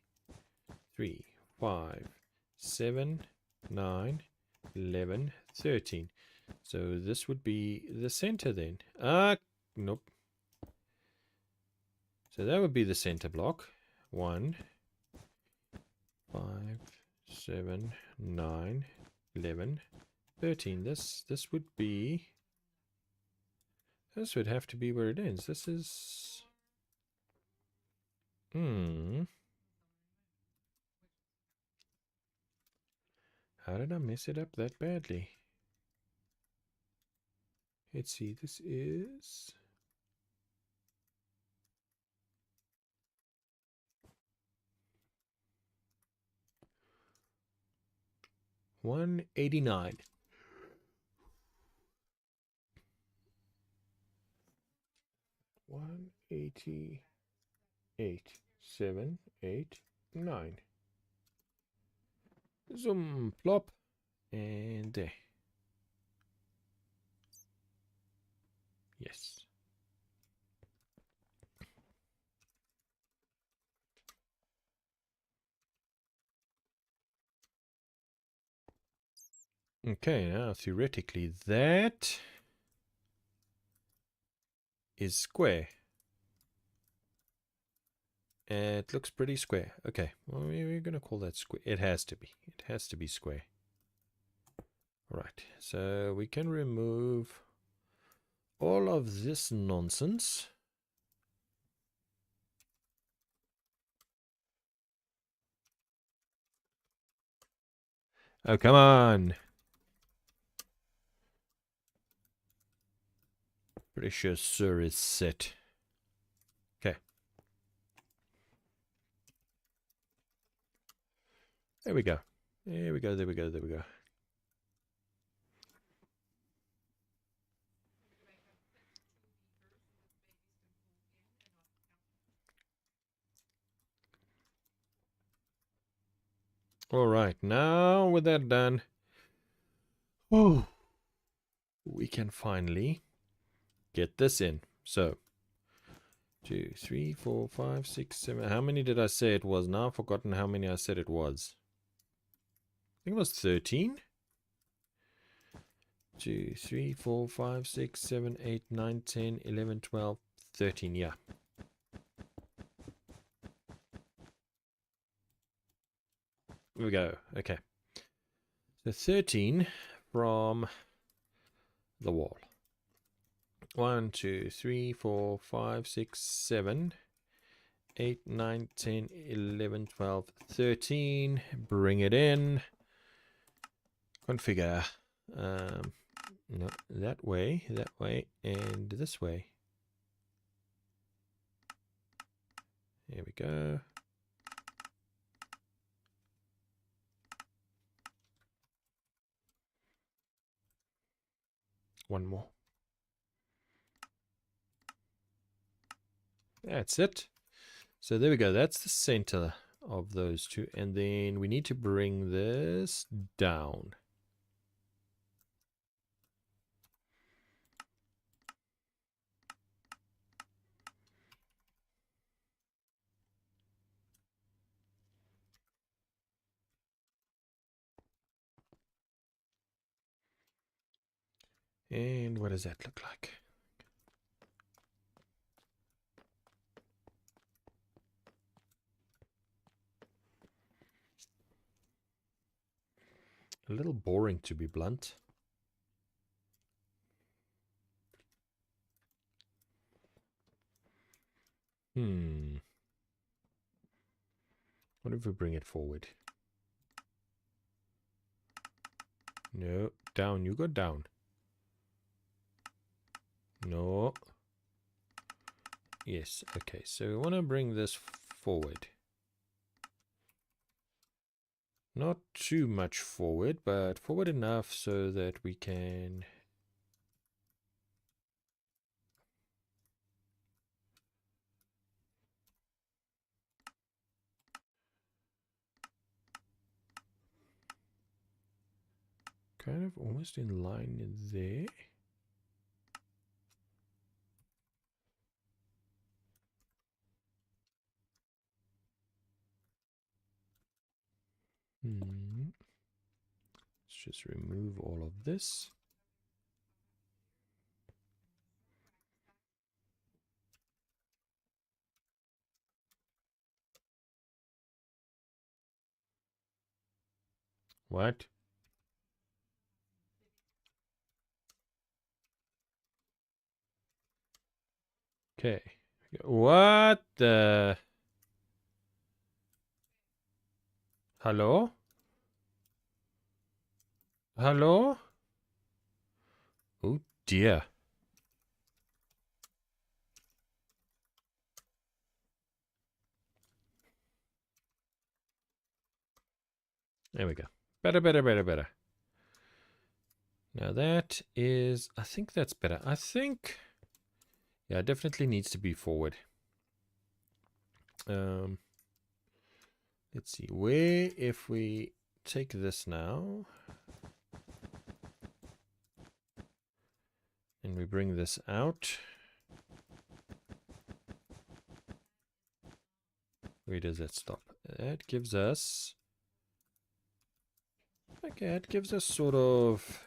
3, 5, 7, 9, 11, 13. So this would be the center then. Nope. So that would be the center block. 1, 5, 7, 9, 11, 13. This would be... This would have to be where it ends. This is... How did I mess it up that badly? Let's see, this is... 189. 188, 7, 8, 9. Zoom, plop, and there. Yes. Okay, now theoretically that is square. It looks pretty square. Okay, well, we're going to call that square. It has to be. It has to be square. All right, so we can remove all of this nonsense. Oh, come on. Pretty sure Sir is set. Okay. There we go. There we go. All right, now with that done, we can finally get this in. So, 2, 3, 4, 5, 6, 7. How many did I say it was? Now I've forgotten how many I said it was. I think it was 13. 2, 3, 4, 5, 6, 7, 8, 9, 10, 11, 12, 13. Yeah. Here we go. Okay. So 13 from the wall. 1, 2, 3, 4, 5, 6, 7, 8, 9, 10, 11, 12, 13. Bring it in. Configure. No, that way, and this way. Here we go. One more. That's it. So there we go. That's the center of those two. And then we need to bring this down. And what does that look like? A little boring, to be blunt. What if we bring it forward? No, down. You go down. No. Yes, okay. So we want to bring this forward. Not too much forward, but forward enough so that we can... kind of almost in line there. Let's just remove all of this. What? Okay. What the... Hello? Hello? Oh dear. There we go. Better, better, better, better. Now that is... I think that's better. I think... Yeah, it definitely needs to be forward. Let's see. Where if we take this now... and we bring this out... where does that stop? That gives us... okay, it gives us sort of...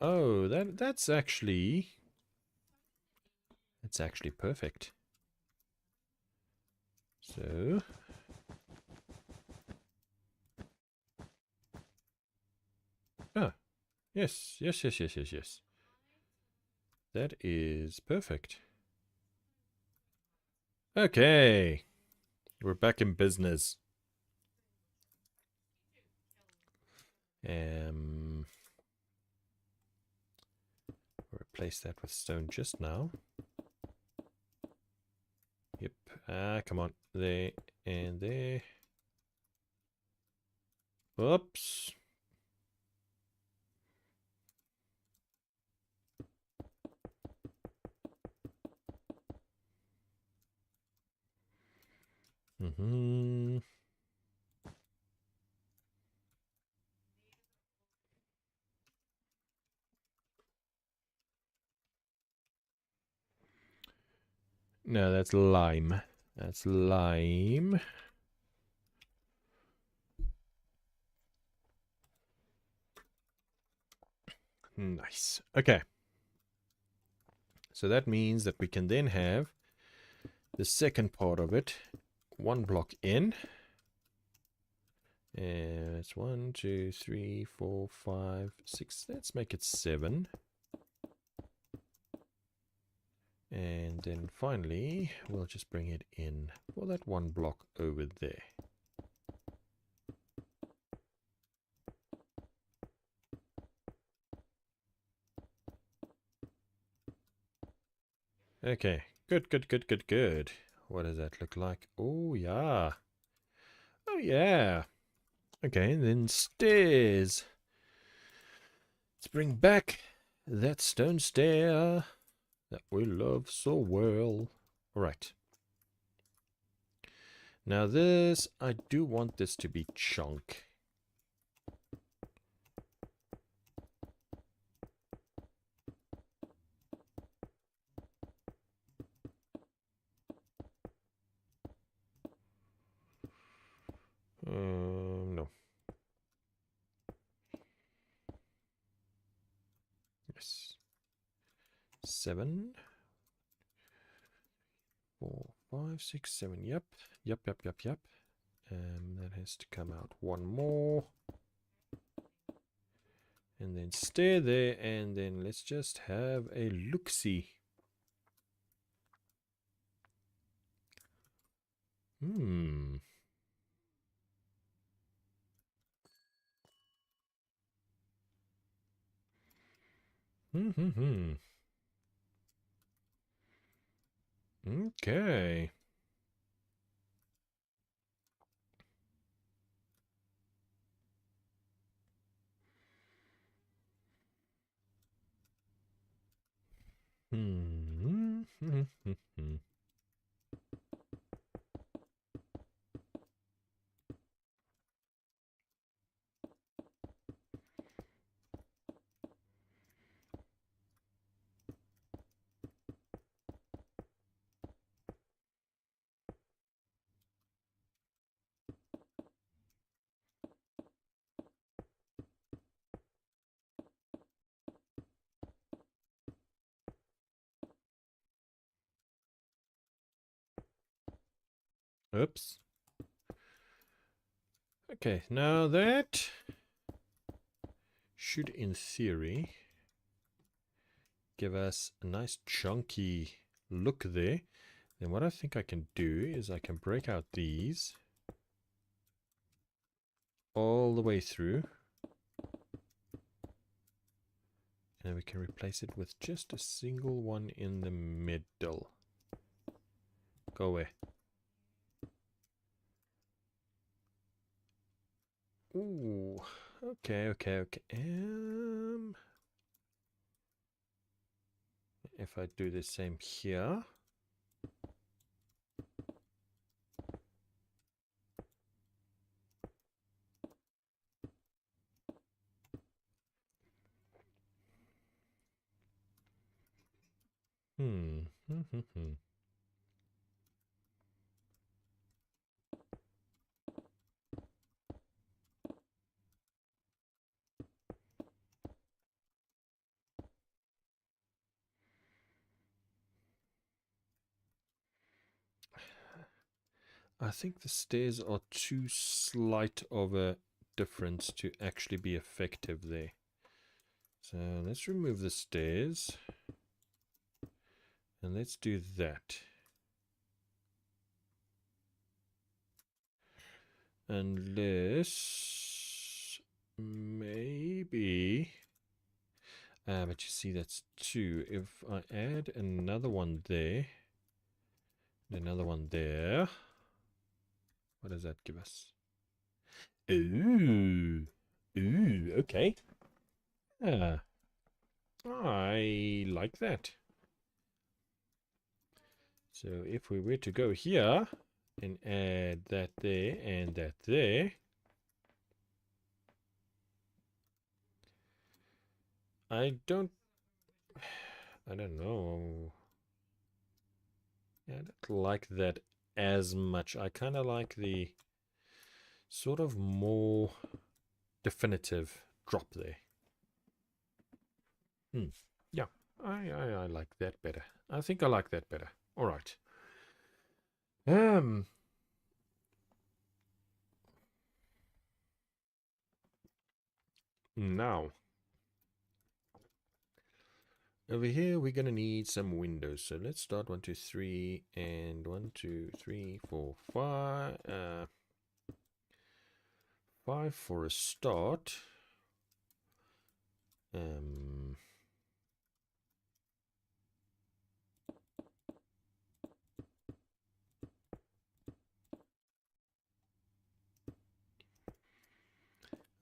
oh, that's actually... that's actually perfect. So... ah, yes, yes, yes, yes, yes, yes. That is perfect. Okay. We're back in business. Replace that with stone just now. Yep. Ah, come on. There and there. Oops. Mm-hmm. No, that's lime. That's lime. Nice. Okay. So that means that we can then have the second part of it, one block in. And it's 1, 2, 3, 4, 5, 6. Let's make it 7. And then finally, we'll just bring it in for that one block over there. Okay, good, good, good, good, good. What does that look like? Oh, yeah. Oh, yeah. Okay, and then stairs. Let's bring back that stone stair that we love so well. All right. Now this, I do want this to be chunk. No. Yes. 7, 4, 5, 6, 7. Yep. Yep. That has to come out one more. And then stay there, and then let's just have a look-see. Hmm. Okay. Oops. Okay, now that should, in theory, give us a nice chunky look there. Then what I think I can do is I can break out these all the way through. And then we can replace it with just a single one in the middle. Go away. Ooh, okay. If I do the same here. I think the stairs are too slight of a difference to actually be effective there. So let's remove the stairs. And let's do that. Unless maybe... but you see that's 2. If I add another one there, and another one there, what does that give us? Ooh, okay. I like that. So if we were to go here and add that there and that there, I don't know. Yeah, I don't like that as much. I kind of like the sort of more definitive drop there. Yeah, I like that better. I think I like that better. All right. Now, over here we're gonna need some windows. So let's start 1, 2, 3, and 1, 2, 3, 4, 5. 5 for a start.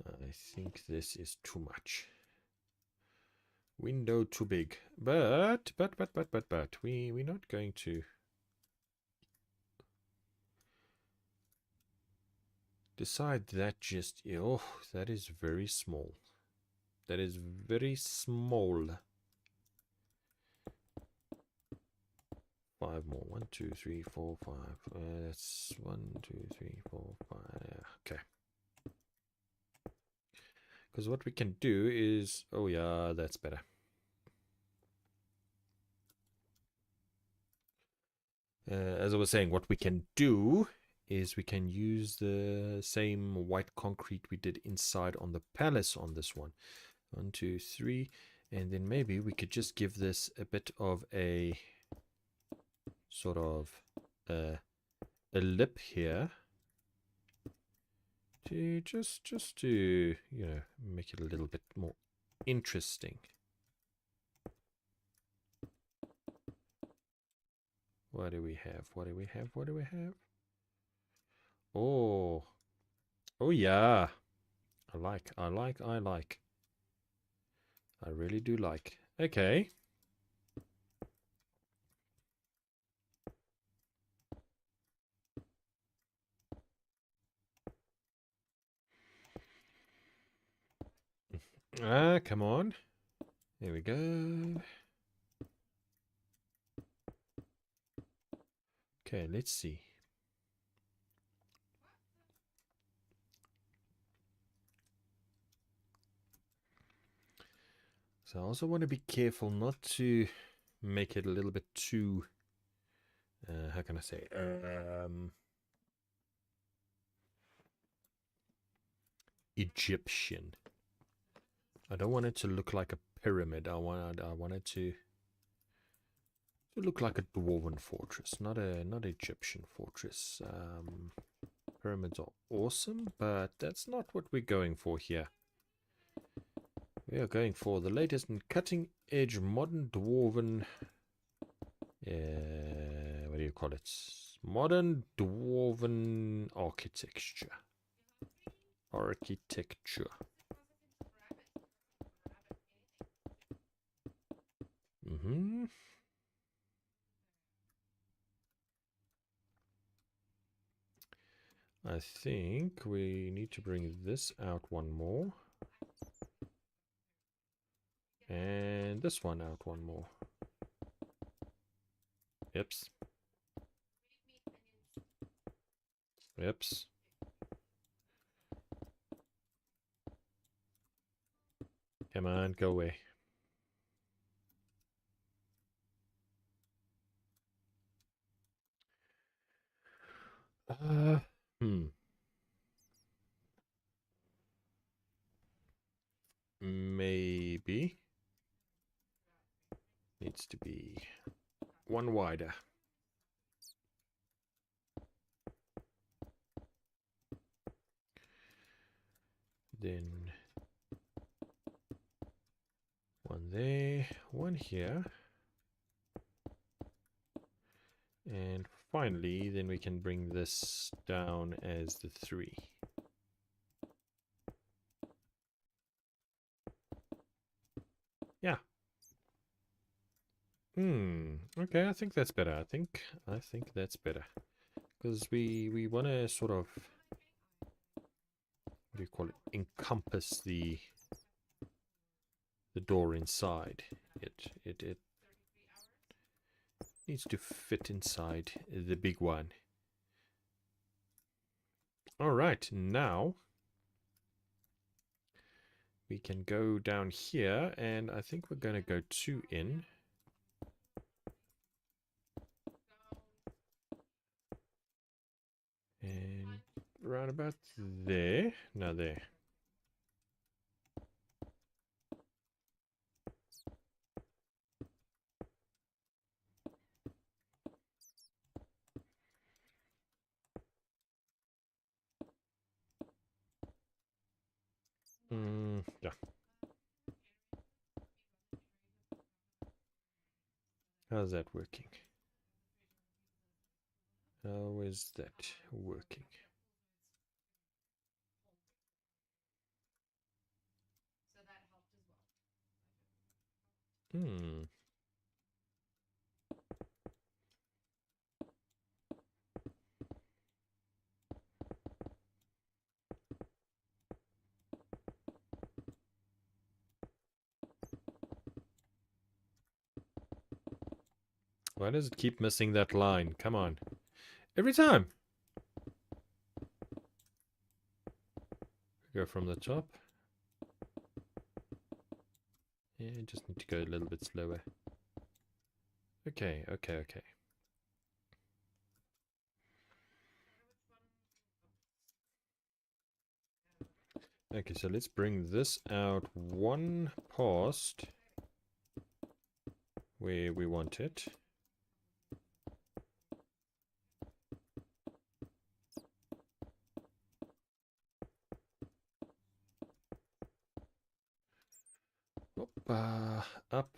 I think this is too much. Window too big. But we're not going to decide that just... Oh, that is very small. That is very small. 5 more. 1, 2, 3, 4, 5. That's 1, 2, 3, 4, 5. Okay. Because what we can do is... Oh, yeah, that's better. As I was saying, what we can do is we can use the same white concrete we did inside on the palace on this one. 1, 2, 3. And then maybe we could just give this a bit of a sort of a lip here. To just to, you know, make it a little bit more interesting. What do we have? What do we have? What do we have? Oh. Oh, yeah. I like. I really do like. Okay. Ah, come on. There we go. Okay, let's see. So I also want to be careful not to make it a little bit too, how can I say, Egyptian. I don't want it to look like a pyramid. I want it to look like a dwarven fortress, not Egyptian fortress. Pyramids are awesome, but that's not what we're going for here. We are going for the latest and cutting edge modern dwarven, what do you call it? Modern dwarven architecture. Mm-hmm. I think we need to bring this out one more. And this one out one more. Oops. Oops. Come on, go away. Hmm. Maybe. Needs to be one wider. Then one there, one here. And finally, then we can bring this down as the 3. Yeah. Okay, I think that's better. I think that's better. Because we want to sort of, what do you call it, encompass the door inside. It needs to fit inside the big one. All right, now we can go down here, and I think we're going to go 2 in. And right about there. Now there. Yeah. How's that working? How is that working? Hmm. Why does it keep missing that line? Come on. Every time. Go from the top. Yeah, just need to go a little bit slower. Okay, okay, okay. Okay, so let's bring this out one past where we want it. Up.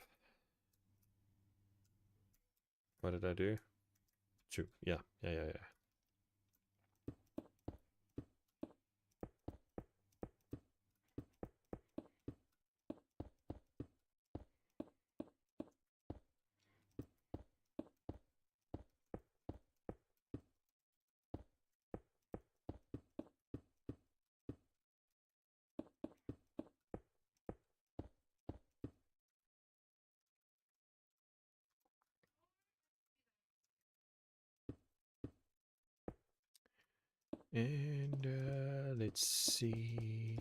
What did I do? 2. Yeah. And let's see.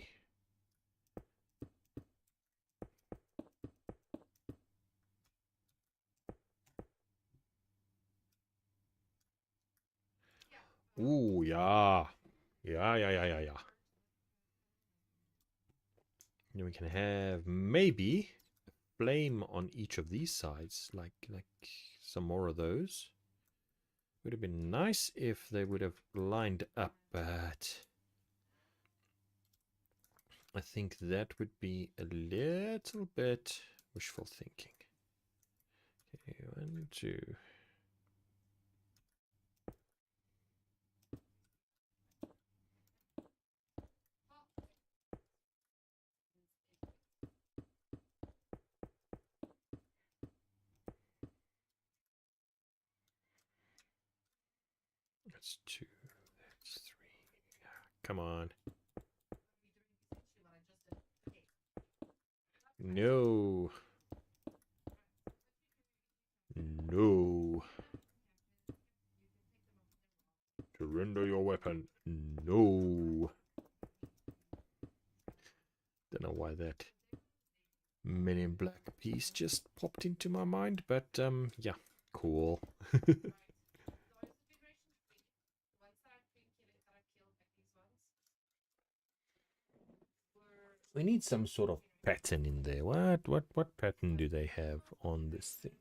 Ooh, yeah. Yeah. Then we can have maybe flame on each of these sides, like some more of those. Would have been nice if they would have lined up, but I think that would be a little bit wishful thinking. Okay, 1, 2. That's 2. That's 3. Come on. No. No. Surrender your weapon. No. Don't know why that Men in Black piece just popped into my mind, but yeah, cool. We need some sort of pattern in there. What pattern do they have on this thing?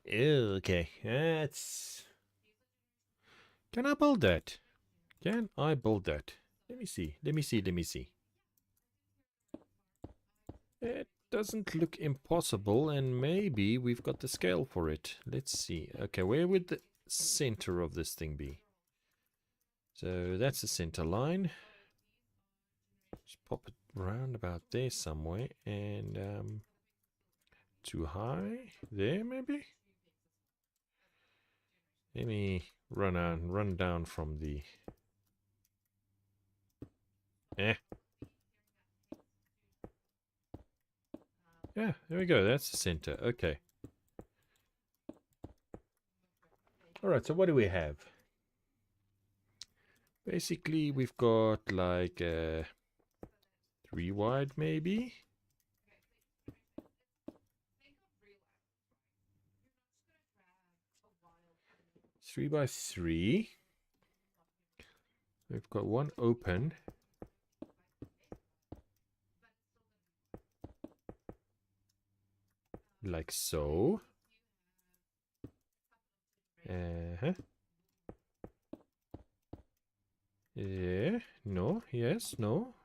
Okay, that's... Can I build that? Can I build that? Let me see. It doesn't look impossible, and maybe we've got the scale for it. Let's see. Okay, where would the center of this thing be? So that's the center line. Just pop it round about there somewhere, and too high there maybe. Let me run down from the... Yeah, there we go. That's the center. Okay. All right. So what do we have? Basically, we've got like 3 wide maybe. 3 by 3. We've got one open. Like so. Uh-huh. Yeah. No. Yes. No.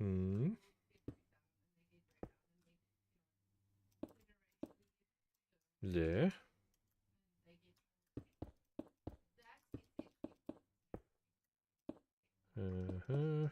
Hmm. There. Okay.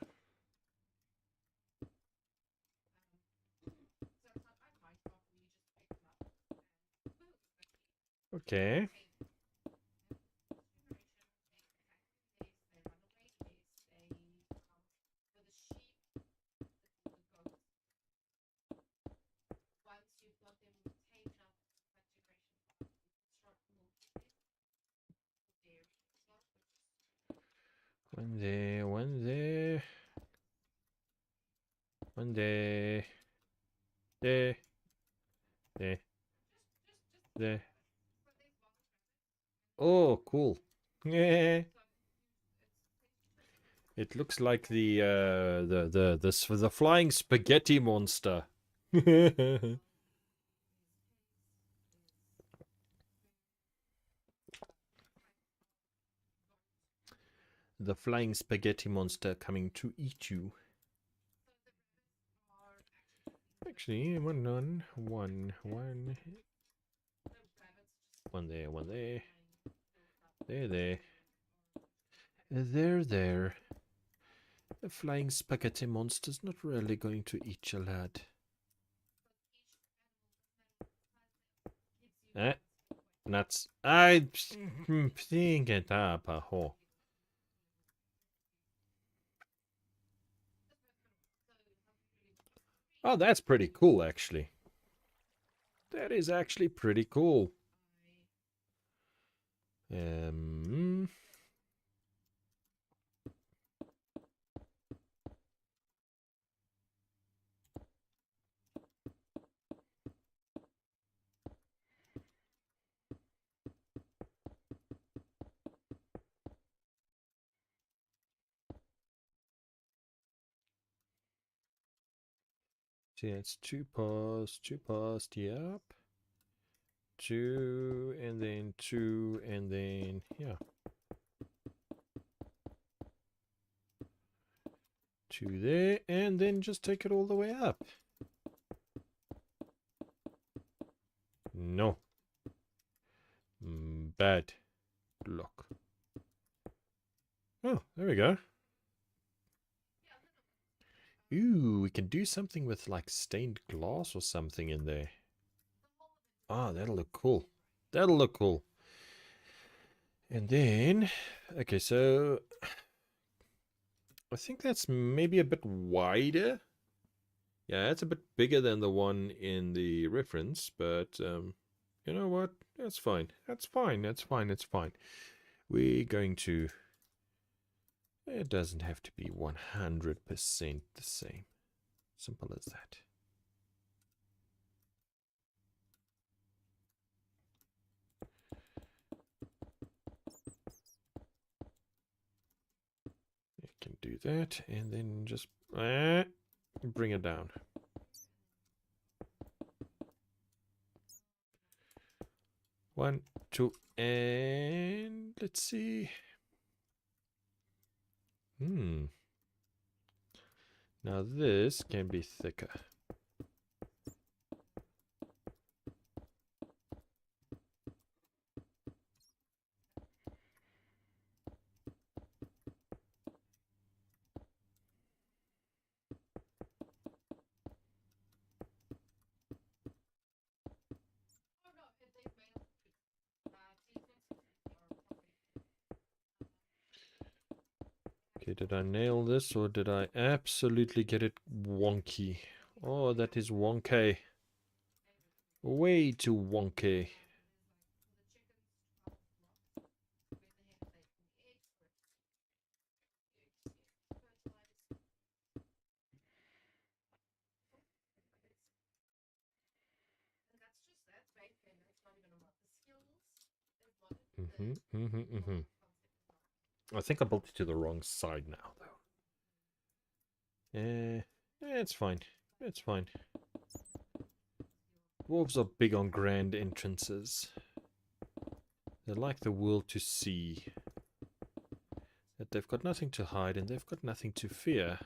One day, one day, one day, day, day, day. Oh, cool. Yeah. It looks like the flying spaghetti monster. The flying spaghetti monster coming to eat you. Actually, one there, one there. There. There. The flying spaghetti monster's not really going to eat your lad. Nuts. I think it up a hole. Oh, that's pretty cool, actually. That is actually pretty cool. See, it's two past, yep. Two, and then, yeah. Two there, and then just take it all the way up. No. Bad luck. Oh, there we go. Ooh, we can do something with like stained glass or something in there. Ah, that'll look cool. That'll look cool. And then, okay, so I think that's maybe a bit wider. Yeah, it's a bit bigger than the one in the reference, but you know what? That's fine. That's fine. That's fine. It's fine. We're going to... It doesn't have to be 100% the same. Simple as that. You can do that, and then just bring it down. One, two, and let's see. Now this can be thicker. Okay, did I nail this or did I absolutely get it wonky? Oh, that is wonky. Way too wonky. I think I built it to the wrong side now, though. It's fine. It's fine. Dwarves are big on grand entrances. They like the world to see. That they've got nothing to hide and they've got nothing to fear.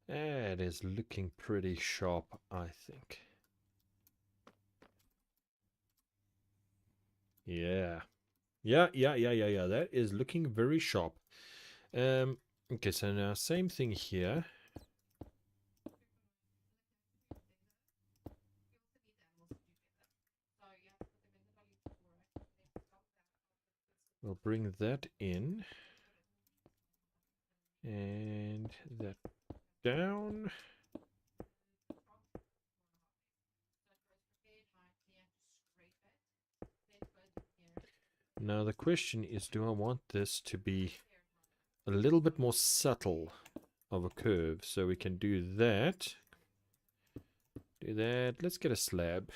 It is looking pretty sharp, I think. Yeah. Yeah. That is looking very sharp. Okay, so now same thing here. We'll bring that in. And that down. Now the question is, do I want this to be a little bit more subtle of a curve? So we can do that. Do that. Let's get a slab.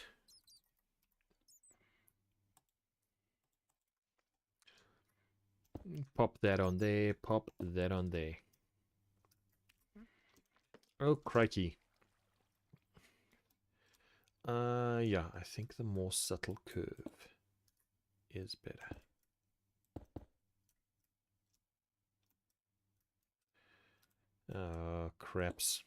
Pop that on there. Pop that on there. Oh, crikey. Yeah, I think the more subtle curve is better. Craps.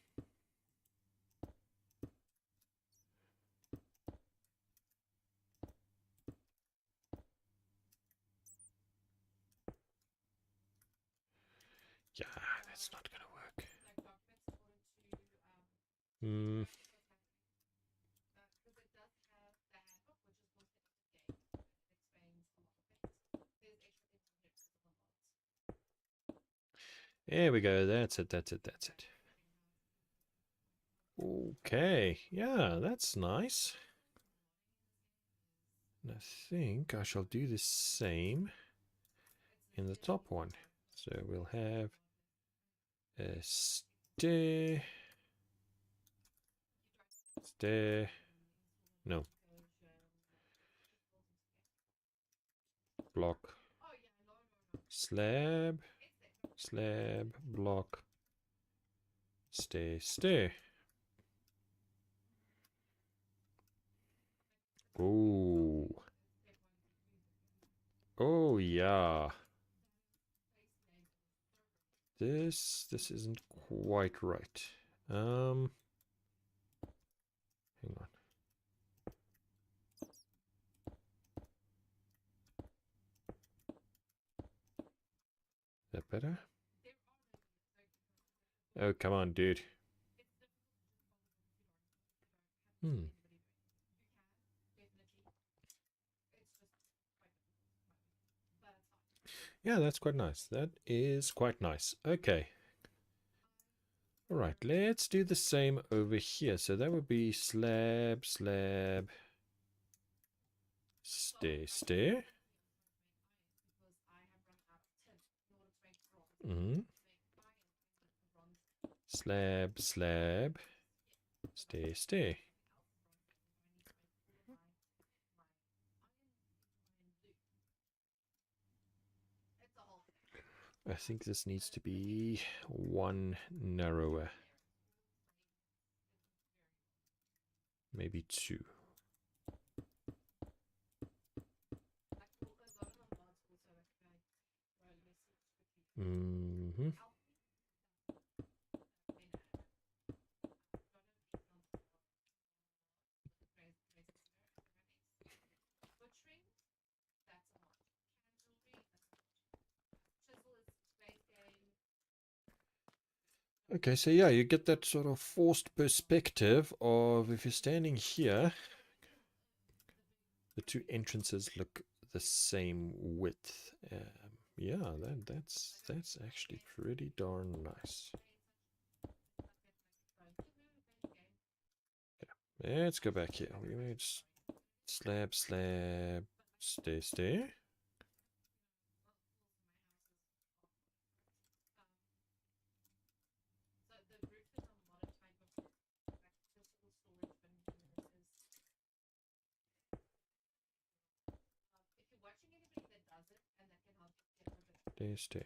Yeah, that's not gonna work. Hmm. There we go. That's it. That's it. That's it. Okay. Yeah, that's nice. And I think I shall do the same in the top one. So we'll have a stair. Stair. No. Block. Slab. Slab. Block. Stair. Stair. Ooh. Oh, yeah. This isn't quite right. Hang on. Is that better? Oh, come on, dude. Hmm. Yeah, that's quite nice. That is quite nice. Okay. All right, let's do the same over here. So that would be slab, slab, stair, stair. Slab, slab, stair, stair. I think this needs to be one narrower. Maybe two. Mm-hmm. Okay, so yeah, you get that sort of forced perspective of if you're standing here, the two entrances look the same width. Yeah, that's actually pretty darn nice. Okay, let's go back here. We made slab, slab, stair, stair. Stair, stair.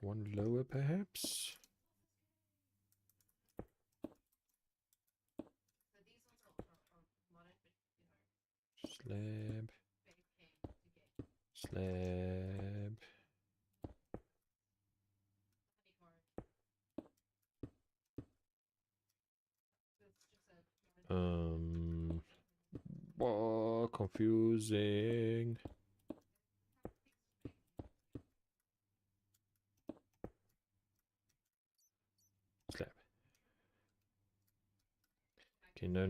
One lower, perhaps? Slab. Slab. Oh, confusing. Slab. Okay, no.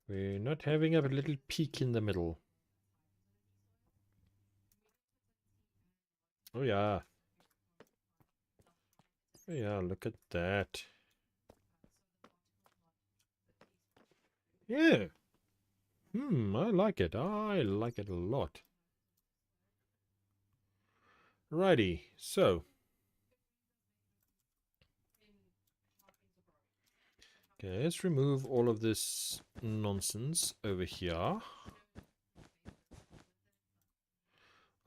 We're not having a little peak in the middle. Oh yeah. Oh yeah, look at that. Yeah. I like it. I like it a lot. Righty, so. Okay, let's remove all of this nonsense over here.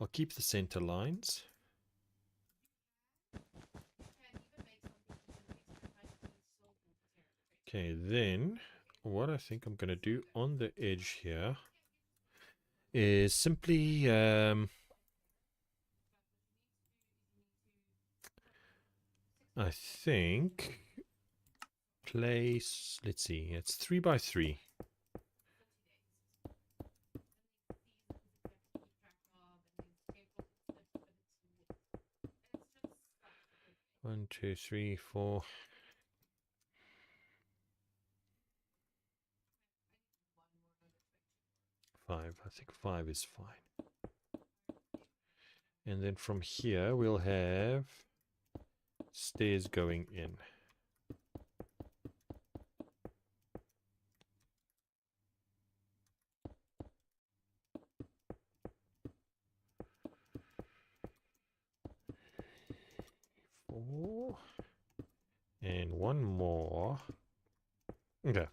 I'll keep the center lines. Okay, then what I think I'm going to do on the edge here is simply I think place, let's see, it's 3 by 3. One, two, three, 4. 5. I think 5 is fine. And then from here we'll have stairs going in. Four. And one more. Okay.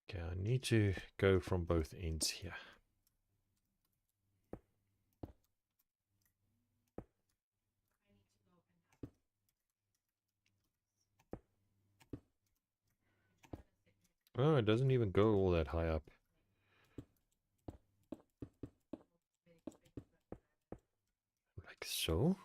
Okay, I need to go from both ends here. Oh, it doesn't even go all that high up. Like so.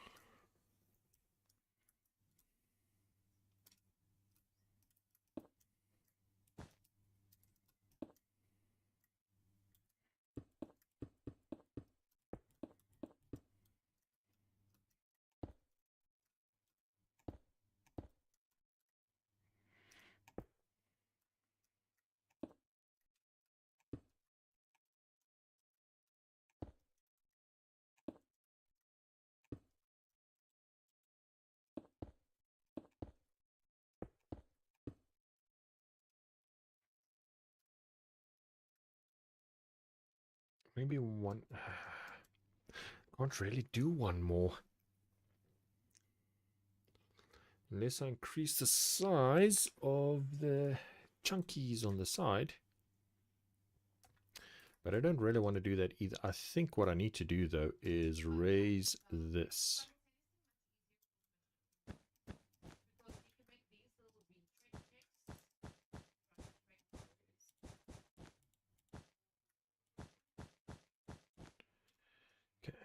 Maybe one. Can't really do one more. Unless I increase the size of the chunkies on the side. But I don't really want to do that either. I think what I need to do though is raise this. Okay.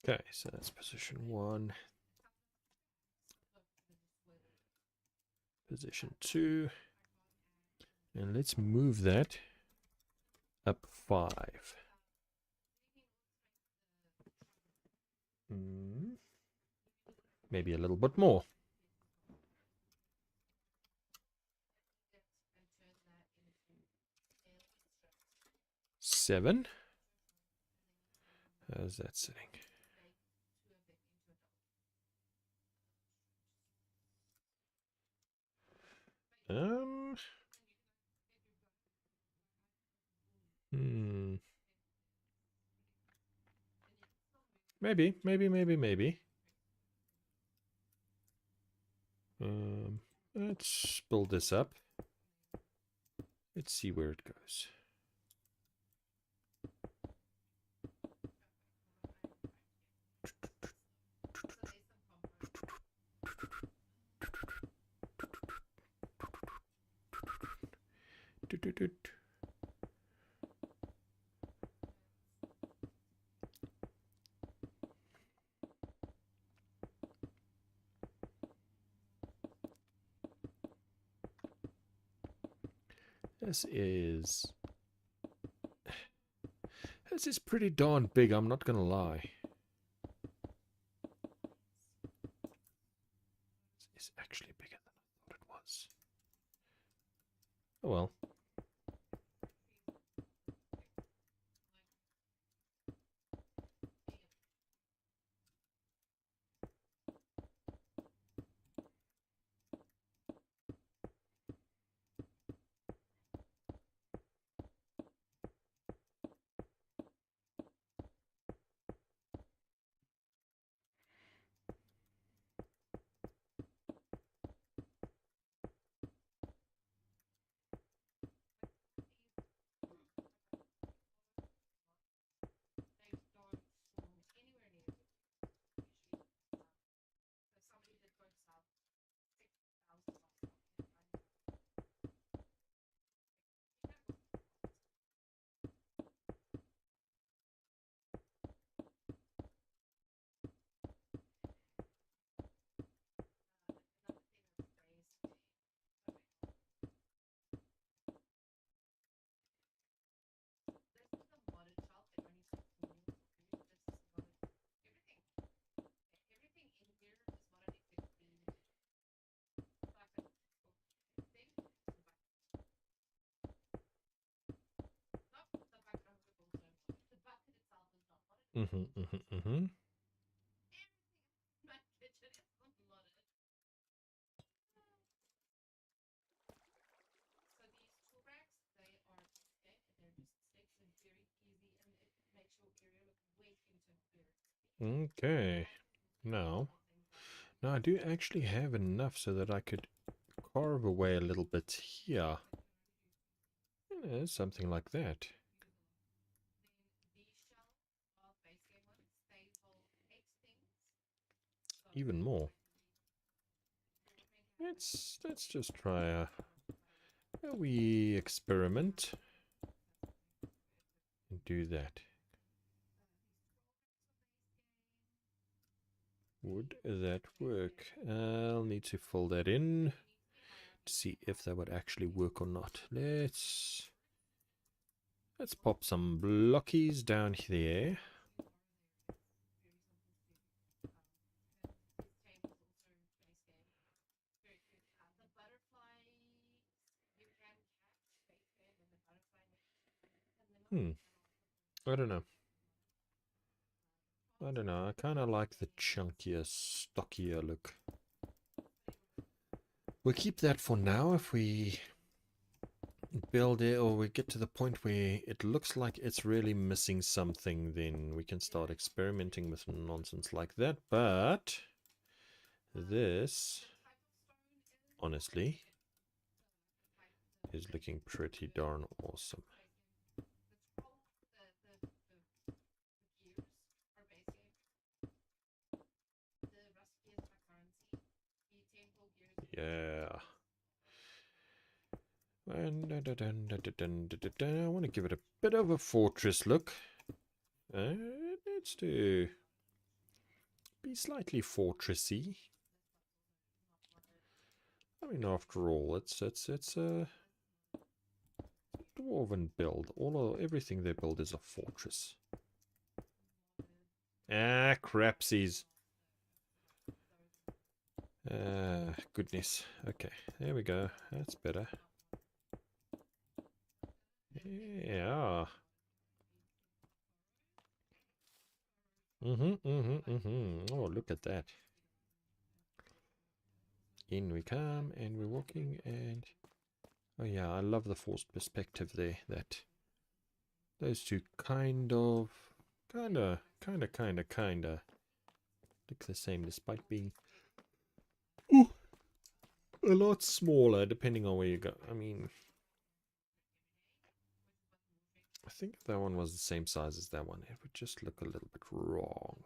Okay, so that's position 1. Position 2. And let's move that up 5. Maybe a little bit more. 7. How's that sitting? Maybe. Let's build this up. Let's see where it goes. This is pretty darn big, I'm not gonna lie. It's actually bigger than I thought it was. Oh well. Mm-hmm. Okay. Now I do actually have enough so that I could carve away a little bit here. Something like that. Even more. Let's just try a wee experiment and do that. Would that work? I'll need to fill that in to see if that would actually work or not. Let's pop some blockies down there. I don't know. I kind of like the chunkier, stockier look. We'll keep that for now. If we build it or we get to the point where it looks like it's really missing something, then we can start experimenting with nonsense like that. But this, honestly, is looking pretty darn awesome. Yeah. And I want to give it a bit of a fortress look. It needs to be slightly fortressy. I mean, after all, it's a dwarven build. Everything they build is a fortress. Ah, crapsies. Goodness. Okay, there we go. That's better. Yeah. Oh, look at that. In we come, and we're walking, and... Oh yeah, I love the forced perspective there. That those two kinda look the same despite being... Ooh. A lot smaller, depending on where you go. I mean, I think if that one was the same size as that one, it would just look a little bit wrong.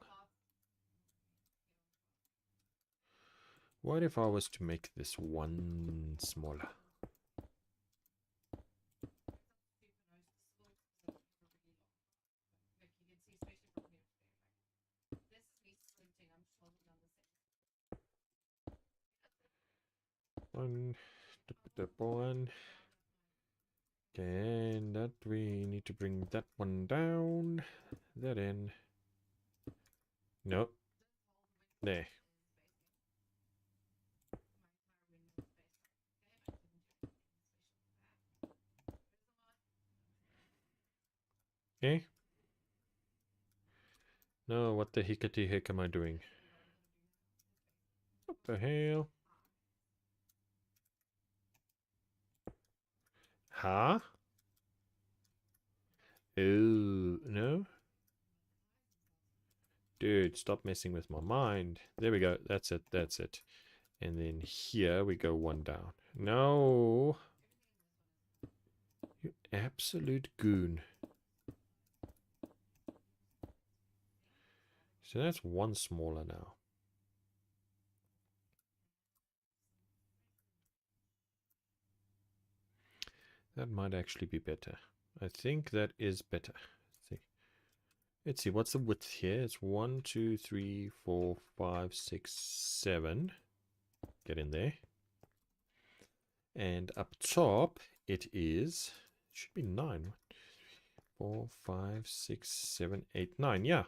What if I was to make this one smaller? One, one. And that we need to bring that one down. That in. Nope. There. Okay. No, what the hickety heck am I doing? What the hell? Huh? Oh, no? Dude, stop messing with my mind. There we go. That's it. That's it. And then here we go one down. No. You absolute goon. So that's one smaller now. That might actually be better. I think that is better. Let's see, what's the width here? It's 1, 2, 3, 4, 5, 6, 7. Get in there. And up top, it is, should be 9. 4, 5, 6, 7, 8, 9. Yeah.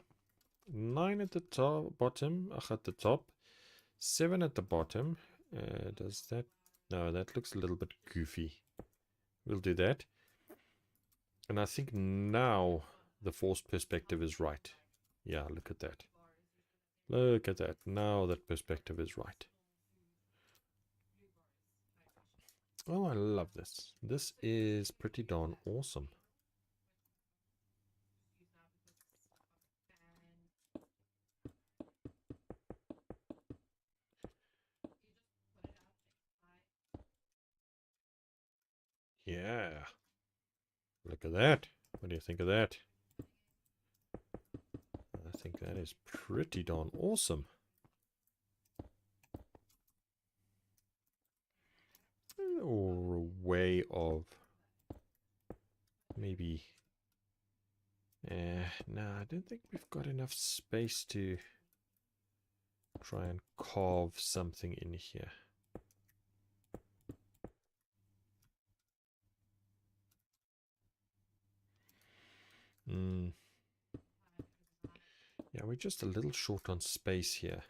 9 at the top, bottom, at the top. 7 at the bottom. Does that? No, that looks a little bit goofy. We'll do that. And I think now the forced perspective is right. Yeah, look at that. Look at that. Now that perspective is right. Oh, I love this. This is pretty darn awesome. Yeah. Look at that. What do you think of that? I think that is pretty darn awesome. Or a way of maybe... no, I don't think we've got enough space to try and carve something in here. Yeah, we're just a little short on space here.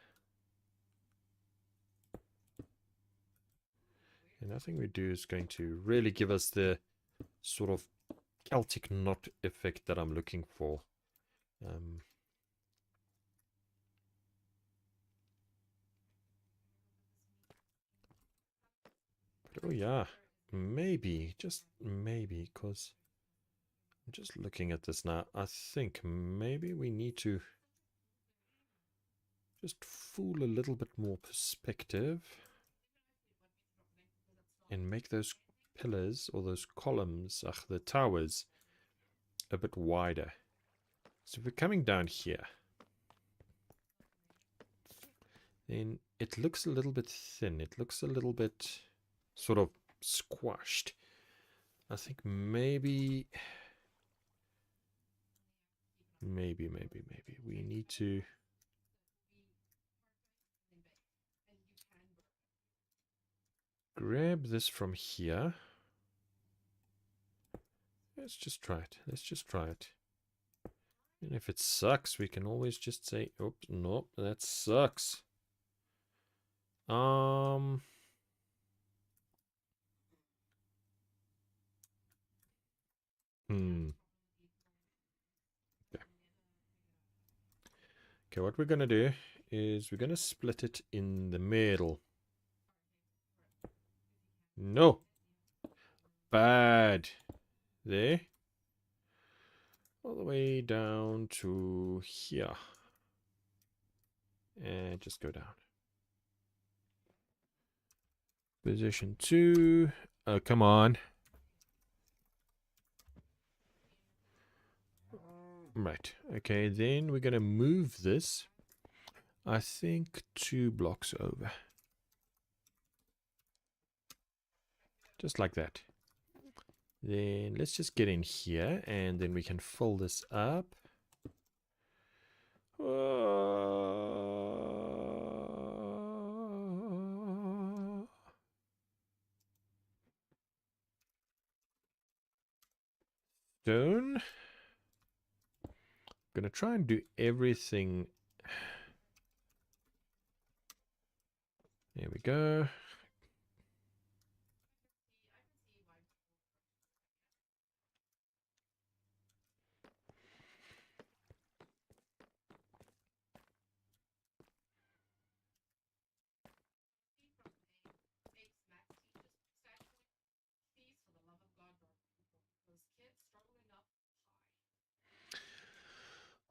And nothing we do is going to really give us the sort of Celtic knot effect that I'm looking for. But oh yeah, maybe, just maybe, because I'm just looking at this now. I think maybe we need to just fool a little bit more perspective and make those pillars or those columns, the towers, a bit wider. So if we're coming down here, then it looks a little bit thin. It looks a little bit sort of squashed. I think maybe we need to grab this from here. Let's just try it. Let's just try it. And if it sucks, we can always just say, oops, nope, that sucks. Okay, what we're going to do is we're going to split it in the middle. No. Bad. There. All the way down to here. And just go down. Position 2. Oh, come on. Right. Okay, then we're going to move this, I think, 2 blocks over. Just like that. Then let's just get in here, and then we can fill this up. Stone. I'm gonna try and do everything. There we go.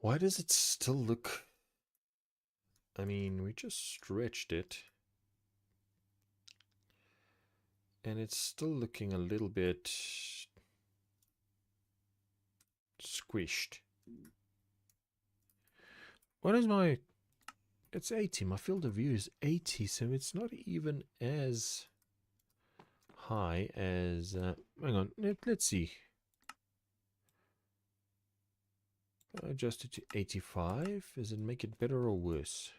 Why does it still look... I mean, we just stretched it. And it's still looking a little bit squished. What is my... It's 80. My field of view is 80, so it's not even as high as... hang on, let's see. Adjust it to 85. Does it make it better or worse?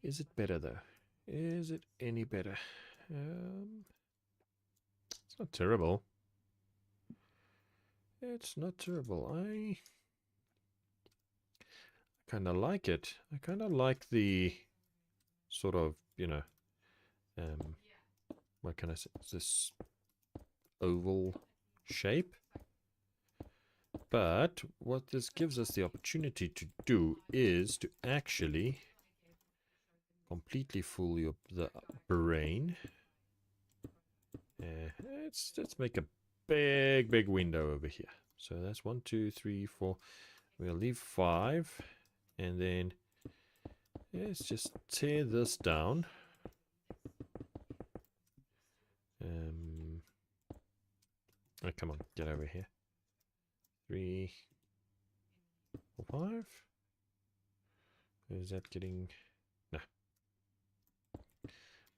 Is it better though? Is it any better? It's not terrible. It's not terrible. I kind of like it. I kind of like the sort of, you know, what can I say? This oval shape. But what this gives us the opportunity to do is to actually completely fool the brain. Let's make a big window over here. So that's 1, 2, 3, 4. We'll leave 5, and then let's just tear this down. Oh, come on, get over here. 3, 4, 5. Is that getting... No.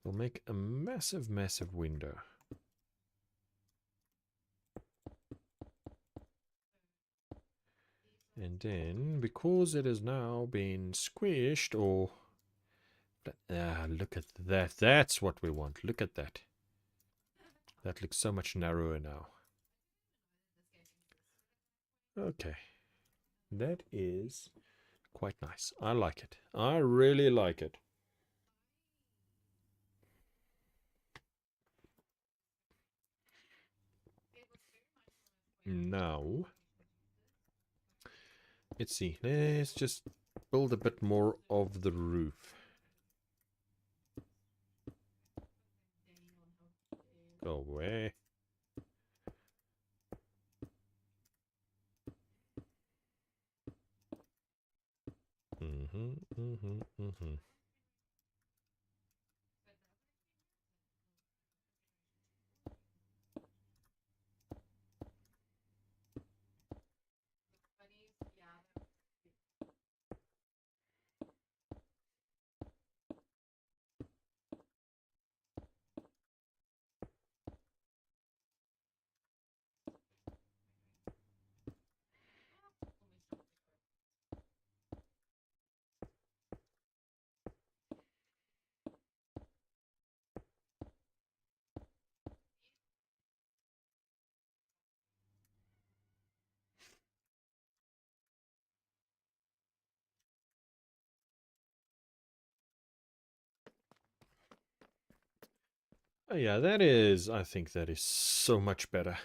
We'll make a massive window. And then, because it has now been squished, or... look at that. That's what we want. Look at that. That looks so much narrower now. Okay. That is quite nice. I like it. I really like it. Now, let's see. Let's just build a bit more of the roof. Go away. Oh yeah, that is, I think that is so much better.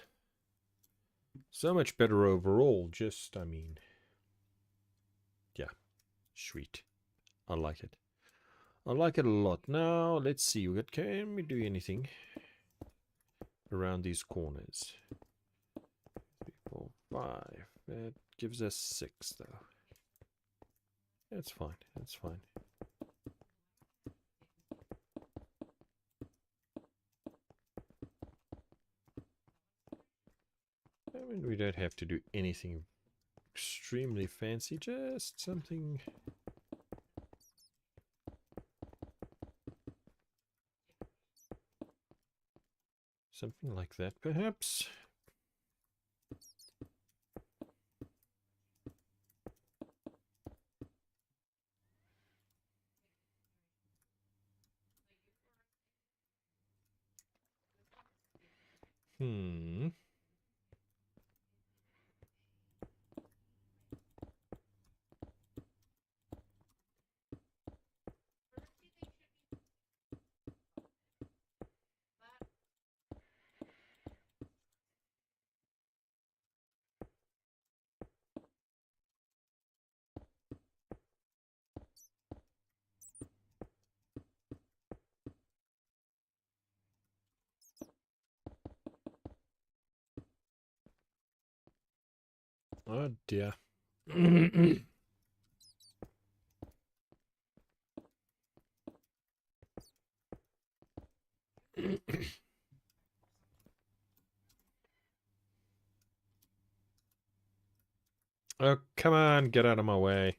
So much better overall, just, I mean, yeah, sweet. I like it. I like it a lot. Now, let's see, can we do anything around these corners? 3, 4, 5. That gives us 6, though. That's fine. That's fine. I mean, we don't have to do anything extremely fancy, just something... something like that, perhaps. Hmm. Oh dear. Oh, come on, get out of my way.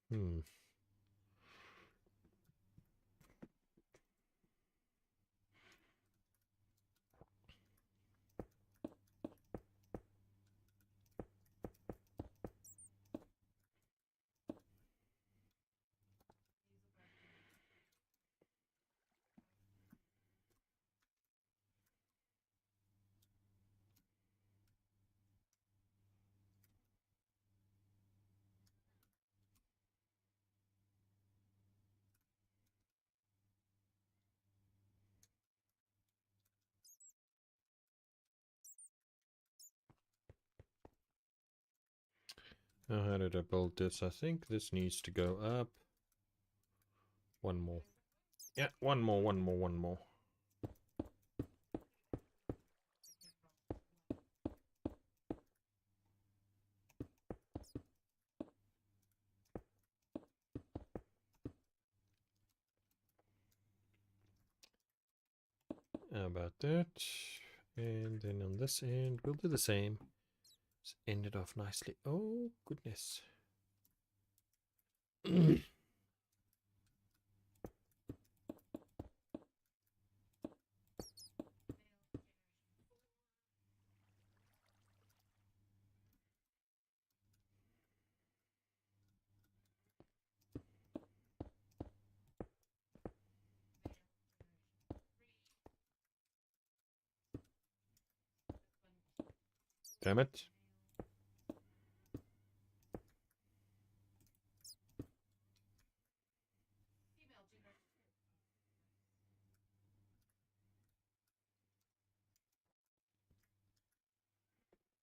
Hmm. Now, how did I build this? I think this needs to go up. One more. Yeah, one more. How about that? And then on this end, we'll do the same. Let's end it off nicely. Oh, goodness. Damn it.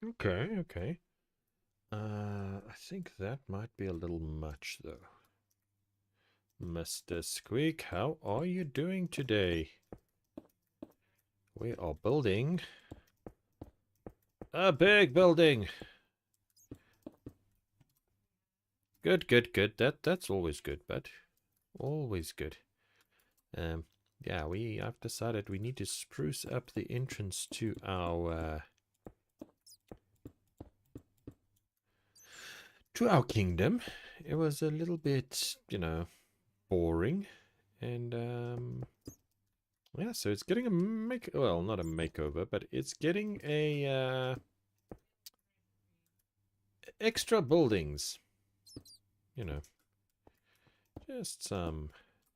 Okay, okay. I think that might be a little much, though. Mr. Squeak, how are you doing today? We are building a big building. Good, good, good. That's always good, bud. Always good. Yeah, I've decided we need to spruce up the entrance to our kingdom. It was a little bit, boring, and yeah, so it's getting a well, not a makeover, but it's getting a extra buildings. Just some.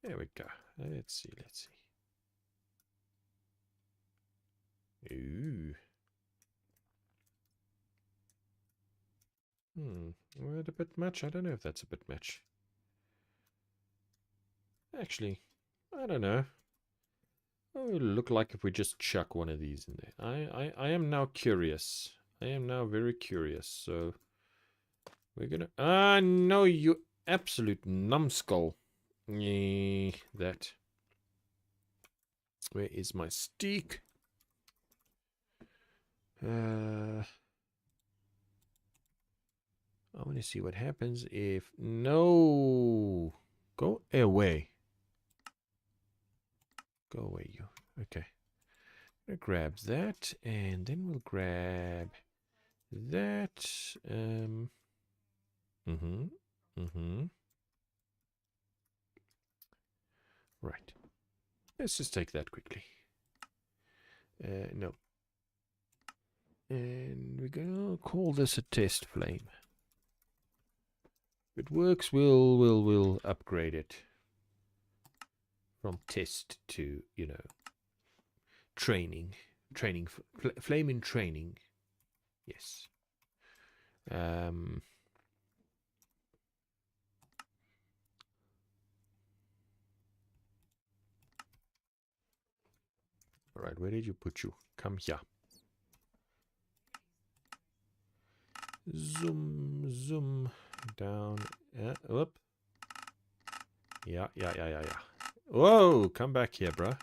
There we go. Let's see. Ooh. Was it a bit much? I don't know if that's a bit much. Actually, I don't know. Oh, it'll look like if we just chuck one of these in there. I am now curious. I am now very curious. So we're gonna. Ah, no, you absolute numbskull. That. Where is my stick? I want to see what happens if... No! Go away. Go away, you. Okay. We'll grab that, and then we'll grab that. Right. Let's just take that quickly. No. And we're going to call this a test flame. If it works, we'll upgrade it from test to, you know, training. Flame in training. Yes. All right, where did you put you? Come here. Zoom, zoom, down, up. Yeah. Whoa, come back here, bruh.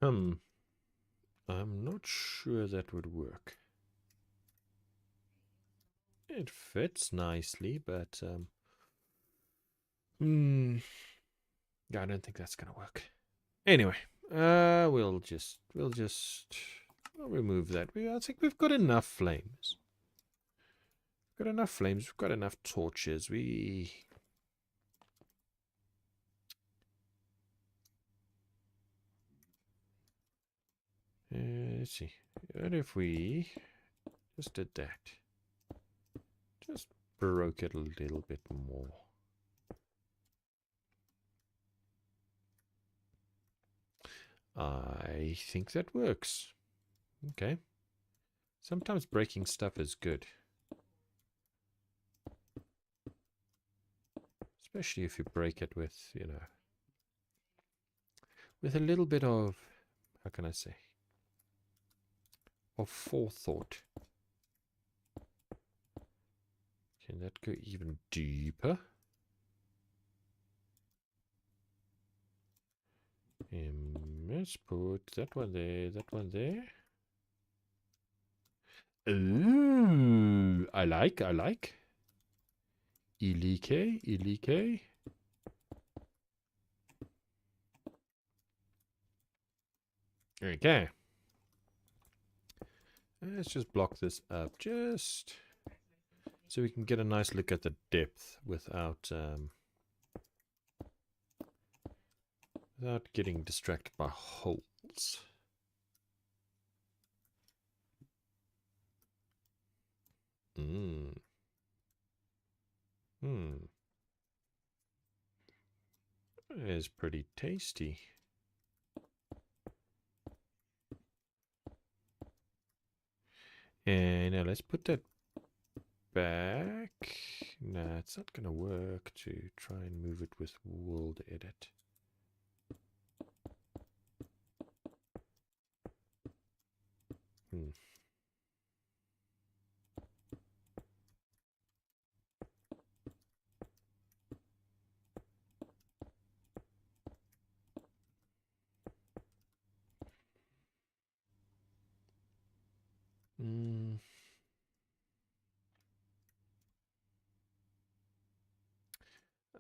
I'm not sure that would work. It fits nicely, but yeah, I don't think that's gonna work. Anyway, we'll remove that. I think we've got enough flames. We've got enough flames. We've got enough torches. Let's see. What if we just did that? Just broke it a little bit more. I think that works. Okay. Sometimes breaking stuff is good. Especially if you break it with, you know, with a little bit of, how can I say, of forethought. Can that go even deeper? Let's put that one there, that one there. Ooh, I like. Ilike. Okay. Let's just block this up just so we can get a nice look at the depth without getting distracted by holes. It is pretty tasty. And now let's put that back. Nah, it's not going to work to try and move it with world edit.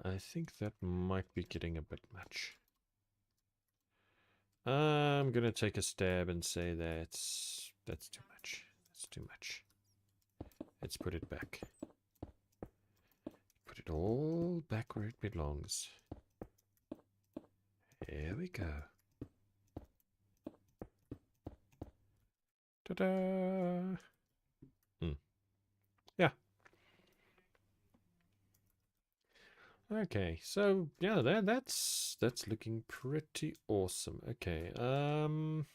I think that might be getting a bit much. I'm gonna take a stab and say that's too much. That's too much. Let's put it back. Put it all back where it belongs. Here we go. Ta-da! Yeah. Okay, so yeah, that's looking pretty awesome. Okay, now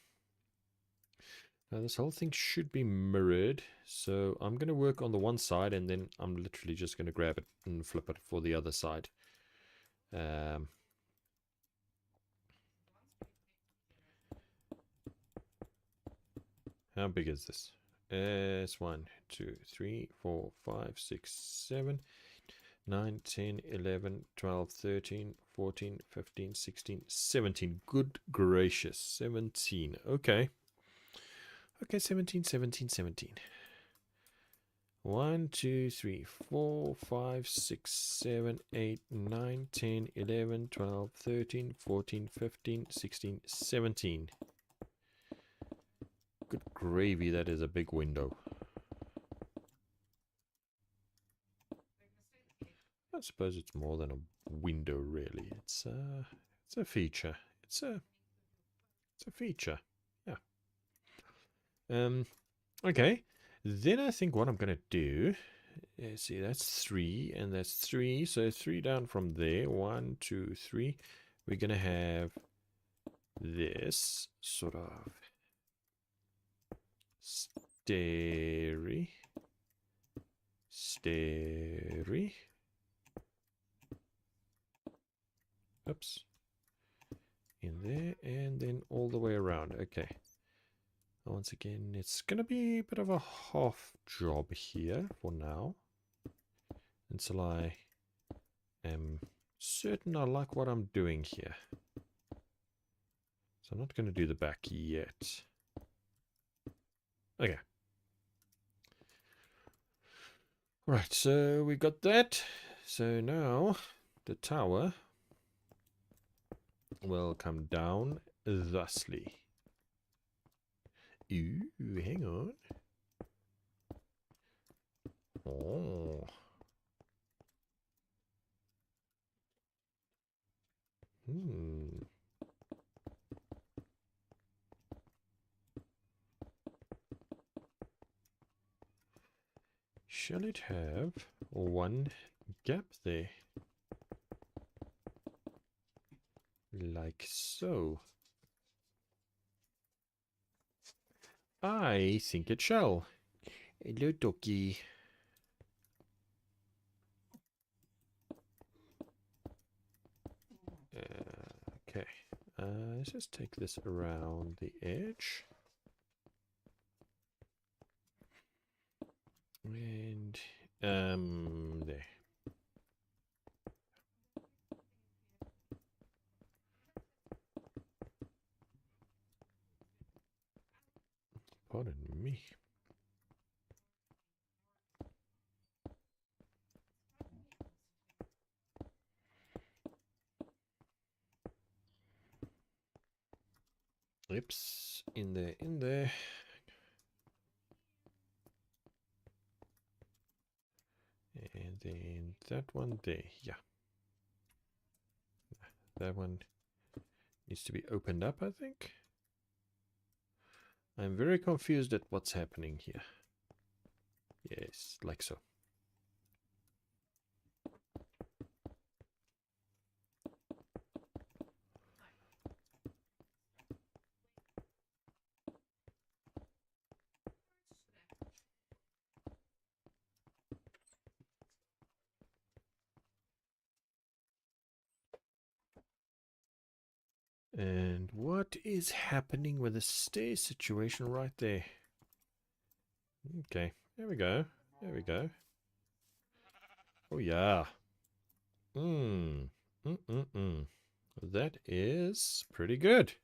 this whole thing should be mirrored. So I'm gonna work on the one side, and then I'm literally just gonna grab it and flip it for the other side. How big is this? It's 1, 2, 3, 4, 5, 6, 7, 9, 10, 11, 12, 13, 14, 15, 16, 17. Good gracious. 17. Okay. Okay, 17, 17, 17. 1, 2, 3, 4, 5, 6, 7, 8, 9, 10, 11, 12, 13, 14, 15, 16, 17. Good gravy, that is a big window. I suppose it's more than a window, really. It's a feature. It's a feature. Yeah. Okay. Then I think what I'm gonna do. See, that's 3, and that's 3. So 3 down from there. 1, 2, 3. We're gonna have this sort of starey. Oops. In there, and then all the way around. Okay. Once again, it's going to be a bit of a half job here for now. Until I am certain I like what I'm doing here. So I'm not going to do the back yet. Okay. Right, so we got that. So now the tower will come down thusly. Ooh, hang on. Oh. Shall it have one gap there? Like so. I think it shall. Hello, Toki. Okay. Let's just take this around the edge. And, there. Pardon me. Oops. In there. And then that one there. Yeah. That one needs to be opened up, I think. I'm very confused at what's happening here. Yes, like so. And what is happening with the stair situation right there? Okay, there we go. There we go. Oh, yeah. That is pretty good.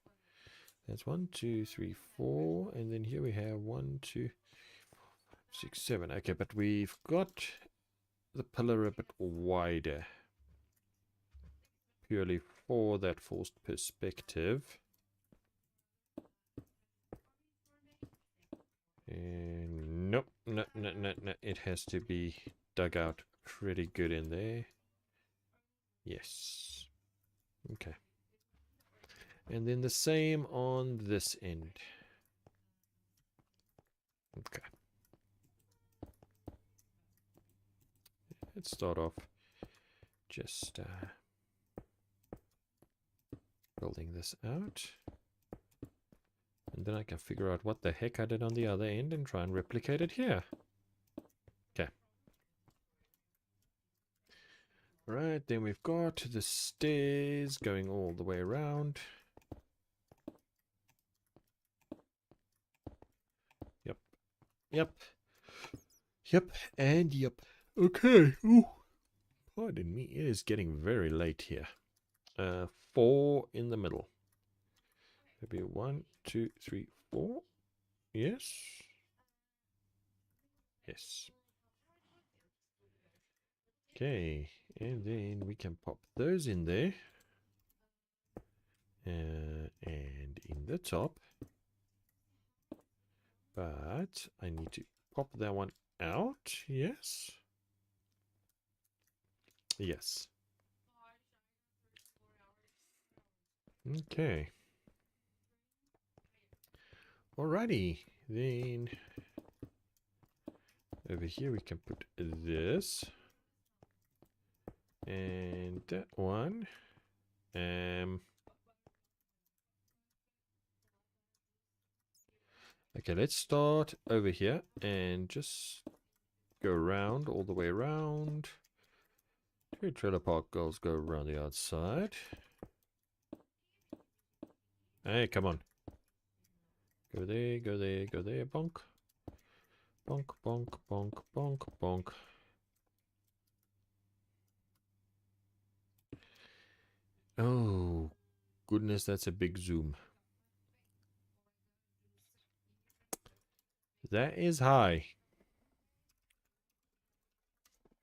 That's 1, 2, 3, 4. And then here we have 1, 2, 6, 7. Okay, but we've got the pillar a bit wider. Purely for that forced perspective. And nope, no. It has to be dug out pretty good in there. Yes. Okay. And then the same on this end. Okay. Let's start off just building this out. And then I can figure out what the heck I did on the other end and try and replicate it here. Okay. Right, then we've got the stairs going all the way around. Yep. Yep. Yep. And yep. Okay. Ooh. Pardon me. It is getting very late here. 4 in the middle. Maybe 1, 2, 3, 4. Yes. Yes. Okay. And then we can pop those in there. And in the top. But I need to pop that one out. Yes. Yes. Okay. Alrighty. Then over here we can put this. And that one. Okay, let's start over here and just go around, all the way around. 2 trailer park girls go around the outside. Hey, come on. Go there, go there, go there, bonk. Bonk, bonk, bonk, bonk, bonk. Oh, goodness, that's a big zoom. That is high.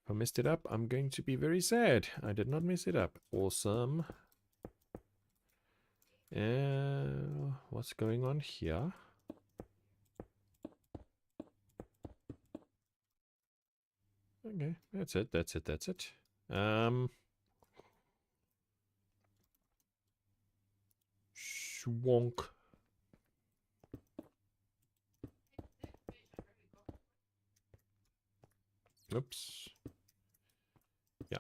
If I messed it up, I'm going to be very sad. I did not mess it up. Awesome. What's going on here? Okay, that's it, that's it, that's it. Schwonk. Oops. Yeah.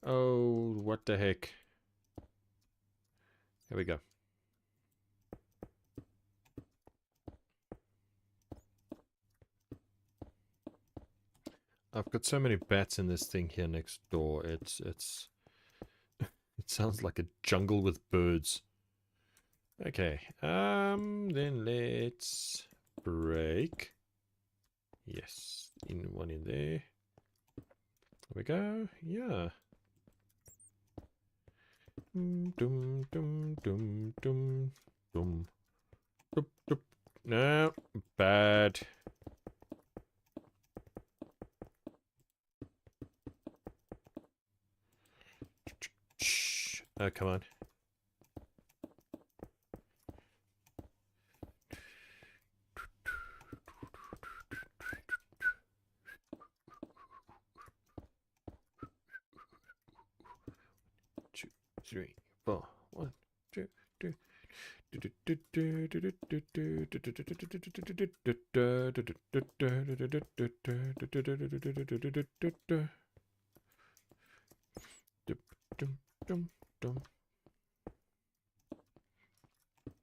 Oh, what the heck. Here we go. I've got so many bats in this thing here next door. It's it sounds like a jungle with birds. Okay. Then let's break. Yes, one in there. There we go. Yeah. Dum dum dum dum dum dum. Doop, doop. No, bad. Oh, come on. Two, 3, 4. 1, 2, 3.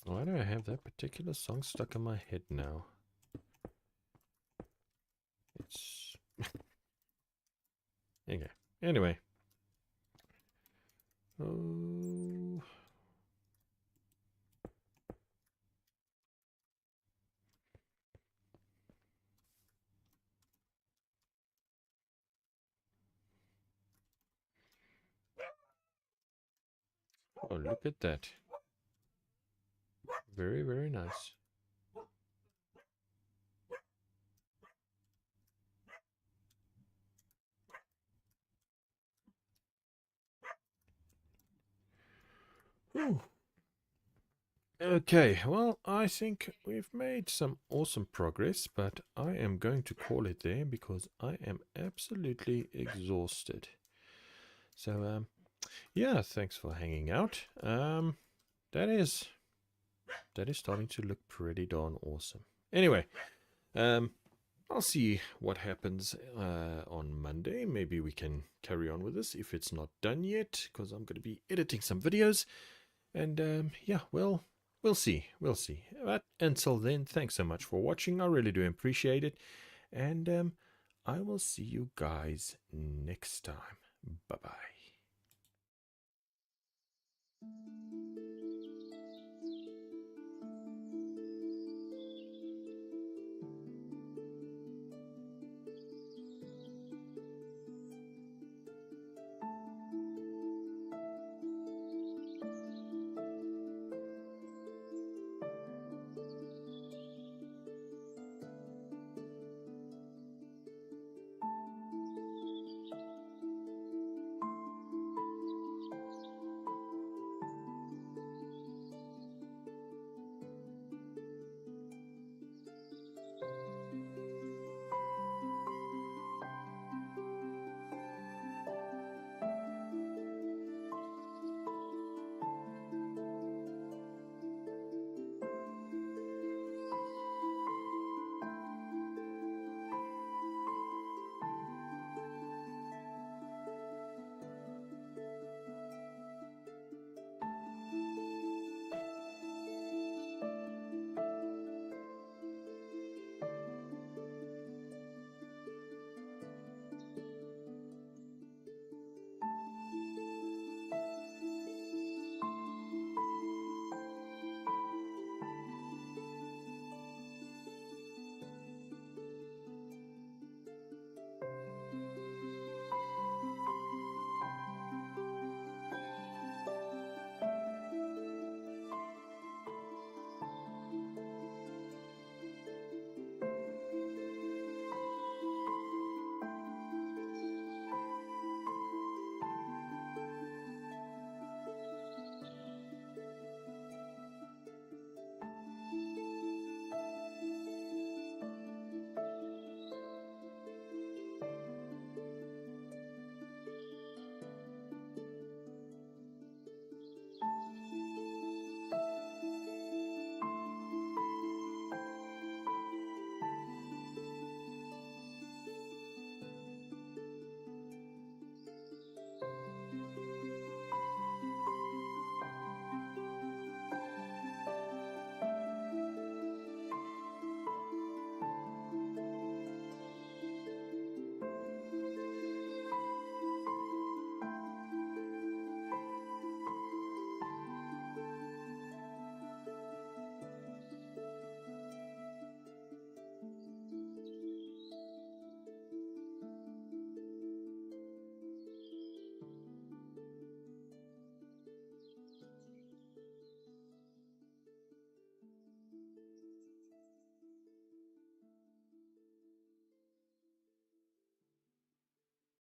Why do I have that particular song stuck in my head now? It's okay. Anyway. Oh. Oh, look at that. Very, very nice. Ooh. Okay, well, I think we've made some awesome progress, but I am going to call it there because I am absolutely exhausted. So, Yeah, thanks for hanging out. That is starting to look pretty darn awesome. Anyway, I'll see what happens on Monday. Maybe we can carry on with this if it's not done yet, because I'm going to be editing some videos. And yeah, well, we'll see. We'll see. But until then, thanks so much for watching. I really do appreciate it. And I will see you guys next time. Bye-bye.